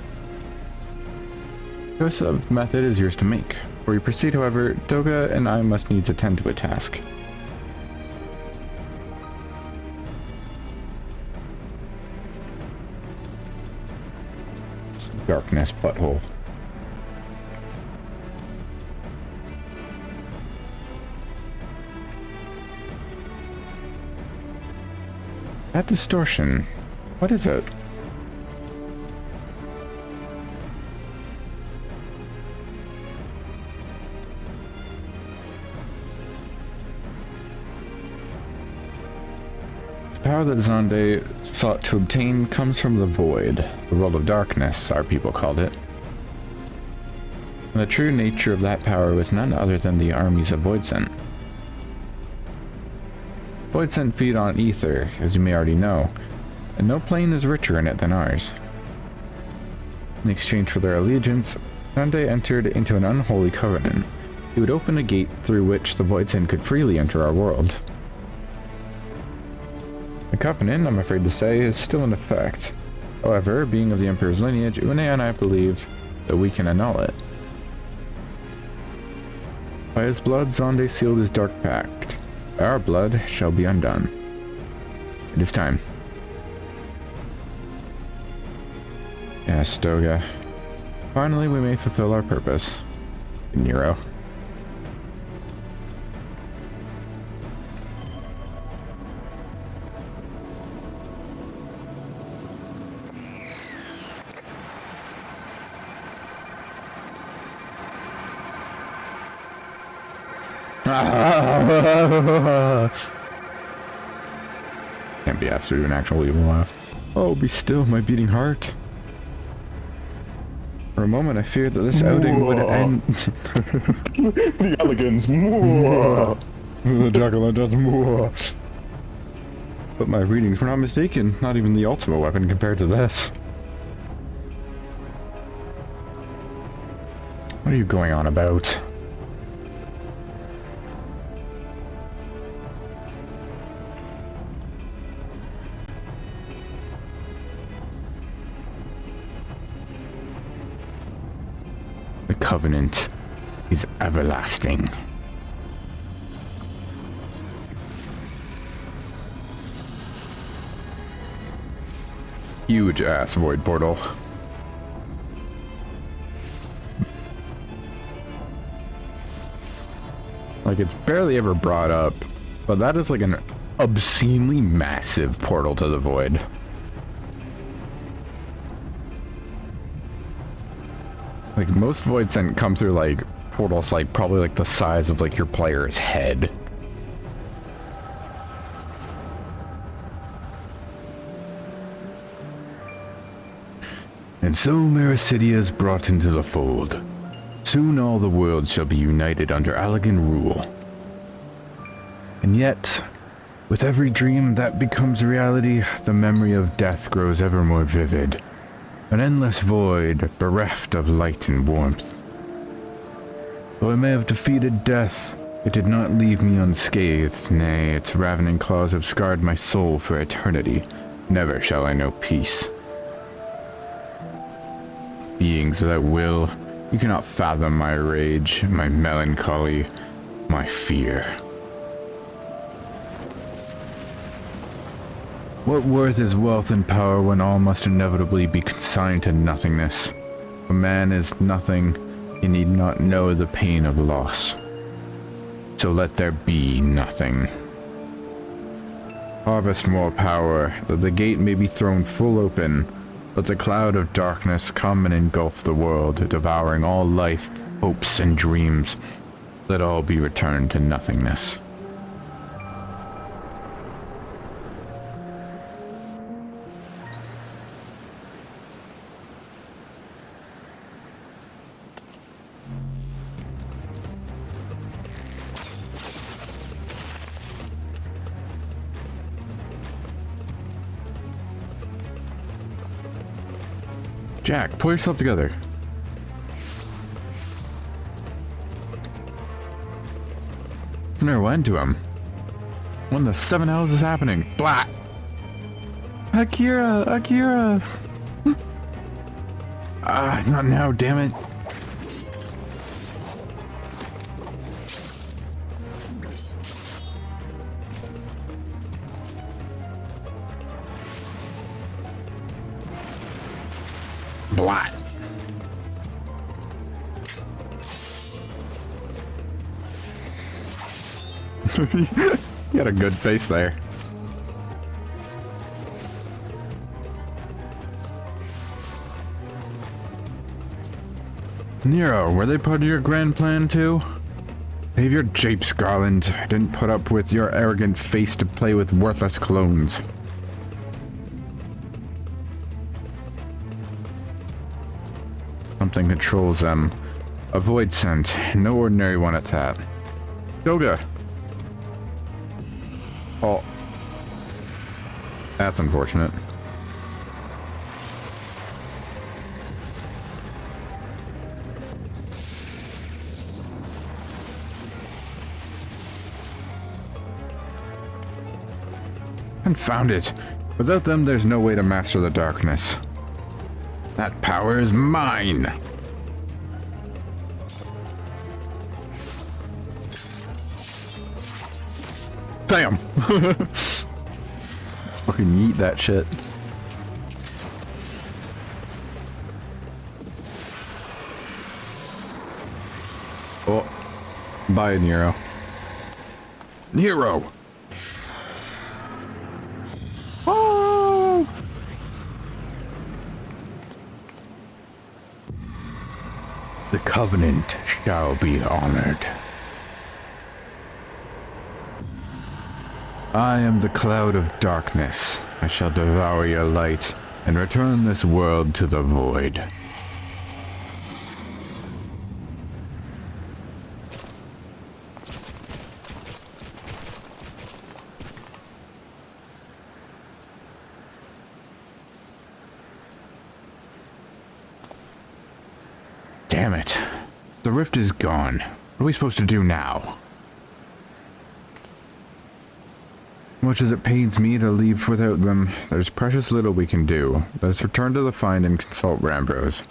The choice of method is yours to make. Before you proceed, however, Doga and I must needs attend to a task. Darkness butthole. That distortion, what is it? The power that Xande sought to obtain comes from the Void, the world of darkness, our people called it. And the true nature of that power was none other than the armies of Voidsent. Voidsent feed on ether, as you may already know, and no plane is richer in it than ours. In exchange for their allegiance, Xande entered into an unholy covenant. He would open a gate through which the Voidsent could freely enter our world. The covenant, I'm afraid to say, is still in effect. However, being of the Emperor's lineage, Une and I believe that we can annul it. By his blood, Xande sealed his dark pact. Our blood shall be undone. It is time. Yes, Doga. Finally, we may fulfill our purpose. Nero. Can't be asked to do an actual evil laugh. Oh, be still, my beating heart. For a moment, I feared that this outing would end. The elegance. The Dracula does more. But my readings were not mistaken. Not even the ultimate weapon compared to this. What are you going on about? The covenant is everlasting. Huge ass void portal. Like, it's barely ever brought up, but that is like an obscenely massive portal to the void. Like, most Voidsent come through, like, portals, like, probably, like, the size of, like, your player's head. And so Mericidia is brought into the fold. Soon all the worlds shall be united under Allegan rule. And yet, with every dream that becomes reality, the memory of death grows ever more vivid. An endless void, bereft of light and warmth. Though I may have defeated death, it did not leave me unscathed. Nay, its ravening claws have scarred my soul for eternity. Never shall I know peace. Beings without will, you cannot fathom my rage, my melancholy, my fear. What worth is wealth and power when all must inevitably be consigned to nothingness? A man is nothing, he need not know the pain of loss. So let there be nothing. Harvest more power, that the gate may be thrown full open. Let the cloud of darkness come and engulf the world, devouring all life, hopes, and dreams. Let all be returned to nothingness. Jack, pull yourself together. It's never went to him. When the seven hells is happening? Blah! Akira! Not now, damn it. Blah! You had a good face there. Nero, were they part of your grand plan too? Save your japes, Garland. I didn't put up with your arrogant face to play with worthless clones. Something controls them. A void scent. No ordinary one at that. Yoga! Oh. That's unfortunate. Confound it. Without them, there's no way to master the darkness. That power is mine! Damn! Let's fucking yeet that shit. Oh. Bye, Nero. Nero! Oh! The Covenant shall be honored. I am the cloud of darkness. I shall devour your light and return this world to the void. Damn it. The rift is gone. What are we supposed to do now? Much as it pains me to leave without them, there's precious little we can do. Let's return to the find and consult Rambros.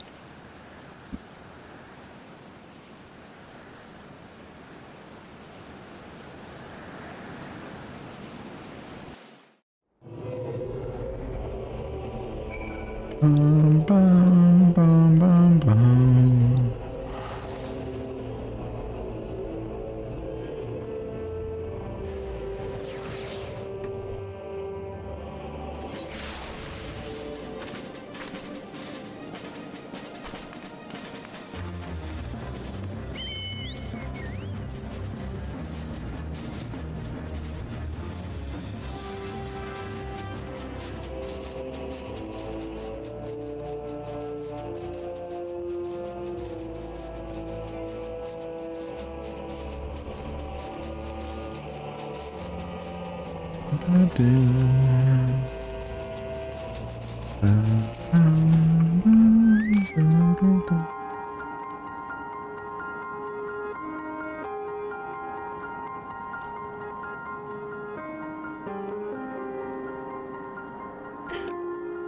Bum, bum, bum, bum, bum.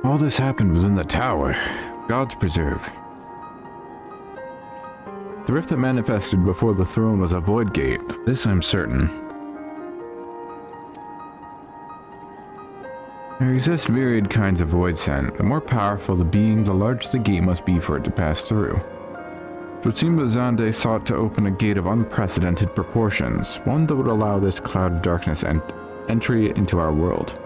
All this happened within the tower. God's preserve. The rift that manifested before the throne was a void gate. This I'm certain. There exist myriad kinds of void scent. The more powerful the being, the larger the gate must be for it to pass through. It would seem that Xande sought to open a gate of unprecedented proportions, one that would allow this cloud of darkness entry into our world.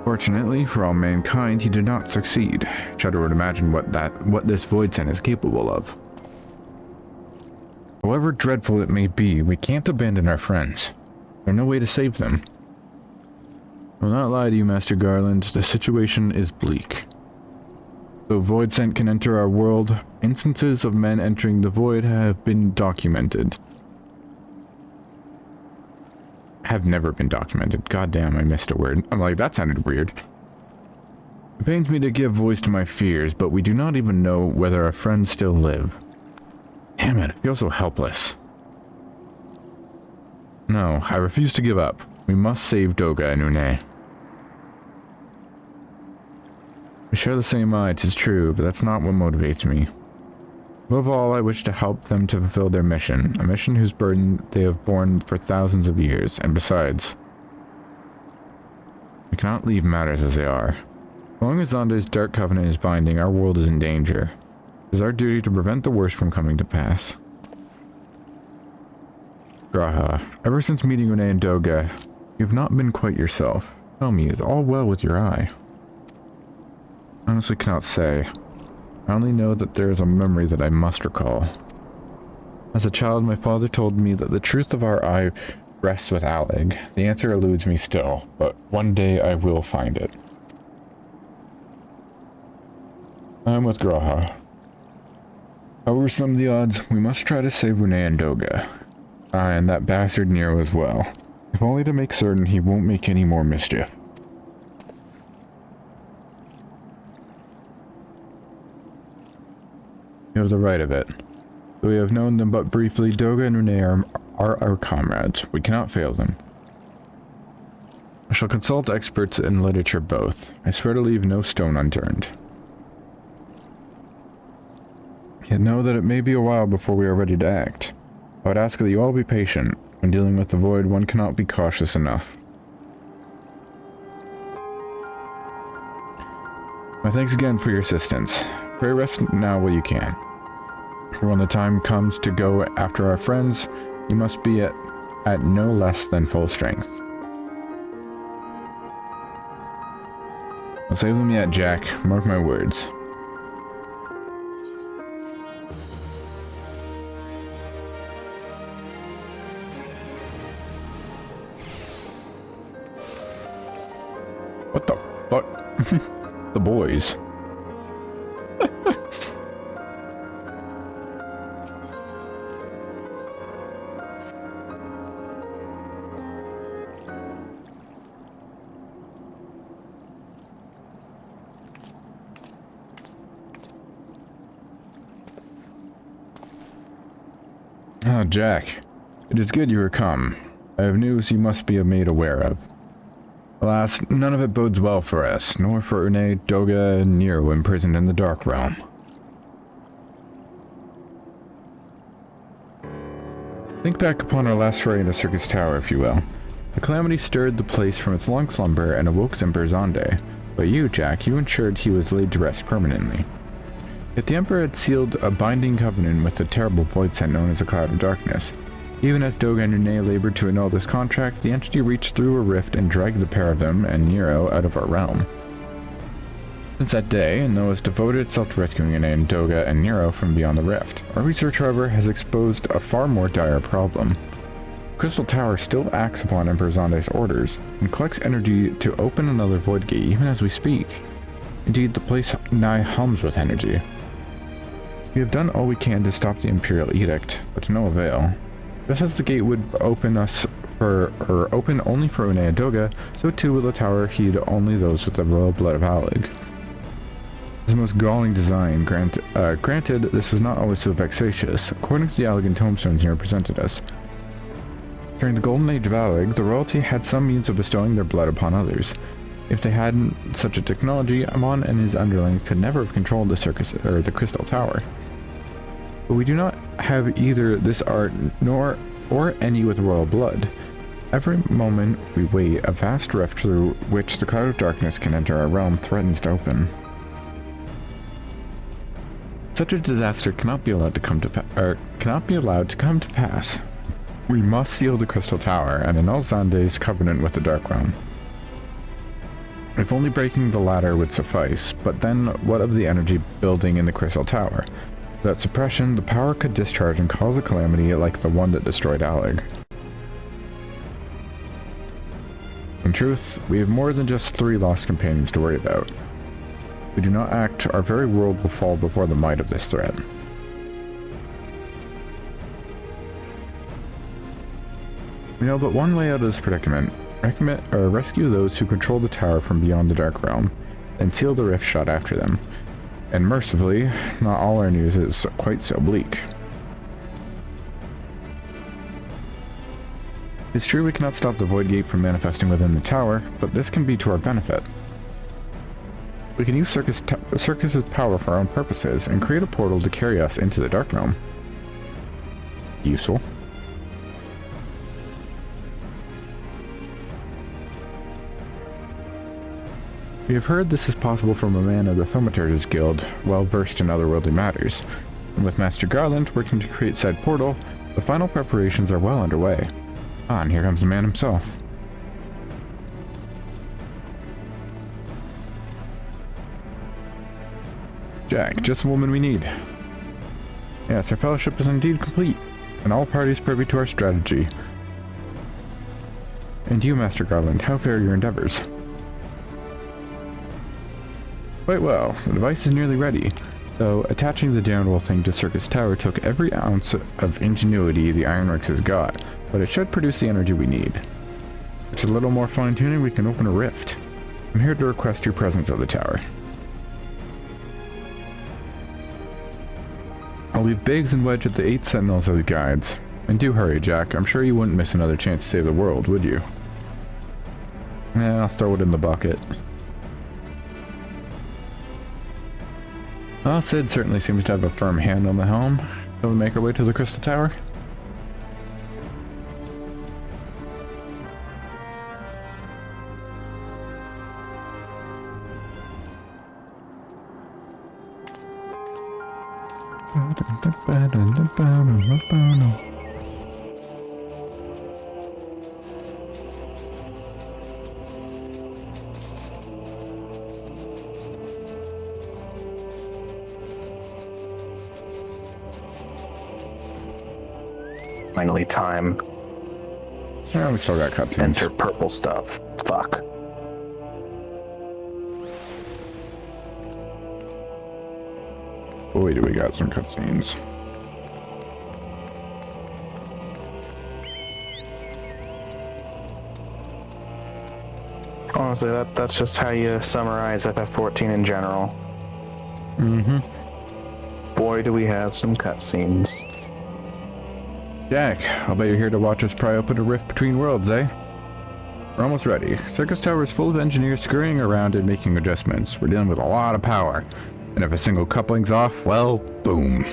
Fortunately for all mankind, he did not succeed. Shudder would imagine what this void scent is capable of. However dreadful it may be, we can't abandon our friends. There's no way to save them. I will not lie to you, Master Garland. The situation is bleak. Though void scent can enter our world, instances of men entering the void have been documented. Have never been documented. Goddamn, I missed a word. I'm like, that sounded weird. It pains me to give voice to my fears, but we do not even know whether our friends still live. Damn it, I feel so helpless. No, I refuse to give up. We must save Doga and Une. We share the same eye, 'tis true, but that's not what motivates me. Above all, I wish to help them to fulfill their mission, a mission whose burden they have borne for thousands of years, and besides, we cannot leave matters as they are. As long as Xande's Dark Covenant is binding, our world is in danger. It is our duty to prevent the worst from coming to pass. Graha, ever since meeting Une and Doga, you have not been quite yourself. Tell me, is all well with your eye? I honestly cannot say. I only know that there is a memory that I must recall. As a child, my father told me that the truth of our eye rests with Alec. The answer eludes me still, but one day I will find it. I'm with Graha. However slim the odds, we must try to save Une and Doga. And that bastard Nero as well. If only to make certain he won't make any more mischief. You have the right of it. Though we have known them but briefly, Doga and Une are our comrades. We cannot fail them. I shall consult experts in literature both. I swear to leave no stone unturned. Yet know that it may be a while before we are ready to act. I would ask that you all be patient. When dealing with the void, one cannot be cautious enough. My thanks again for your assistance. Pray rest now while you can. For when the time comes to go after our friends, you must be at no less than full strength. I'll save them yet, Jack. Mark my words. What the fuck? The boys. Ah, Jack. It is good you are come. I have news you must be made aware of. Alas, none of it bodes well for us, nor for Une, Doga, and Nero imprisoned in the Dark Realm. Think back upon our last foray in the Syrcus Tower, if you will. The calamity stirred the place from its long slumber and awoke Emperor Xande. But you, Jack, you ensured he was laid to rest permanently. Yet the Emperor had sealed a binding covenant with the terrible void sent known as the Cloud of Darkness. Even as Doga and Une labored to annul this contract, the entity reached through a rift and dragged the pair of them and Nero out of our realm. Since that day, and though it's devoted itself to rescuing Une and Doga and Nero from beyond the rift, our research, however, has exposed a far more dire problem. Crystal Tower still acts upon Emperor Xande's orders, and collects energy to open another void gate even as we speak. Indeed, the place nigh hums with energy. We have done all we can to stop the Imperial Edict, but to no avail. Just as the gate would open only for Une and Doga, so too will the tower heed only those with the royal blood of Alec. This most galling design, granted, this was not always so vexatious, according to the elegant tombstones Nero presented us. During the golden age of Alec, the royalty had some means of bestowing their blood upon others. If they hadn't such a technology, Amon and his underling could never have controlled the Syrcus or the Crystal Tower. But we do not have either this art or any with royal blood. Every moment we wait, a vast rift through which the Cloud of Darkness can enter our realm threatens to open. Such a disaster cannot be allowed to come to pass. We must seal the Crystal Tower and annul Xande's covenant with the Dark Realm. If only breaking the latter would suffice, but then what of the energy building in the Crystal Tower? Without suppression, the power could discharge and cause a calamity like the one that destroyed Alec. In truth, we have more than just 3 lost companions to worry about. If we do not act, our very world will fall before the might of this threat. We know but one way out of this predicament. Rescue those who control the tower from beyond the Dark Realm, and seal the rift shut after them. And mercifully, not all our news is quite so bleak. It's true we cannot stop the Void Gate from manifesting within the tower, but this can be to our benefit. We can use Syrcus's power for our own purposes and create a portal to carry us into the Dark Realm. Useful. We have heard this is possible from a man of the Thaumaturge's Guild, well versed in otherworldly matters, and with Master Garland working to create said portal, the final preparations are well underway. Ah, and here comes the man himself. Jack, just the woman we need. Yes, our fellowship is indeed complete, and all parties privy to our strategy. And you, Master Garland, how fare your endeavors? Quite well. The device is nearly ready, though attaching the downwell thing to Syrcus Tower took every ounce of ingenuity the Ironworks has got, but it should produce the energy we need. With a little more fine-tuning, we can open a rift. I'm here to request your presence at the tower. I'll leave Biggs and Wedge at the 8 Sentinels as guides. And do hurry, Jack. I'm sure you wouldn't miss another chance to save the world, would you? I'll throw it in the bucket. Well, Sid certainly seems to have a firm hand on the helm. Shall we make our way to the Crystal Tower? Finally, time. Yeah, we still got cutscenes. Enter purple stuff. Fuck. Boy, do we got some cutscenes. Honestly, that's just how you summarize FF14 in general. Boy, do we have some cutscenes. Jack, I'll bet you're here to watch us pry open a rift between worlds, eh? We're almost ready. Syrcus Tower is full of engineers scurrying around and making adjustments. We're dealing with a lot of power. And if a single coupling's off, well, boom.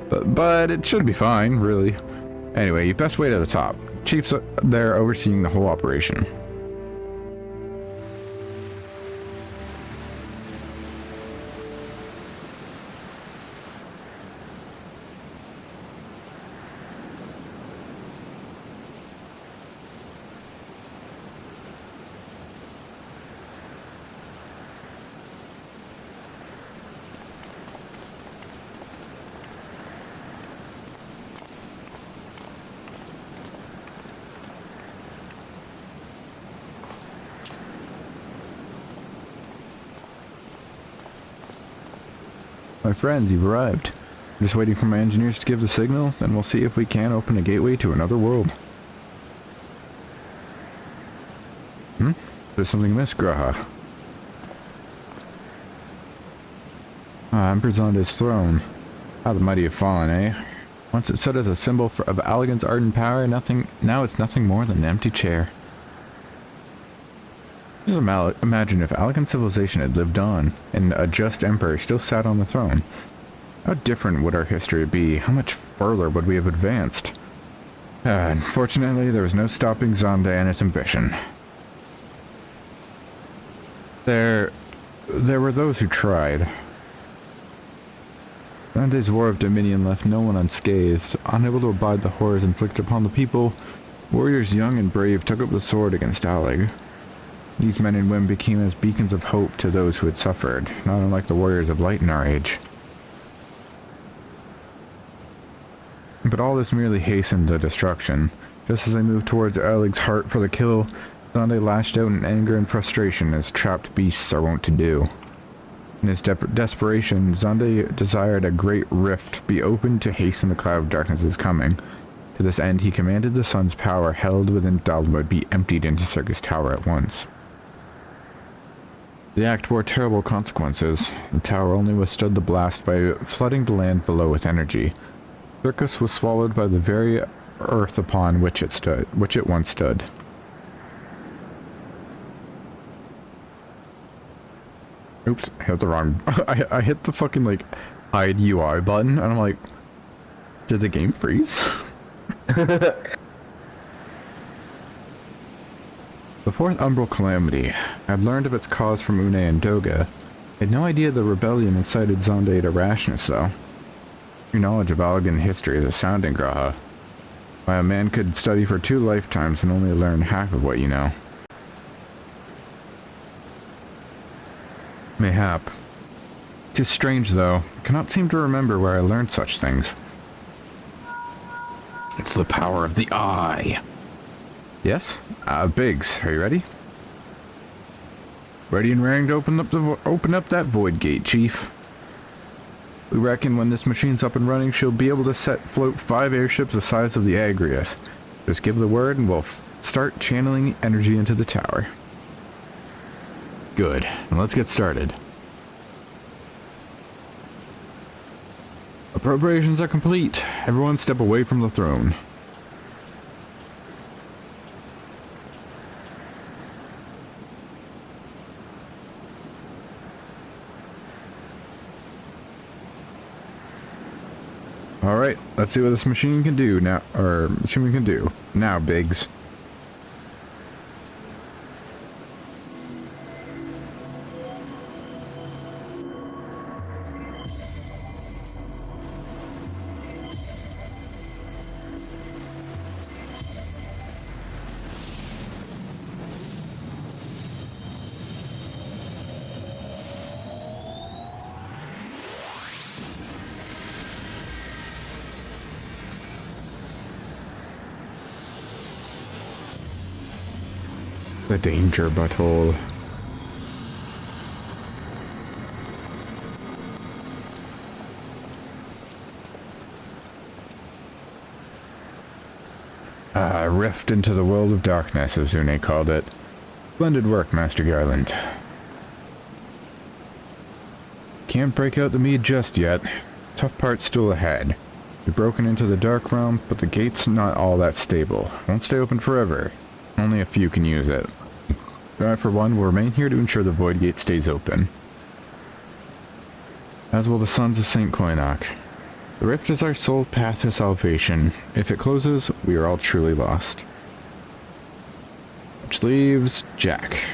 But it should be fine, really. Anyway, you best wait at the top. Chief's there overseeing the whole operation. My friends, you've arrived. I'm just waiting for my engineers to give the signal, then we'll see if we can open a gateway to another world. There's something amiss, Graha. Emperor Xande's throne. How the mighty have fallen, eh? Once it stood as a symbol of Allegan's ardent power, now it's nothing more than an empty chair. Just imagine if Allegan civilization had lived on, and a just emperor still sat on the throne. How different would our history be? How much further would we have advanced? Unfortunately, there was no stopping Xande and his ambition. There were those who tried. Xande's war of dominion left no one unscathed. Unable to abide the horrors inflicted upon the people, warriors young and brave took up the sword against Alleg. These men and women became as beacons of hope to those who had suffered, not unlike the warriors of light in our age. But all this merely hastened the destruction. Just as they moved towards Alleg's heart for the kill, Xande lashed out in anger and frustration as trapped beasts are wont to do. In his desperation, Xande desired a great rift be opened to hasten the cloud of darkness's coming. To this end, he commanded the sun's power held within Dalmud be emptied into Syrcus Tower at once. The act bore terrible consequences. The tower only withstood the blast by flooding the land below with energy. Syrcus was swallowed by the very earth upon which it once stood. Oops, hit the wrong. I hit the fucking like hide UI button, and I'm like, did the game freeze? The fourth umbral calamity. I'd learned of its cause from Une and Doga. I had no idea the rebellion incited Xande to rashness, though. Your knowledge of Allagan history is astounding, Graha. Why a man could study for 2 lifetimes and only learn half of what you know. Mayhap. 'Tis strange, though. I cannot seem to remember where I learned such things. It's the power of the eye. Yes? Biggs, are you ready? Ready and raring to open up that void gate, Chief. We reckon when this machine's up and running, she'll be able to float 5 airships the size of the Agrius. Just give the word and we'll start channeling energy into the tower. Good. And let's get started. Appropriations are complete. Everyone step away from the throne. Alright, let's see what this machine can do now, Now, Biggs. The danger butthole. Rift into the world of darkness, as Une called it. Splendid work, Master Garland. Can't break out the mead just yet. Tough part's still ahead. We've broken into the dark realm, but the gate's not all that stable. Won't stay open forever. Only a few can use it. I, for one, will remain here to ensure the void gate stays open. As will the sons of St. Koinok. The rift is our sole path to salvation. If it closes, we are all truly lost. Which leaves Jack.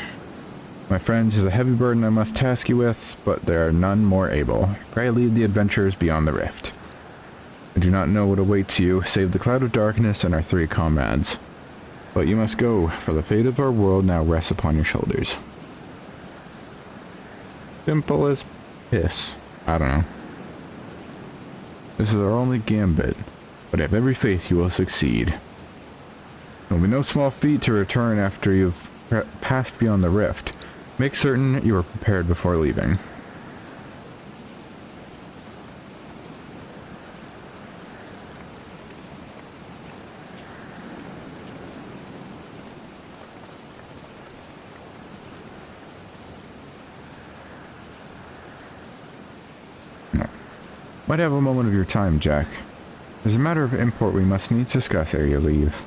My friend, 'tis a heavy burden I must task you with, but there are none more able. Pray lead the adventurers beyond the rift. I do not know what awaits you, save the cloud of darkness and our 3 comrades. But you must go, for the fate of our world now rests upon your shoulders. Simple as piss. I don't know. This is our only gambit, but I have every faith you will succeed. It will be no small feat to return after you've passed beyond the rift. Make certain you are prepared before leaving. Might have a moment of your time, Jack. There's a matter of import we must needs discuss ere you leave.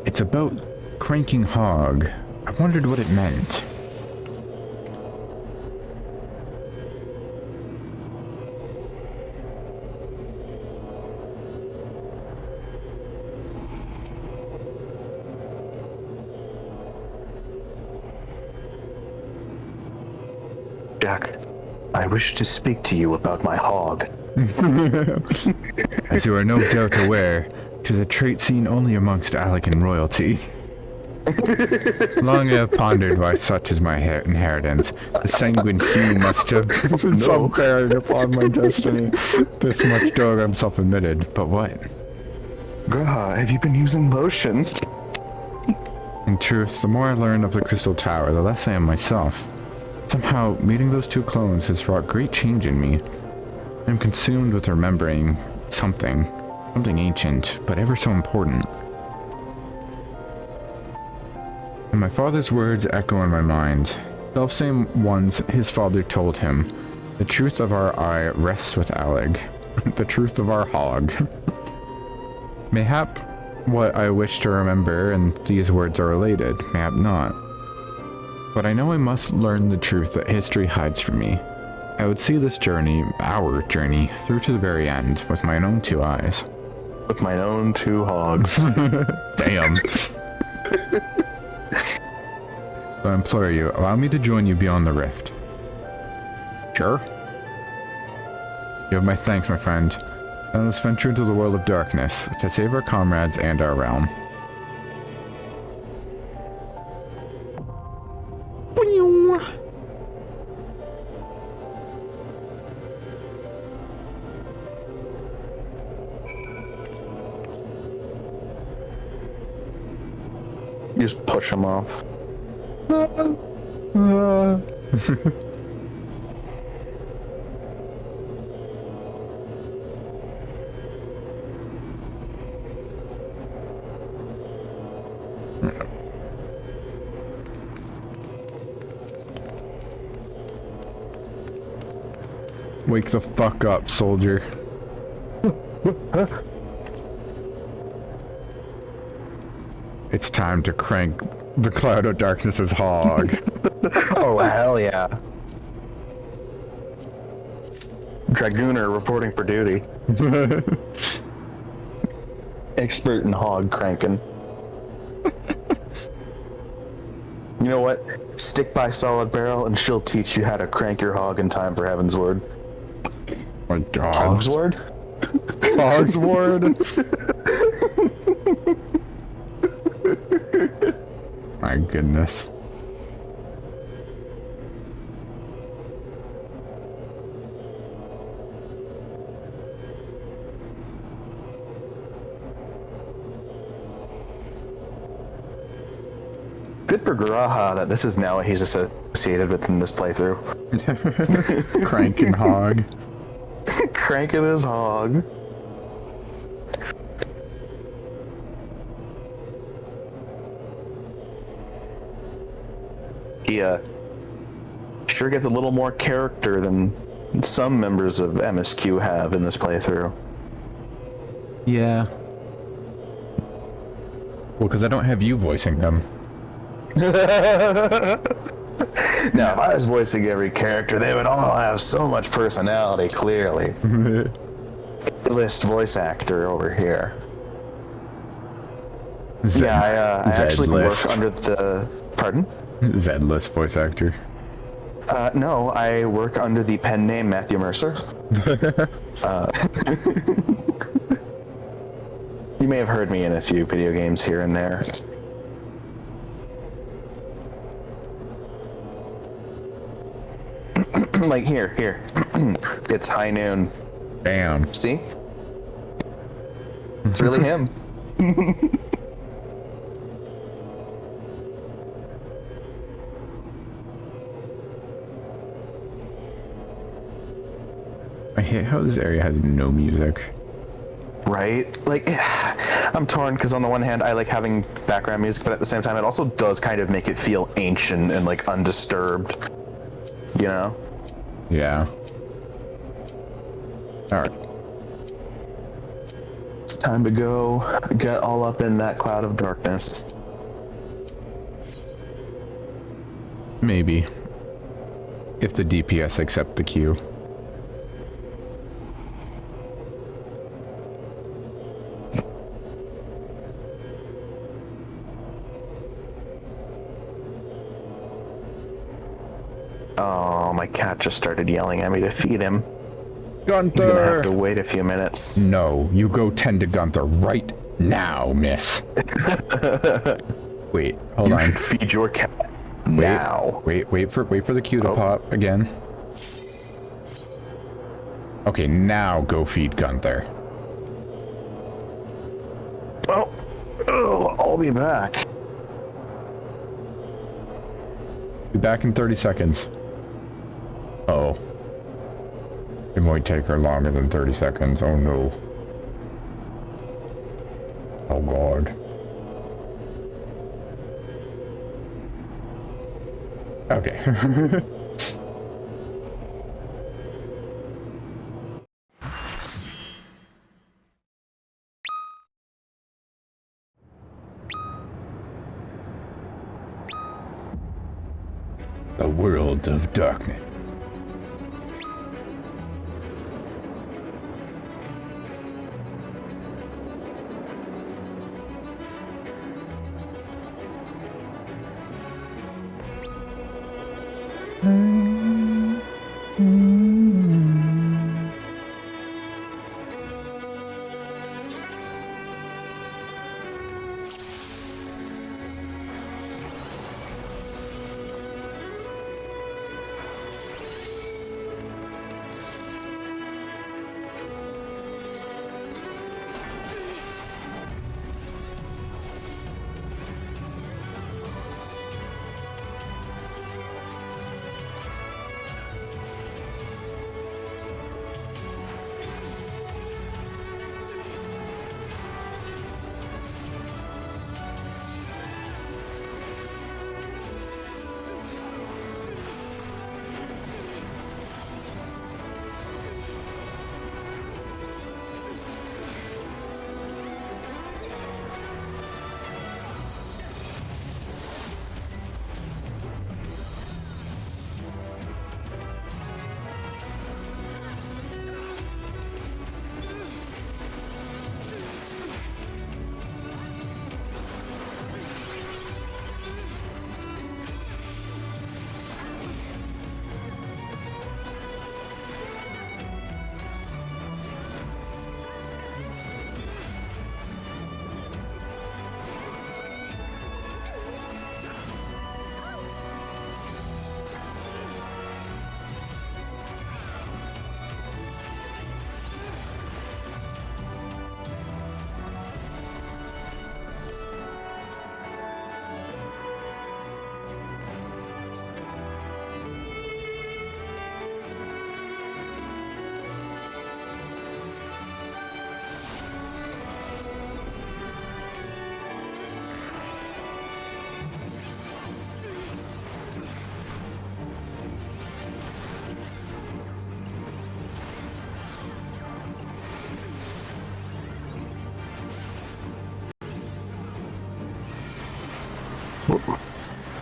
It's about cranking hog. I wondered what it meant. Jack, I wish to speak to you about my hog. As you are no doubt aware, 'tis a trait seen only amongst Allagan royalty. Long I have pondered why such is my inheritance. The sanguine hue must have given some bearing upon my destiny. This much dog I'm self-admitted, but what? Graha, have you been using lotion? In truth, the more I learn of the Crystal Tower, the less I am myself. Somehow, meeting those 2 clones has wrought great change in me. I'm consumed with remembering something ancient, but ever so important. And my father's words echo in my mind. Selfsame ones his father told him. The truth of our eye rests with Alec. The truth of our hog. Mayhap what I wish to remember and these words are related, mayhap not. But I know I must learn the truth that history hides from me. I would see this journey, our journey, through to the very end with my own 2 eyes. With my own 2 hogs. Damn. So I implore you, allow me to join you beyond the rift. Sure. You have my thanks, my friend. Let us venture into the world of darkness to save our comrades and our realm. Just push him off. Wake the fuck up, soldier. It's time to crank the Cloud of Darkness's hog. Oh, hell yeah. Dragooner reporting for duty. Expert in hog cranking. You know what? Stick by Solid Barrel and she'll teach you how to crank your hog in time for Heaven's Word. My god. Hog's Word? Hog's Word? My goodness. Good for Garaha that this is now what he's associated with in this playthrough. Cranking hog. Cranking his hog. He sure gets a little more character than some members of MSQ have in this playthrough. Yeah. Well, because I don't have you voicing them. Now, if I was voicing every character, they would all have so much personality, clearly. List voice actor over here. I actually work under the... Pardon? Zedless voice actor. No, I work under the pen name Matthew Mercer. You may have heard me in a few video games here and there. Like here. It's high noon. Damn. See? It's really him. I hate how this area has no music. Right? Like, I'm torn because on the one hand, I like having background music, but at the same time, it also does kind of make it feel ancient and like undisturbed. You know? Yeah. Alright. It's time to go get all up in that cloud of darkness. Maybe. If the DPS accept the queue. Oh, my cat just started yelling at me to feed him. Gunther! He's gonna have to wait a few minutes. No, you go tend to Gunther right now, miss. Wait, hold You on. should feed your cat now. Wait for the queue to pop again. Okay, now go feed Gunther. Well, I'll be back. Be back in 30 seconds. Uh-oh. It might take her longer than 30 seconds. Oh no. Oh god. Okay. A world of darkness.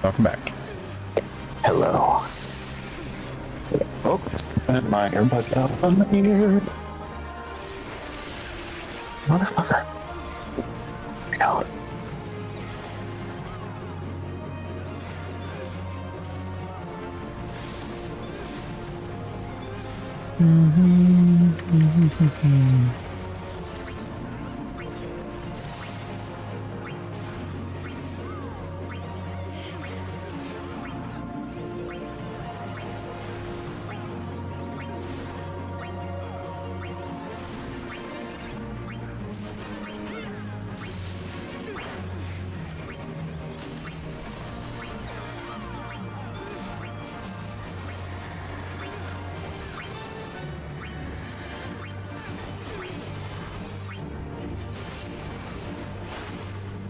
Welcome back. Hello. Oh, my earbud out on my ear. Motherfucker. Get out.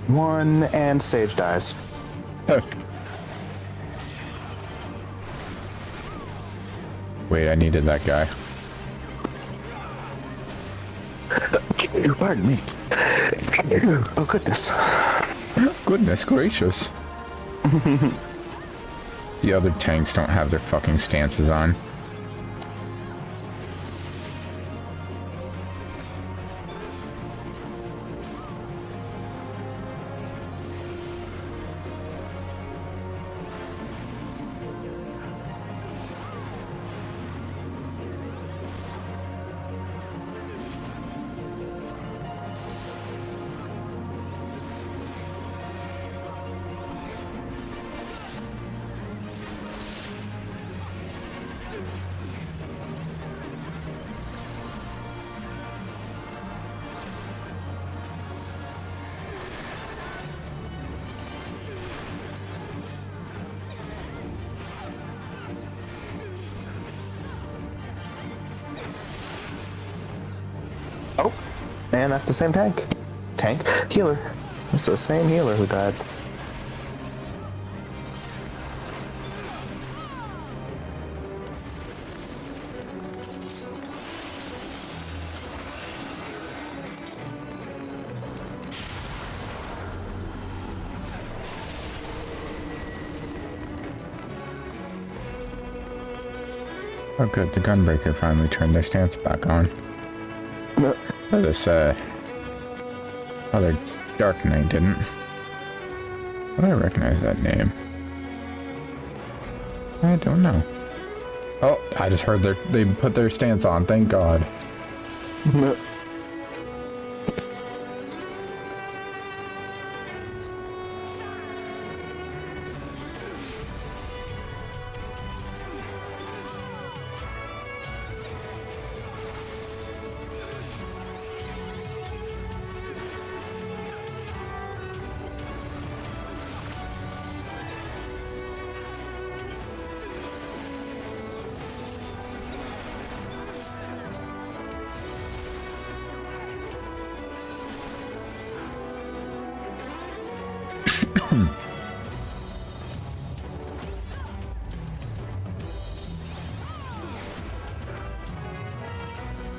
One, and Sage dies. Wait, I needed that guy. Pardon me. Oh, goodness. Goodness gracious. The other tanks don't have their fucking stances on. And that's the same tank. Tank? Healer. It's the same healer who died. Oh good, the Gunbreaker finally turned their stance back on. No. So this, other Dark Knight didn't. How do I recognize that name? I don't know. Oh, I just heard they put their stance on, thank God. No.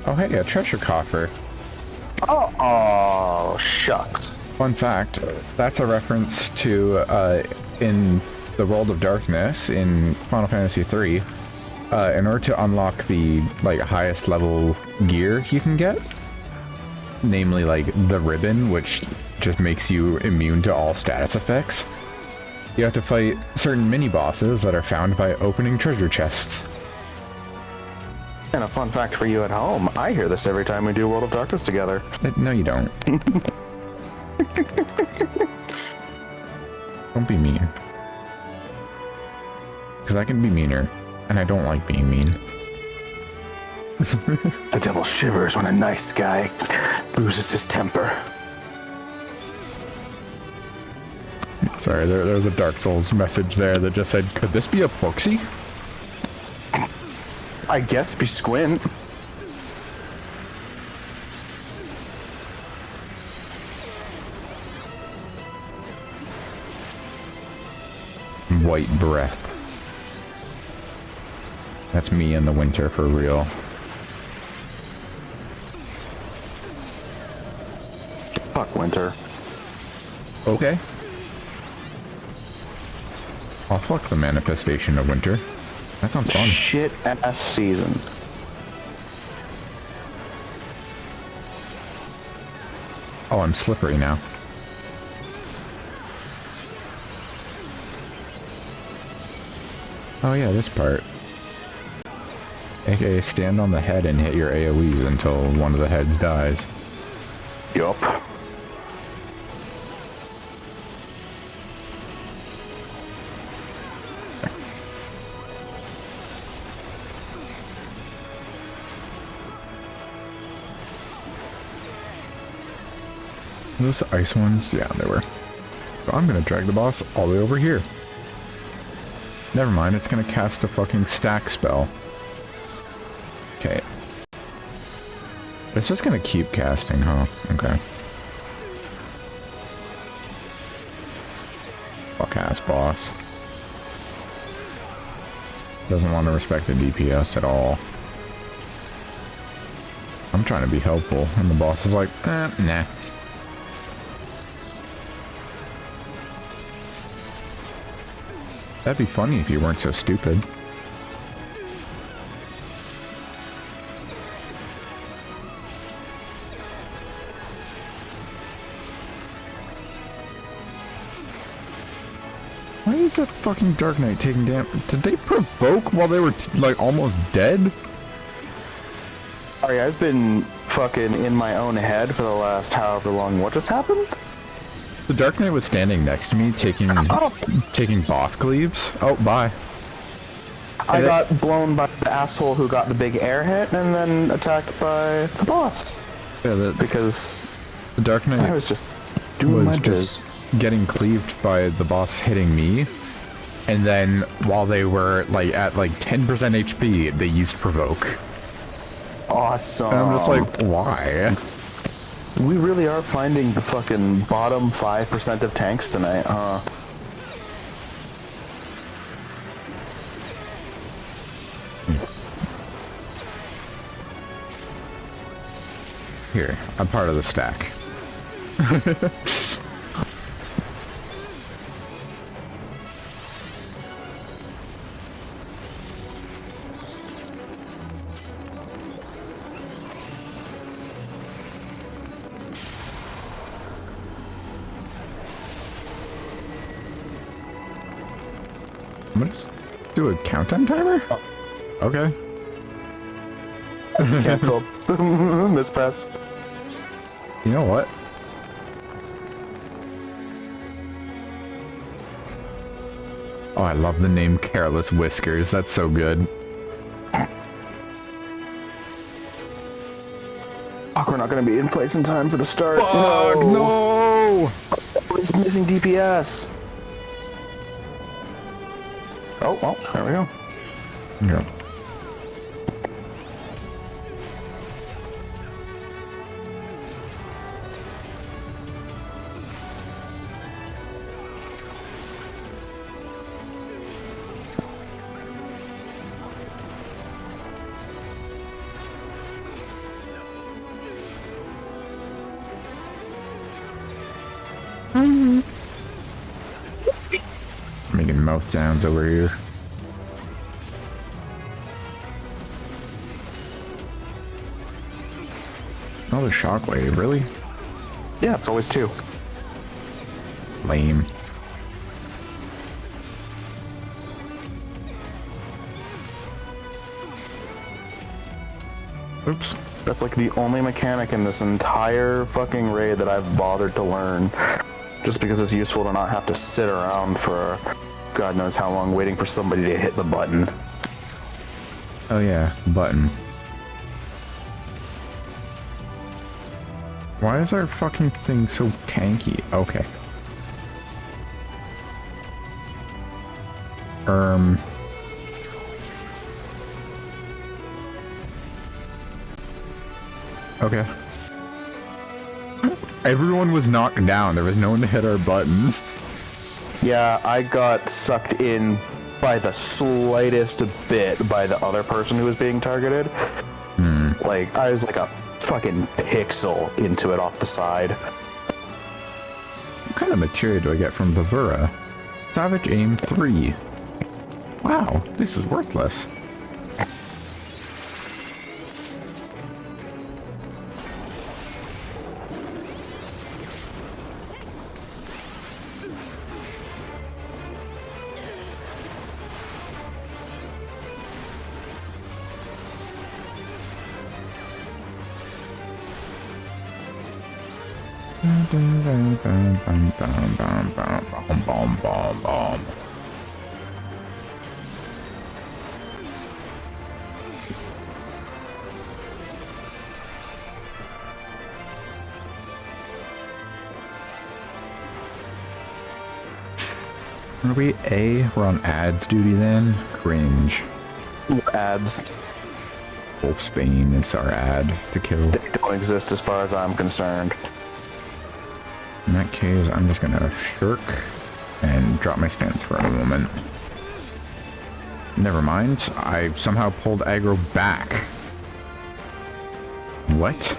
Oh hey, a treasure coffer. Oh, shucks. Fun fact, that's a reference to, in the World of Darkness in Final Fantasy III, in order to unlock the, like, highest level gear you can get, namely, like, the ribbon, which just makes you immune to all status effects, you have to fight certain mini-bosses that are found by opening treasure chests. And a fun fact for you at home, I hear this every time we do World of Darkness together. No, you don't. Don't be mean. Because I can be meaner, and I don't like being mean. The devil shivers when a nice guy loses his temper. Sorry, there was a Dark Souls message there that just said, could this be a Foxy? I guess if you squint. White breath. That's me in the winter for real. Fuck winter. Okay. Oh, fuck the manifestation of winter. That sounds fun. Shit ass season. Oh, I'm slippery now. Oh yeah, this part. AKA stand on the head and hit your AoEs until one of the heads dies. Yup. Those ice ones? Yeah, they were. So I'm gonna drag the boss all the way over here. Never mind, it's gonna cast a fucking stack spell. Okay. It's just gonna keep casting, huh? Okay. Fuck ass boss. Doesn't want to respect the DPS at all. I'm trying to be helpful, and the boss is like, nah. That'd be funny if you weren't so stupid. Why is that fucking Dark Knight taking damage? Did they provoke while they were, like, almost dead? Sorry, I've been fucking in my own head for the last however long. What just happened? The Dark Knight was standing next to me, taking boss cleaves. Oh, bye. I got blown by the asshole who got the big air hit and then attacked by the boss. Yeah, because the Dark Knight I was just doing my biz. Getting cleaved by the boss hitting me, and then while they were like at like 10% HP, they used provoke. Awesome. And I'm just like, why? We really are finding the fucking bottom 5% of tanks tonight, huh? Here, I'm part of the stack. I'm gonna just do a countdown timer? Oh. Okay. Cancelled. Mispress. You know what? Oh, I love the name Careless Whiskers. That's so good. Fuck, we're not gonna be in place in time for the start. Fuck, no! It's missing DPS. Oh, well, there we go. Yeah. Making mouth sounds over here. Another shockwave, really? Yeah, it's always 2. Lame. Oops. That's like the only mechanic in this entire fucking raid that I've bothered to learn. Just because it's useful to not have to sit around for God knows how long waiting for somebody to hit the button. Oh yeah, button. Why is our fucking thing so tanky? Okay. Okay. Everyone was knocked down. There was no one to hit our button. Yeah, I got sucked in by the slightest bit by the other person who was being targeted. Like, I was like a fucking pixel into it off the side. What kind of material do I get from Bavura? Savage Aim 3. Wow, this is worthless. Are we A? We're on ads duty then? Cringe. Ads. Wolfsbane is our ad to kill. They don't exist as far as I'm concerned. In that case, I'm just gonna shirk and drop my stance for a moment. Never mind, I somehow pulled aggro back. What?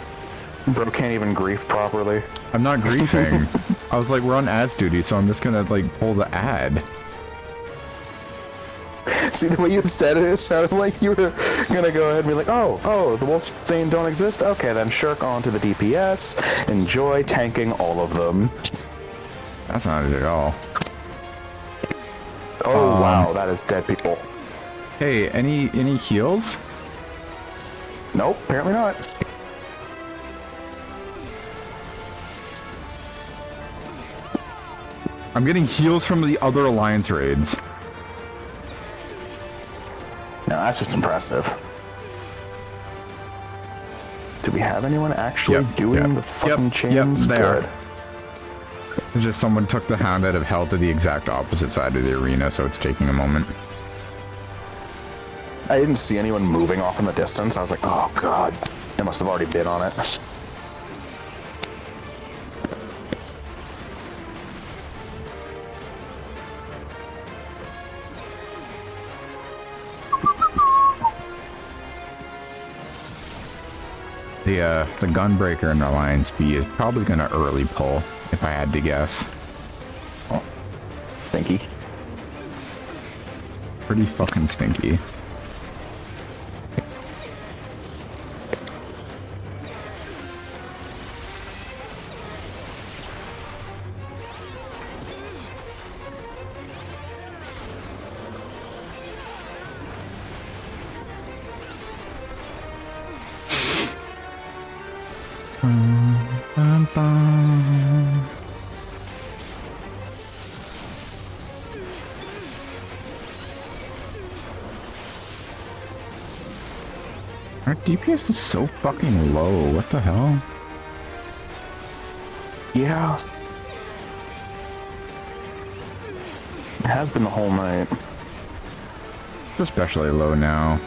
Bro can't even grief properly. I'm not griefing. I was like, we're on ads duty, so I'm just gonna like pull the ad. See, the way you said it, it sounded like you were gonna go ahead and be like, oh, the wolves saying don't exist? Okay, then shirk onto the DPS. Enjoy tanking all of them. That's not it at all. Oh, wow, that is dead people. Hey, any heals? Nope, apparently not. I'm getting heals from the other Alliance raids. No, that's just impressive. Do we have anyone actually doing the fucking chains? They Good. are. It's just someone took the Hound out of hell to the exact opposite side of the arena, so it's taking a moment. I didn't see anyone moving off in the distance. I was like, oh god, they must have already been on it. The gunbreaker in Alliance B is probably gonna early pull, if I had to guess. Stinky. Pretty fucking stinky. Our DPS is so fucking low. What the hell? Yeah. It has been the whole night. It's especially low now.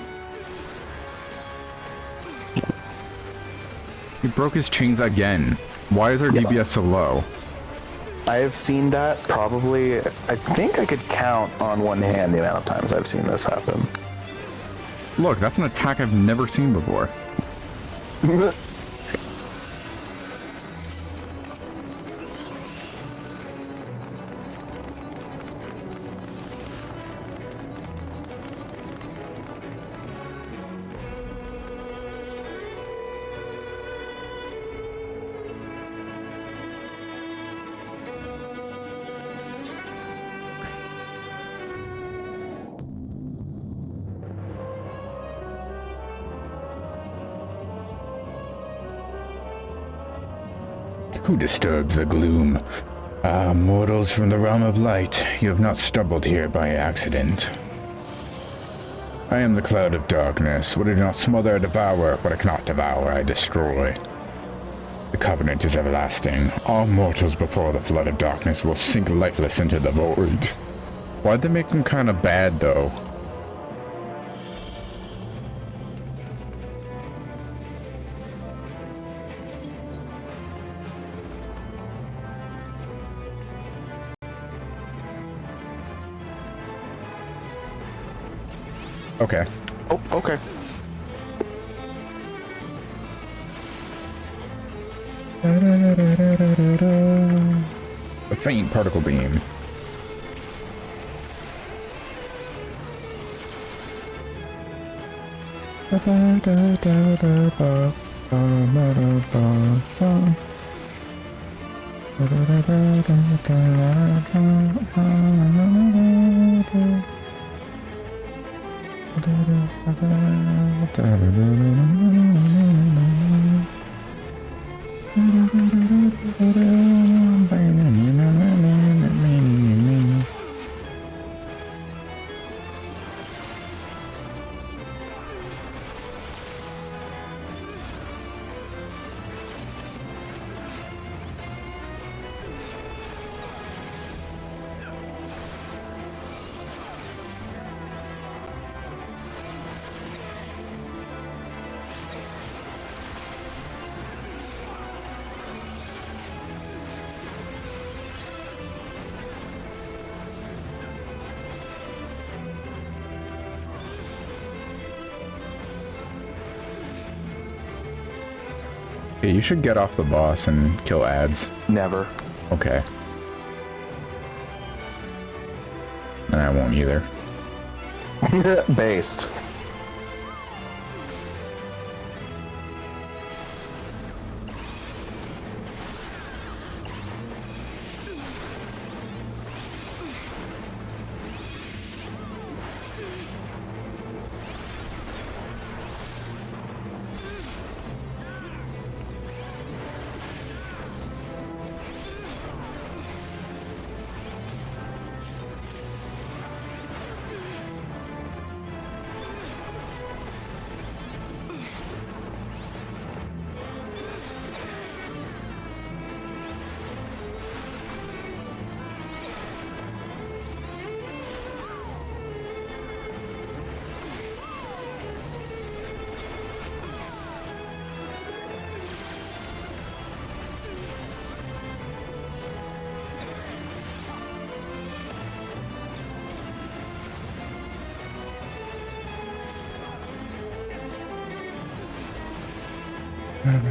He broke his chains again. Why is our DPS so low? I have seen that probably, I think I could count on one hand the amount of times I've seen this happen. Look, that's an attack I've never seen before. Who disturbs the gloom? Ah, mortals from the realm of light, you have not stumbled here by accident. I am the cloud of darkness. What I do not smother, I devour. What I cannot devour, I destroy. The covenant is everlasting. All mortals before the flood of darkness will sink lifeless into the void. Why'd they make them kind of bad, though? Okay. Oh, okay. A faint particle beam. Okay, you should get off the boss and kill ads. Never. Okay. And I won't either. Based. Damn,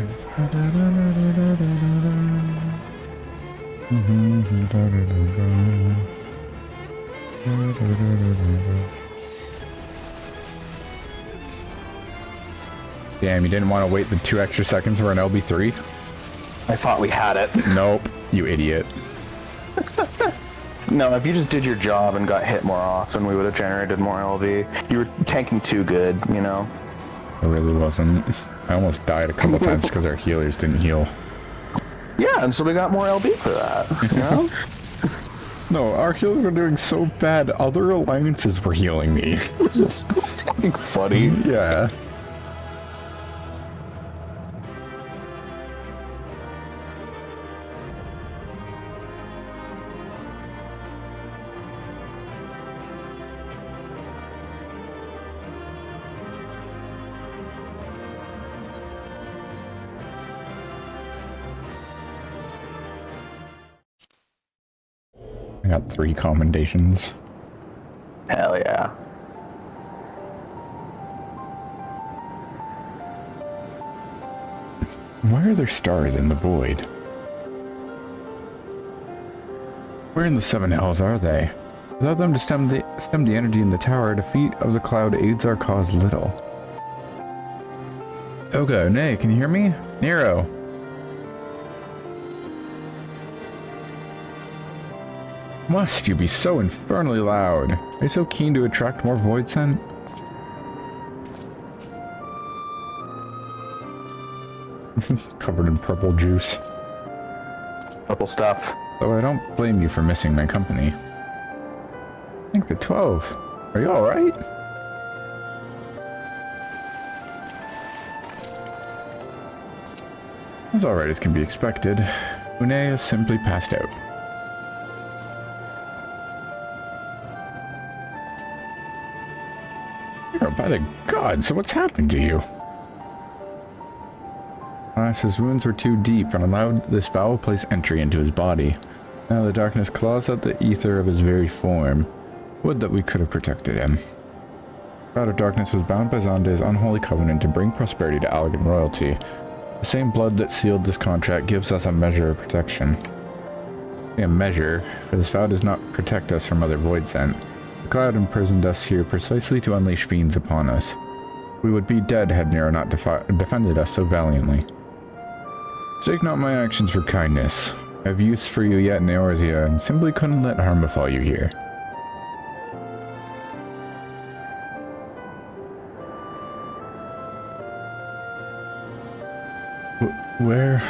you didn't want to wait the 2 extra seconds for an LB3? I thought we had it. Nope, you idiot. No, if you just did your job and got hit more often, we would have generated more LB. You were tanking too good, you know? I really wasn't. I almost died a couple times because our healers didn't heal. Yeah, and so we got more LB for that, you know? No, our healers were doing so bad, other alliances were healing me. This is fucking funny. Yeah. I got 3 commendations. Hell yeah. Why are there stars in the void? Where in the 7 hells are they? Without them to stem the energy in the tower, defeat of the cloud aids our cause little. Oga, Nay, can you hear me? Nero. Must you be so infernally loud? Are you so keen to attract more void scent? Covered in purple juice. Purple stuff. Though I don't blame you for missing my company. I think the 12. Are you alright? As alright as can be expected, Une has simply passed out. Oh, by the gods, so what's happened to you? Alas, his wounds were too deep and allowed this foul place entry into his body. Now the darkness claws at the ether of his very form. Would that we could have protected him. The God of Darkness was bound by Xande's unholy covenant to bring prosperity to Allegan royalty. The same blood that sealed this contract gives us a measure of protection. A measure, for this vow does not protect us from other void scent. The cloud imprisoned us here precisely to unleash fiends upon us. We would be dead had Nero not defended us so valiantly. Mistake not my actions for kindness. I have use for you yet in Eorzea, and simply couldn't let harm befall you here. Where?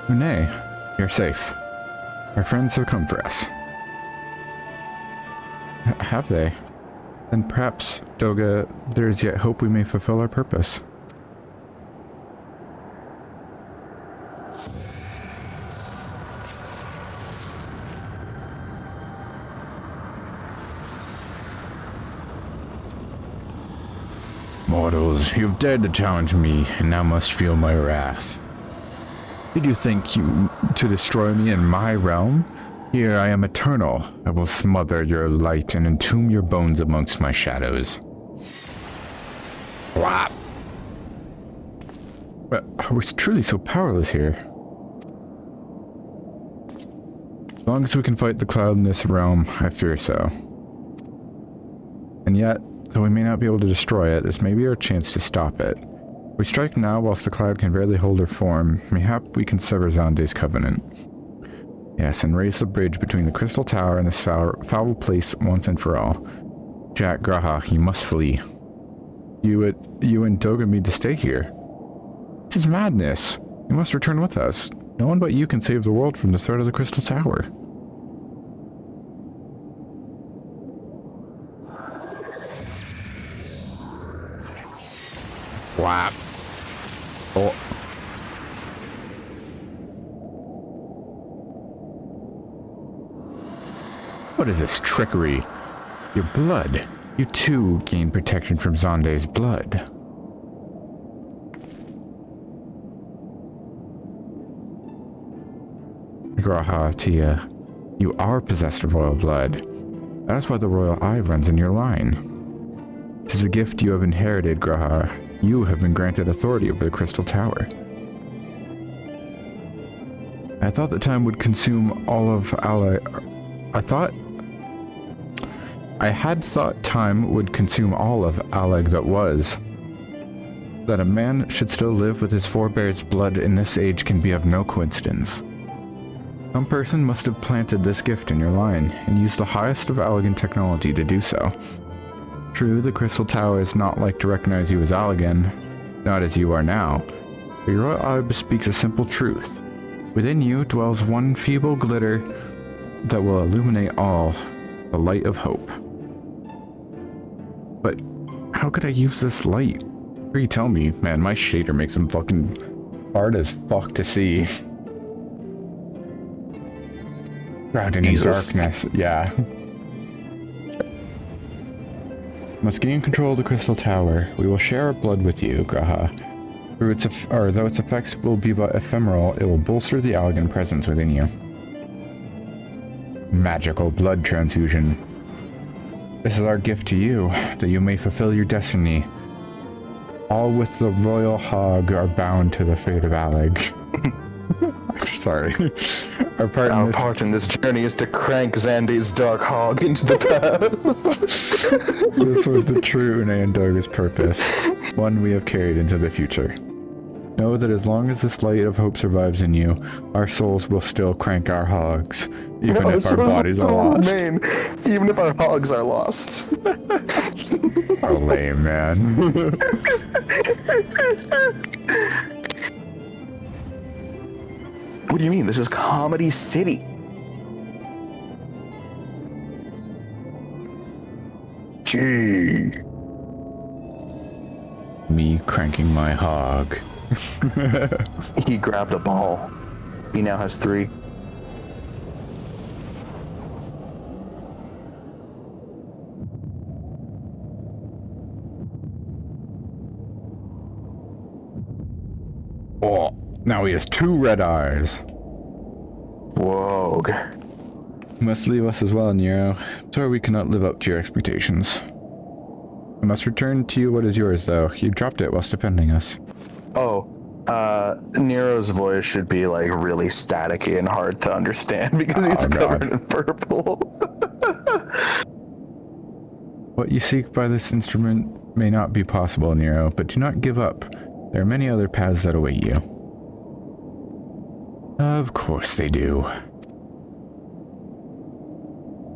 Nay, you're safe. Our friends have come for us. Have they? Then perhaps, Doga, there is yet hope we may fulfill our purpose. Mortals, you have dared to challenge me, and now must feel my wrath. Did you think you to destroy me in my realm? Here I am eternal. I will smother your light and entomb your bones amongst my shadows. Whap! But I was truly so powerless here. As long as we can fight the cloud in this realm, I fear so. And yet, though we may not be able to destroy it, this may be our chance to stop it. If we strike now whilst the cloud can barely hold her form, mayhap we can sever Xande's covenant. Yes, and raise the bridge between the Crystal Tower and this foul place once and for all. Jack Graha, you must flee. You and Doga need to stay here. This is madness. You must return with us. No one but you can save the world from the threat of the Crystal Tower. Whap. Oh. What is this trickery? Your blood. You too gain protection from Xande's blood. Graha, Tia, you are possessed of royal blood. That is why the royal eye runs in your line. It is a gift you have inherited, Graha. You have been granted authority over the Crystal Tower. I thought the time would consume all of I had thought time would consume all of Aleg that was. That a man should still live with his forebears' blood in this age can be of no coincidence. Some person must have planted this gift in your line, and used the highest of Allegan technology to do so. True, the Crystal Tower is not like to recognize you as Allegan, not as you are now, but your royal eye bespeaks a simple truth. Within you dwells one feeble glitter that will illuminate all, the light of hope. But how could I use this light? Or you tell me, man, my shader makes them fucking hard as fuck to see. Shrouded in darkness, yeah. Must gain control of the Crystal Tower. We will share our blood with you, Graha. Though its effects will be but ephemeral, it will bolster the Allegan presence within you. Magical blood transfusion. This is our gift to you, that you may fulfill your destiny. All with the royal hog are bound to the fate of Aleg. Sorry. Our part in this journey is to crank Xande's dark hog into the past. This was the true Unandoga's purpose, one we have carried into the future. Know that as long as this light of hope survives in you, our souls will still crank our hogs, even if our bodies are lost. Even if our hogs are lost. Oh, lame, man. What do you mean? This is Comedy City. Gee. Me cranking my hog. He grabbed a ball. He now has 3. Oh, now he has 2 red eyes. Whoa. You must leave us as well, Nero. Sorry we cannot live up to your expectations. I must return to you what is yours, though. You dropped it whilst defending us. Oh, Nero's voice should be like really staticky and hard to understand because he's covered in purple. What you seek by this instrument may not be possible, Nero, but do not give up. There are many other paths that await you. Of course they do.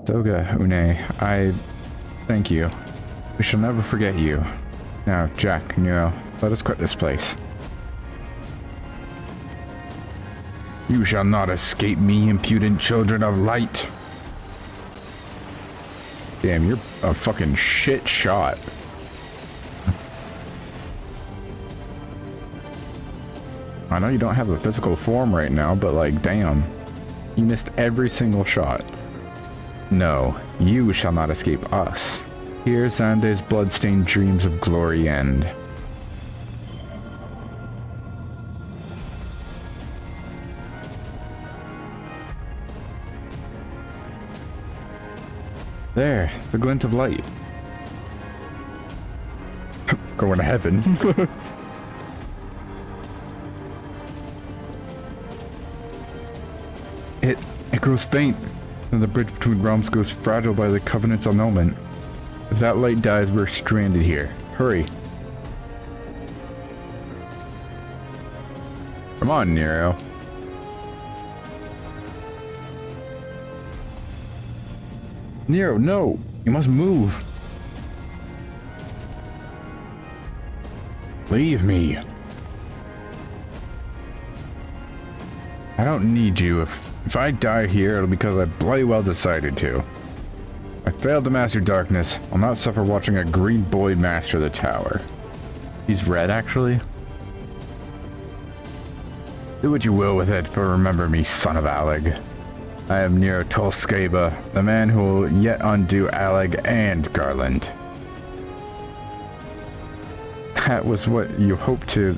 Doga, Une, I thank you. We shall never forget you. Now, Jack, Nero, let us quit this place. You shall not escape me, impudent children of light. Damn, you're a fucking shit shot. I know you don't have a physical form right now, but like, damn. You missed every single shot. No, you shall not escape us. Here Xande's bloodstained dreams of glory end. There, the glint of light. Going to heaven. It grows faint, and the bridge between realms goes fragile by the Covenant's annulment. If that light dies, we're stranded here. Hurry. Come on, Nero. Nero, no! You must move! Leave me. I don't need you. If I die here, it'll be because I bloody well decided to. I failed to master darkness. I'll not suffer watching a green boy master the tower. He's red, actually. Do what you will with it, but remember me, son of Aleg. I am Nero Tolskeba, the man who will yet undo Aleg and Garland. That was what you hoped to...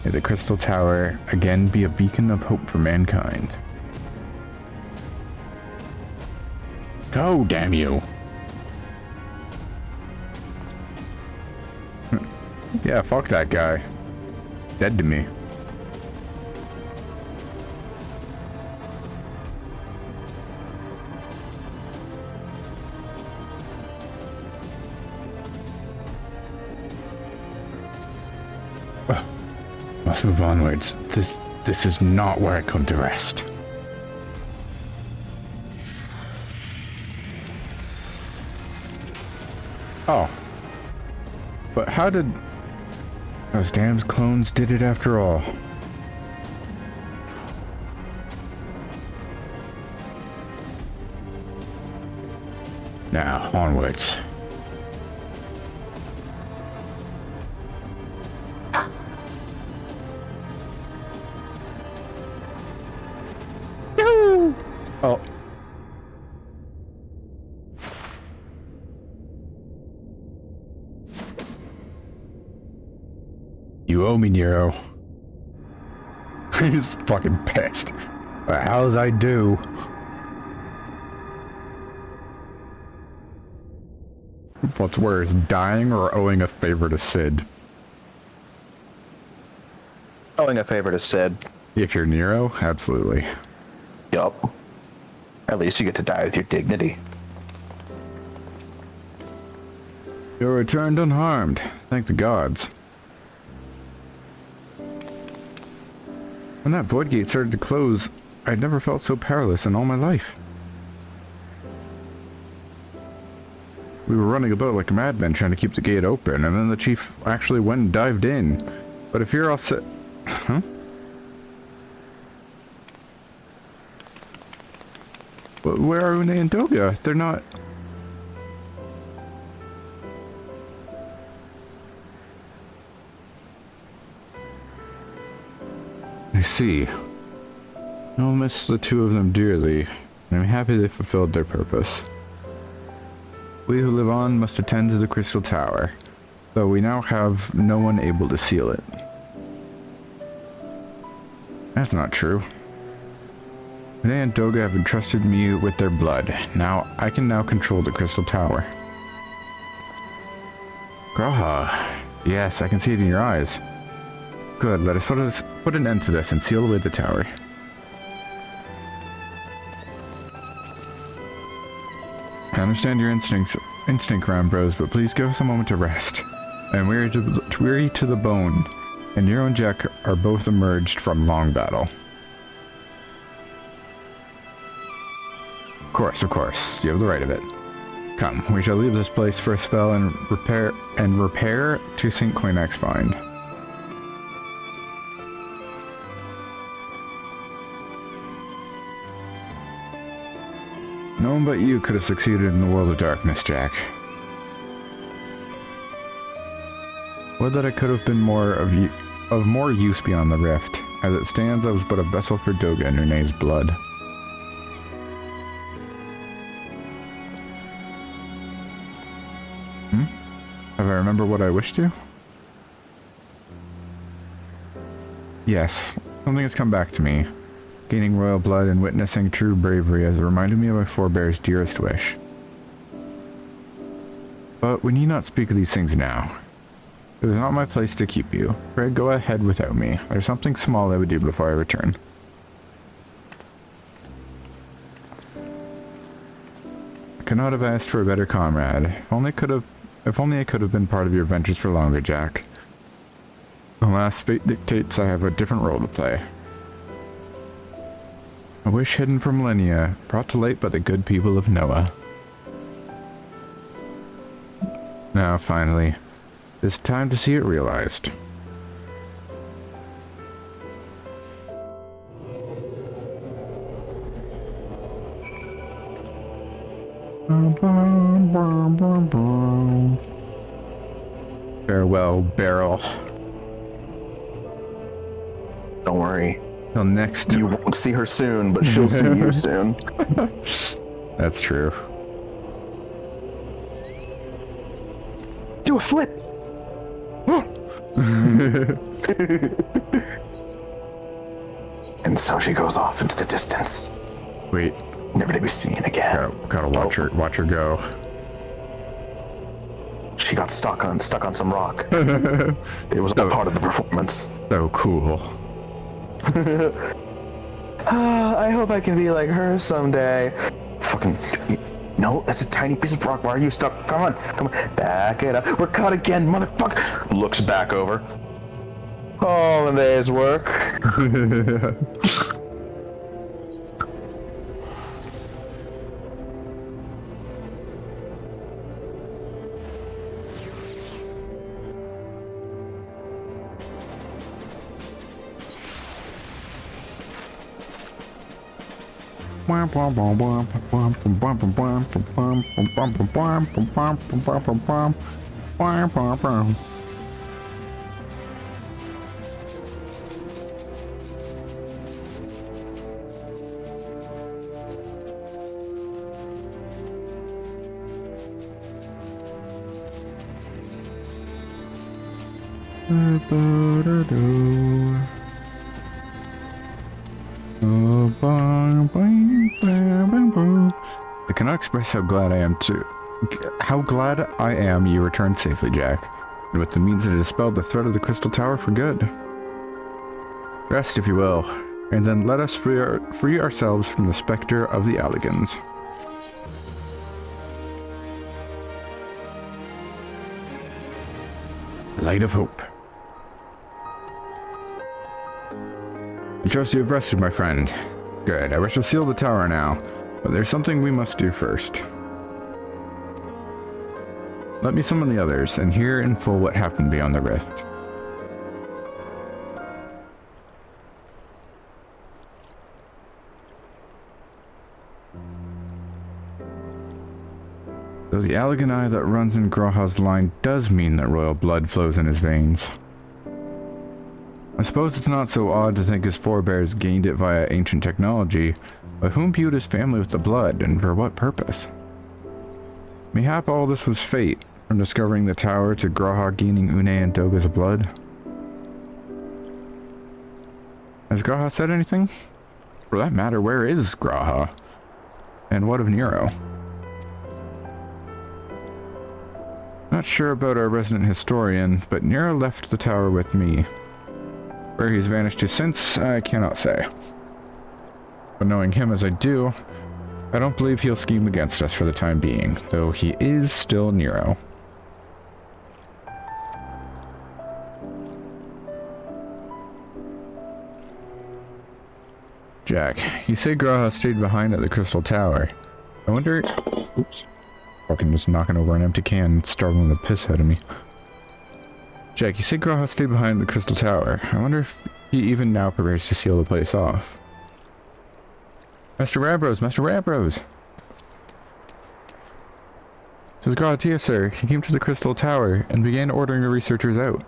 May the Crystal Tower again be a beacon of hope for mankind. Go, damn you. Yeah, fuck that guy. Dead to me. Must move onwards. This is not where I come to rest. Oh. But how did... Those damn clones did it after all. Now, onwards. Oh. You owe me, Nero. He's fucking pissed. But how's I do? What's worse, dying or owing a favor to Sid? Owing a favor to Sid. If you're Nero, absolutely. Yup. At least you get to die with your dignity. You're returned unharmed. Thank the gods. When that void gate started to close, I'd never felt so powerless in all my life. We were running about like madmen trying to keep the gate open, and then the chief actually went and dived in. But if you're all set... Huh? Where are Une and Doga? They're not... I see. I'll miss the two of them dearly, and I'm happy they fulfilled their purpose. We who live on must attend to the Crystal Tower, though we now have no one able to seal it. That's not true. Une and Doga have entrusted me with their blood. I can now control the Crystal Tower. Graha. Yes, I can see it in your eyes. Good, let us put an end to this and seal away the tower. I understand your instinct around bros, but please give us a moment to rest. I am weary to the bone, and Nero and Jack are both emerged from long battle. Of course, you have the right of it. Come, we shall leave this place for a spell and repair to St. Coinac's find. No one but you could have succeeded in the world of darkness, Jack. Would that I could have been of more use beyond the rift. As it stands, I was but a vessel for Doga and Une's blood. Have I remembered what I wished to? Yes, something has come back to me. Gaining royal blood and witnessing true bravery has reminded me of my forebear's dearest wish. But we need not speak of these things now. It is not my place to keep you. Pray go ahead without me. There's something small I would do before I return. I could not have asked for a better comrade. If only I could have been part of your adventures for longer, Jack. Alas, fate dictates I have a different role to play. A wish hidden for millennia, brought to light by the good people of Noah. Now, finally, it's time to see it realized. Farewell, Beryl. Don't worry. Till next... You won't see her soon, but she'll see you soon. That's true. Do a flip! And so she goes off into the distance. Wait, never to be seen again. Gotta watch her go. She got stuck on some rock. It was all part of the performance. So cool. I hope I can be like her someday. Fucking no, that's a tiny piece of rock. Why are you stuck? Come on, back it up. We're caught again, motherfucker. Looks back over. All a day's work. I cannot express how glad I am you returned safely, Jack, and with the means to dispel the threat of the Crystal Tower for good. Rest, if you will, and then let us free ourselves from the specter of the Alligans. Light of Hope. I trust you have rested, my friend. Good, I wish to seal the tower now, but there's something we must do first. Let me summon the others, and hear in full what happened beyond the rift. Though the Alligani that runs in Grawha's line does mean that royal blood flows in his veins. I suppose it's not so odd to think his forebears gained it via ancient technology, but who imbued his family with the blood, and for what purpose? Mayhap all this was fate, from discovering the tower to Grawha gaining Une and Doga's blood. Has Grawha said anything? For that matter, where is Grawha? And what of Nero? Not sure about our resident historian, but Nero left the tower with me. Where he's vanished to since, I cannot say. But knowing him as I do, I don't believe he'll scheme against us for the time being, though he is still Nero. Jack, you say Grawha stayed behind at the Crystal Tower. I wonder... Oops. Fucking just knocking over an empty can, startling the piss out of me. Jack, you say Grawha stayed behind the Crystal Tower. I wonder if he even now prepares to seal the place off. Master Rambrose! Master Rambrose! Says Grawha to you, sir. He came to the Crystal Tower and began ordering the researchers out.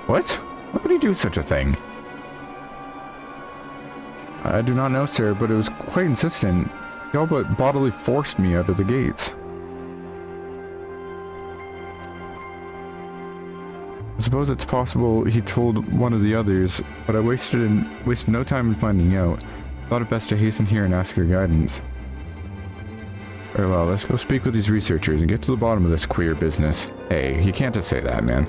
What? Why would he do such a thing? I do not know, sir, but it was quite insistent. He all but bodily forced me out of the gates. I suppose it's possible he told one of the others, but I wasted no time in finding out. Thought it best to hasten here and ask your guidance. Very well, let's go speak with these researchers and get to the bottom of this queer business. Hey, you can't just say that, man.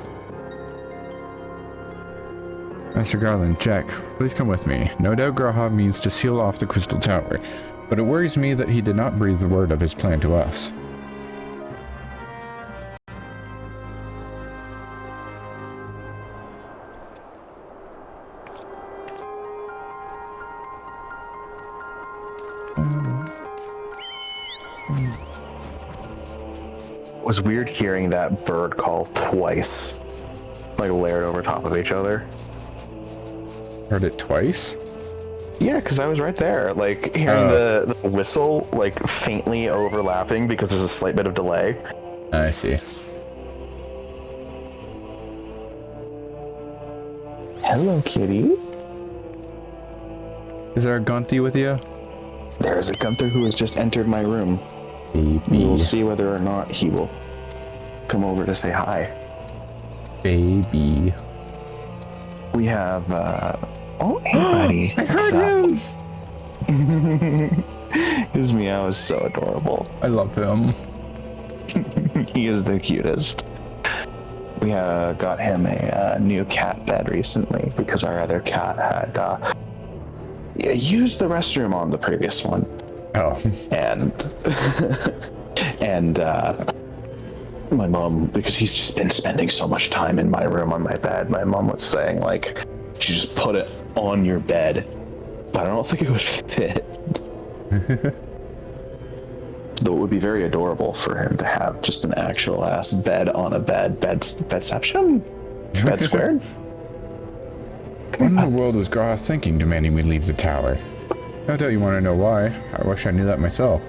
Master Garland, Jack, please come with me. No doubt Grawha means to seal off the Crystal Tower, but it worries me that he did not breathe the word of his plan to us. It was weird hearing that bird call twice, like layered over top of each other. Heard it twice? Yeah, because I was right there, like hearing the whistle like faintly overlapping because there's a slight bit of delay. I see. Hello, kitty. Is there a Gunty with you? There's a Gunther who has just entered my room. Baby. We will see whether or not he will come over to say hi. Baby. We have, oh, hey buddy. What's up? His meow is so adorable. I love him. He is the cutest. We got him a new cat bed recently because our other cat had used the restroom on the previous one. Oh. And and my mom, because he's just been spending so much time in my room on my bed, my mom was saying, like, she just put it on your bed, but I don't think it would fit. Though it would be very adorable for him to have just an actual ass bed on a bedception? Bed squared? What in the world was Graha thinking, demanding we leave the tower? No doubt you want to know why. I wish I knew that myself.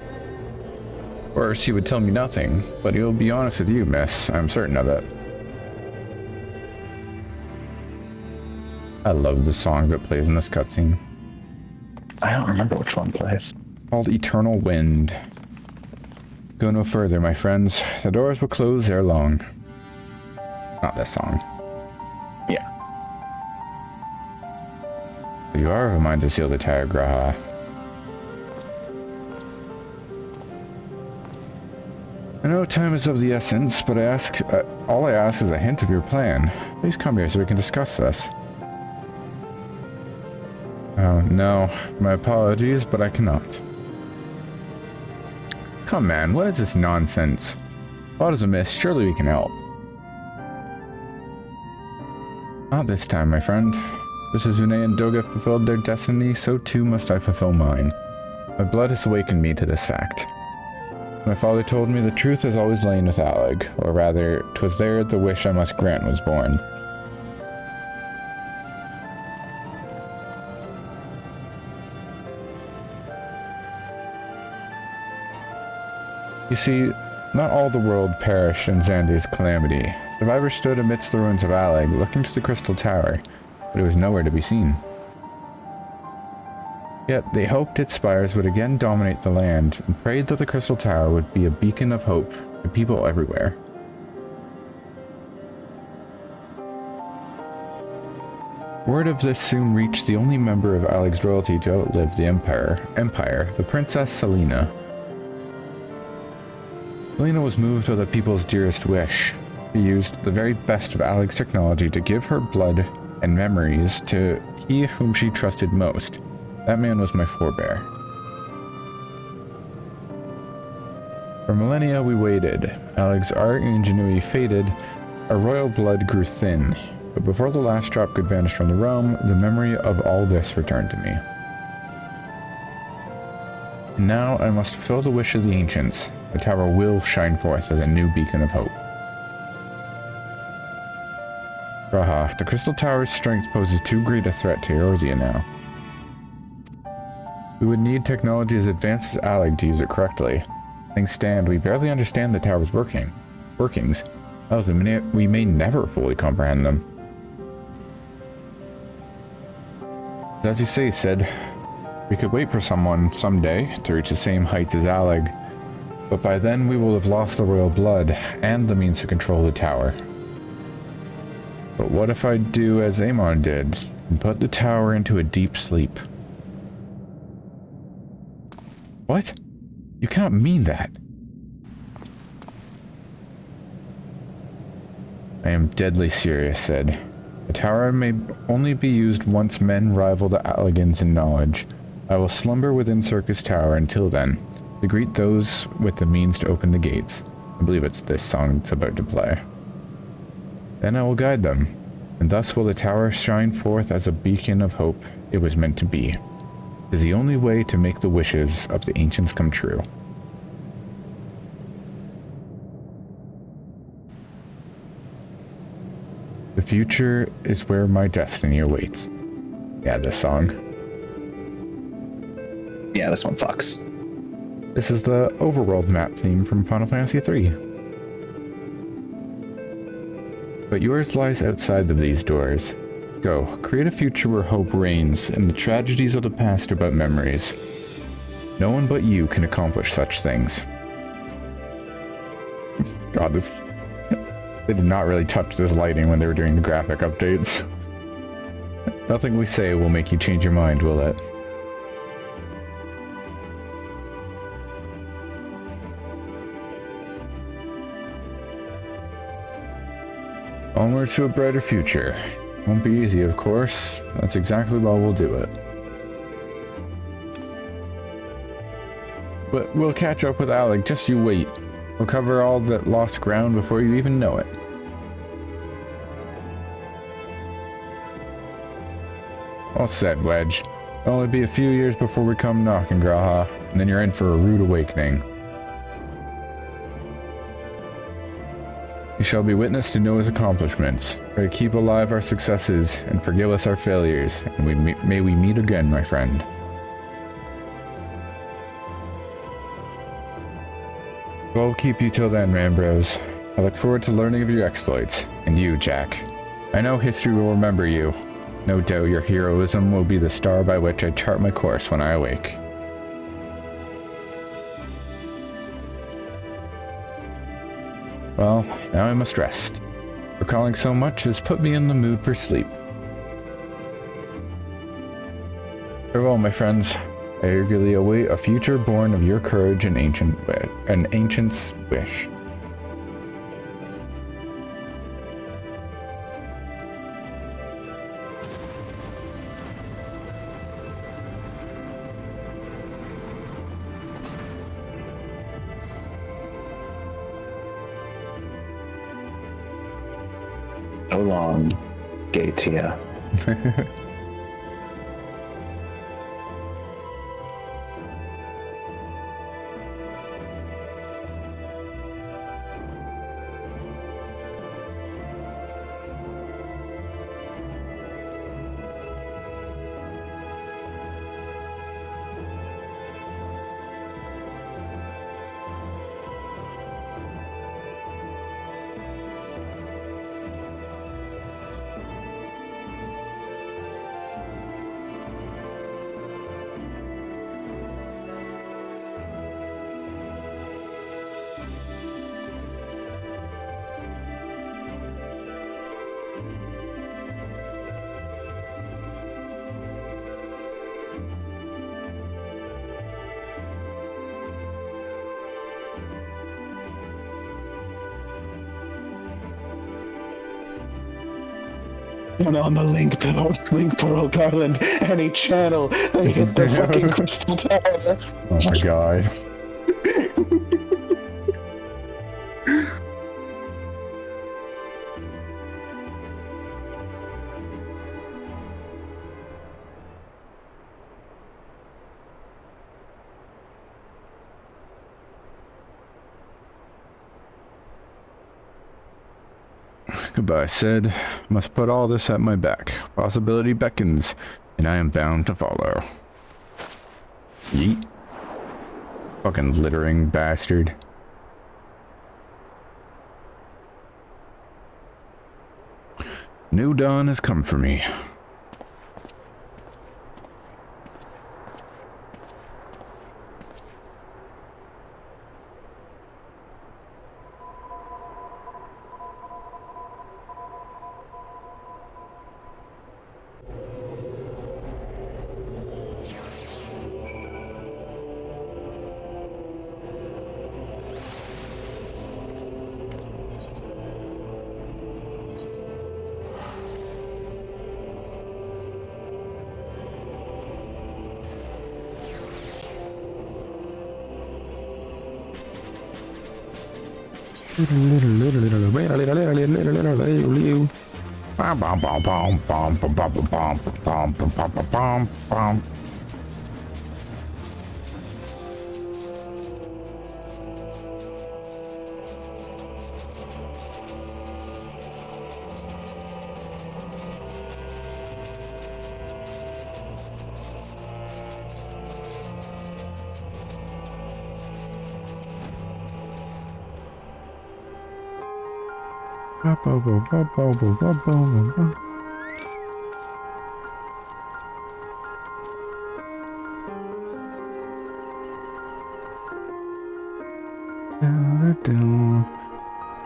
Worse, he would tell me nothing, but he'll be honest with you, miss. I'm certain of it. I love the song that plays in this cutscene. I don't remember which one plays. Called Eternal Wind. Go no further, my friends. The doors will close ere long. Not this song. Yeah. You are of a mind to seal the tower, Graha. I know time is of the essence, but all I ask is a hint of your plan. Please come here so we can discuss this. Oh, no. My apologies, but I cannot. Come, man, what is this nonsense? All is amiss, surely we can help. Not this time, my friend. Just as Xande and Doga fulfilled their destiny, so too must I fulfill mine. My blood has awakened me to this fact. My father told me the truth has always lain with Alec, or rather, 'twas there the wish I must grant was born. You see, not all the world perished in Xande's calamity. Survivors stood amidst the ruins of Alec, looking to the Crystal Tower, but it was nowhere to be seen. Yet they hoped its spires would again dominate the land, and prayed that the Crystal Tower would be a beacon of hope to people everywhere. Word of this soon reached the only member of Alec's royalty to outlive the Empire, the Princess Selena. Selena was moved by the people's dearest wish. She used the very best of Alec's technology to give her blood and memories to he whom she trusted most. That man was my forebear. For millennia we waited. Alec's art and ingenuity faded. Our royal blood grew thin. But before the last drop could vanish from the realm, the memory of all this returned to me. And now I must fulfill the wish of the ancients. The tower will shine forth as a new beacon of hope. Graha, the Crystal Tower's strength poses too great a threat to Eorzea now. We would need technology as advanced as Alec to use it correctly. Things stand, we barely understand the tower's workings. Else we may never fully comprehend them. As you say, Sid, we could wait for someone, someday, to reach the same heights as Alec, but by then we will have lost the royal blood, and the means to control the tower. But what if I do as Amon did, and put the tower into a deep sleep? What? You cannot mean that. I am deadly serious, Sid. The tower may only be used once men rival the Allegans in knowledge. I will slumber within Syrcus Tower until then, to greet those with the means to open the gates. I believe it's this song that's about to play. Then I will guide them, and thus will the tower shine forth as a beacon of hope it was meant to be. It is the only way to make the wishes of the ancients come true. The future is where my destiny awaits. Yeah, this song. Yeah, this one fucks. This is the overworld map theme from Final Fantasy III. But yours lies outside of these doors. Go, create a future where hope reigns, and the tragedies of the past are but memories. No one but you can accomplish such things. God, they did not really touch this lighting when they were doing the graphic updates. Nothing we say will make you change your mind, will it? Onward to a brighter future. Won't be easy, of course. That's exactly why we'll do it. But we'll catch up with Alec, just you wait. We'll cover all that lost ground before you even know it. All said, Wedge. It'll only be a few years before we come knocking, Graha, and then you're in for a rude awakening. You shall be witness to Noah's accomplishments. Pray keep alive our successes, and forgive us our failures, and may we meet again, my friend. I'll keep you till then, Rambros. I look forward to learning of your exploits, and you, Jack. I know history will remember you. No doubt your heroism will be the star by which I chart my course when I awake. Well, now I must rest. Recalling so much has put me in the mood for sleep. Farewell, my friends. I eagerly await a future born of your courage and an ancient's wish. So long, Gatia. And on the link pearl garland, any channel, they hit the fucking crystal tower. Oh my god. Goodbye, Sid. Must put all this at my back. Possibility beckons, and I am bound to follow. Yeet. Fucking littering bastard. New dawn has come for me.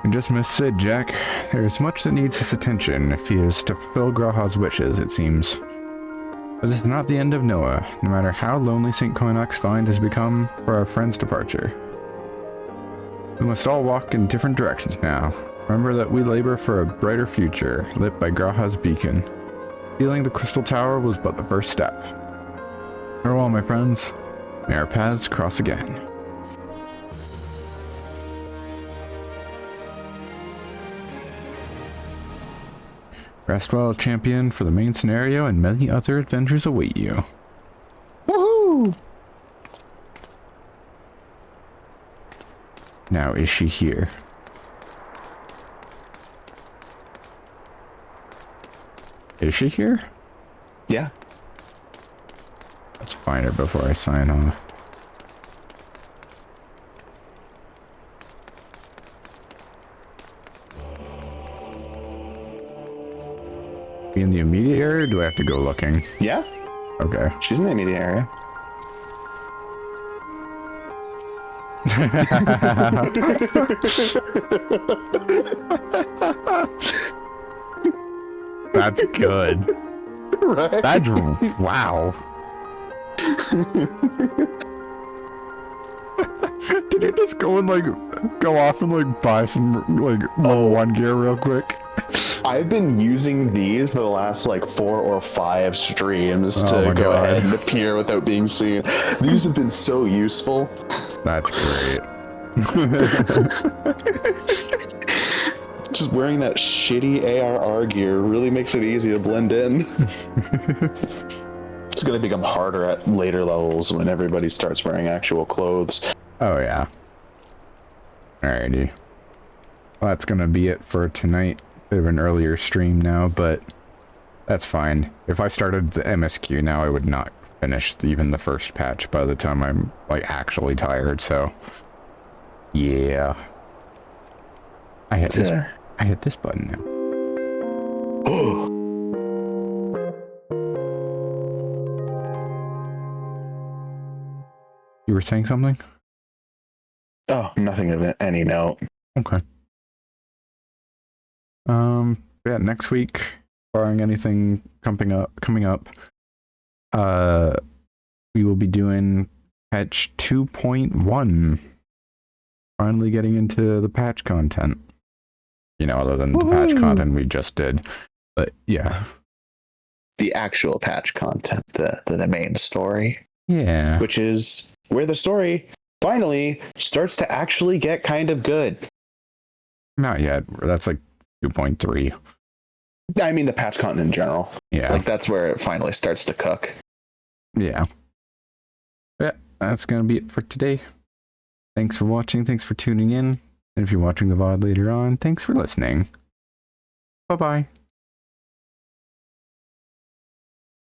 You just missed Sid, Jack. There is much that needs his attention if he is to fulfill Graha's wishes, it seems. But this is not the end of Noah, no matter how lonely St. Coinoc's find has become for our friend's departure. We must all walk in different directions now. Remember that we labor for a brighter future, lit by Graha's beacon. Stealing the Crystal Tower was but the first step. Farewell, my friends. May our paths cross again. Rest well, champion, for the main scenario and many other adventures await you. Woohoo! Now, is she here? Is she here? Yeah. Let's find her before I sign off. Be in the immediate area, or do I have to go looking? Yeah. Okay. She's in the immediate area. That's good. Right? That's wow. Did you just go and like go off and like buy some like level 1 gear real quick? I've been using these for the last like 4 or 5 streams to go ahead and appear without being seen. These have been so useful. That's great. Just wearing that shitty ARR gear really makes it easy to blend in. It's gonna become harder at later levels when everybody starts wearing actual clothes. Oh yeah. Alrighty. Well, that's gonna be it for tonight. Bit of an earlier stream now, but that's fine. If I started the MSQ now, I would not finish even the first patch by the time I'm like actually tired, so yeah. I hit this button now. You were saying something? Oh, nothing of any note. Okay. Yeah, next week, barring anything coming up, we will be doing patch 2.1. Finally getting into the patch content. You know, other than the patch content we just did. But yeah. The actual patch content, the main story. Yeah. Which is where the story finally starts to actually get kind of good. Not yet. That's like 2.3. I mean the patch content in general. Yeah. Like that's where it finally starts to cook. Yeah. Yeah, that's gonna be it for today. Thanks for watching, thanks for tuning in. And if you're watching the VOD later on, thanks for listening. Bye-bye.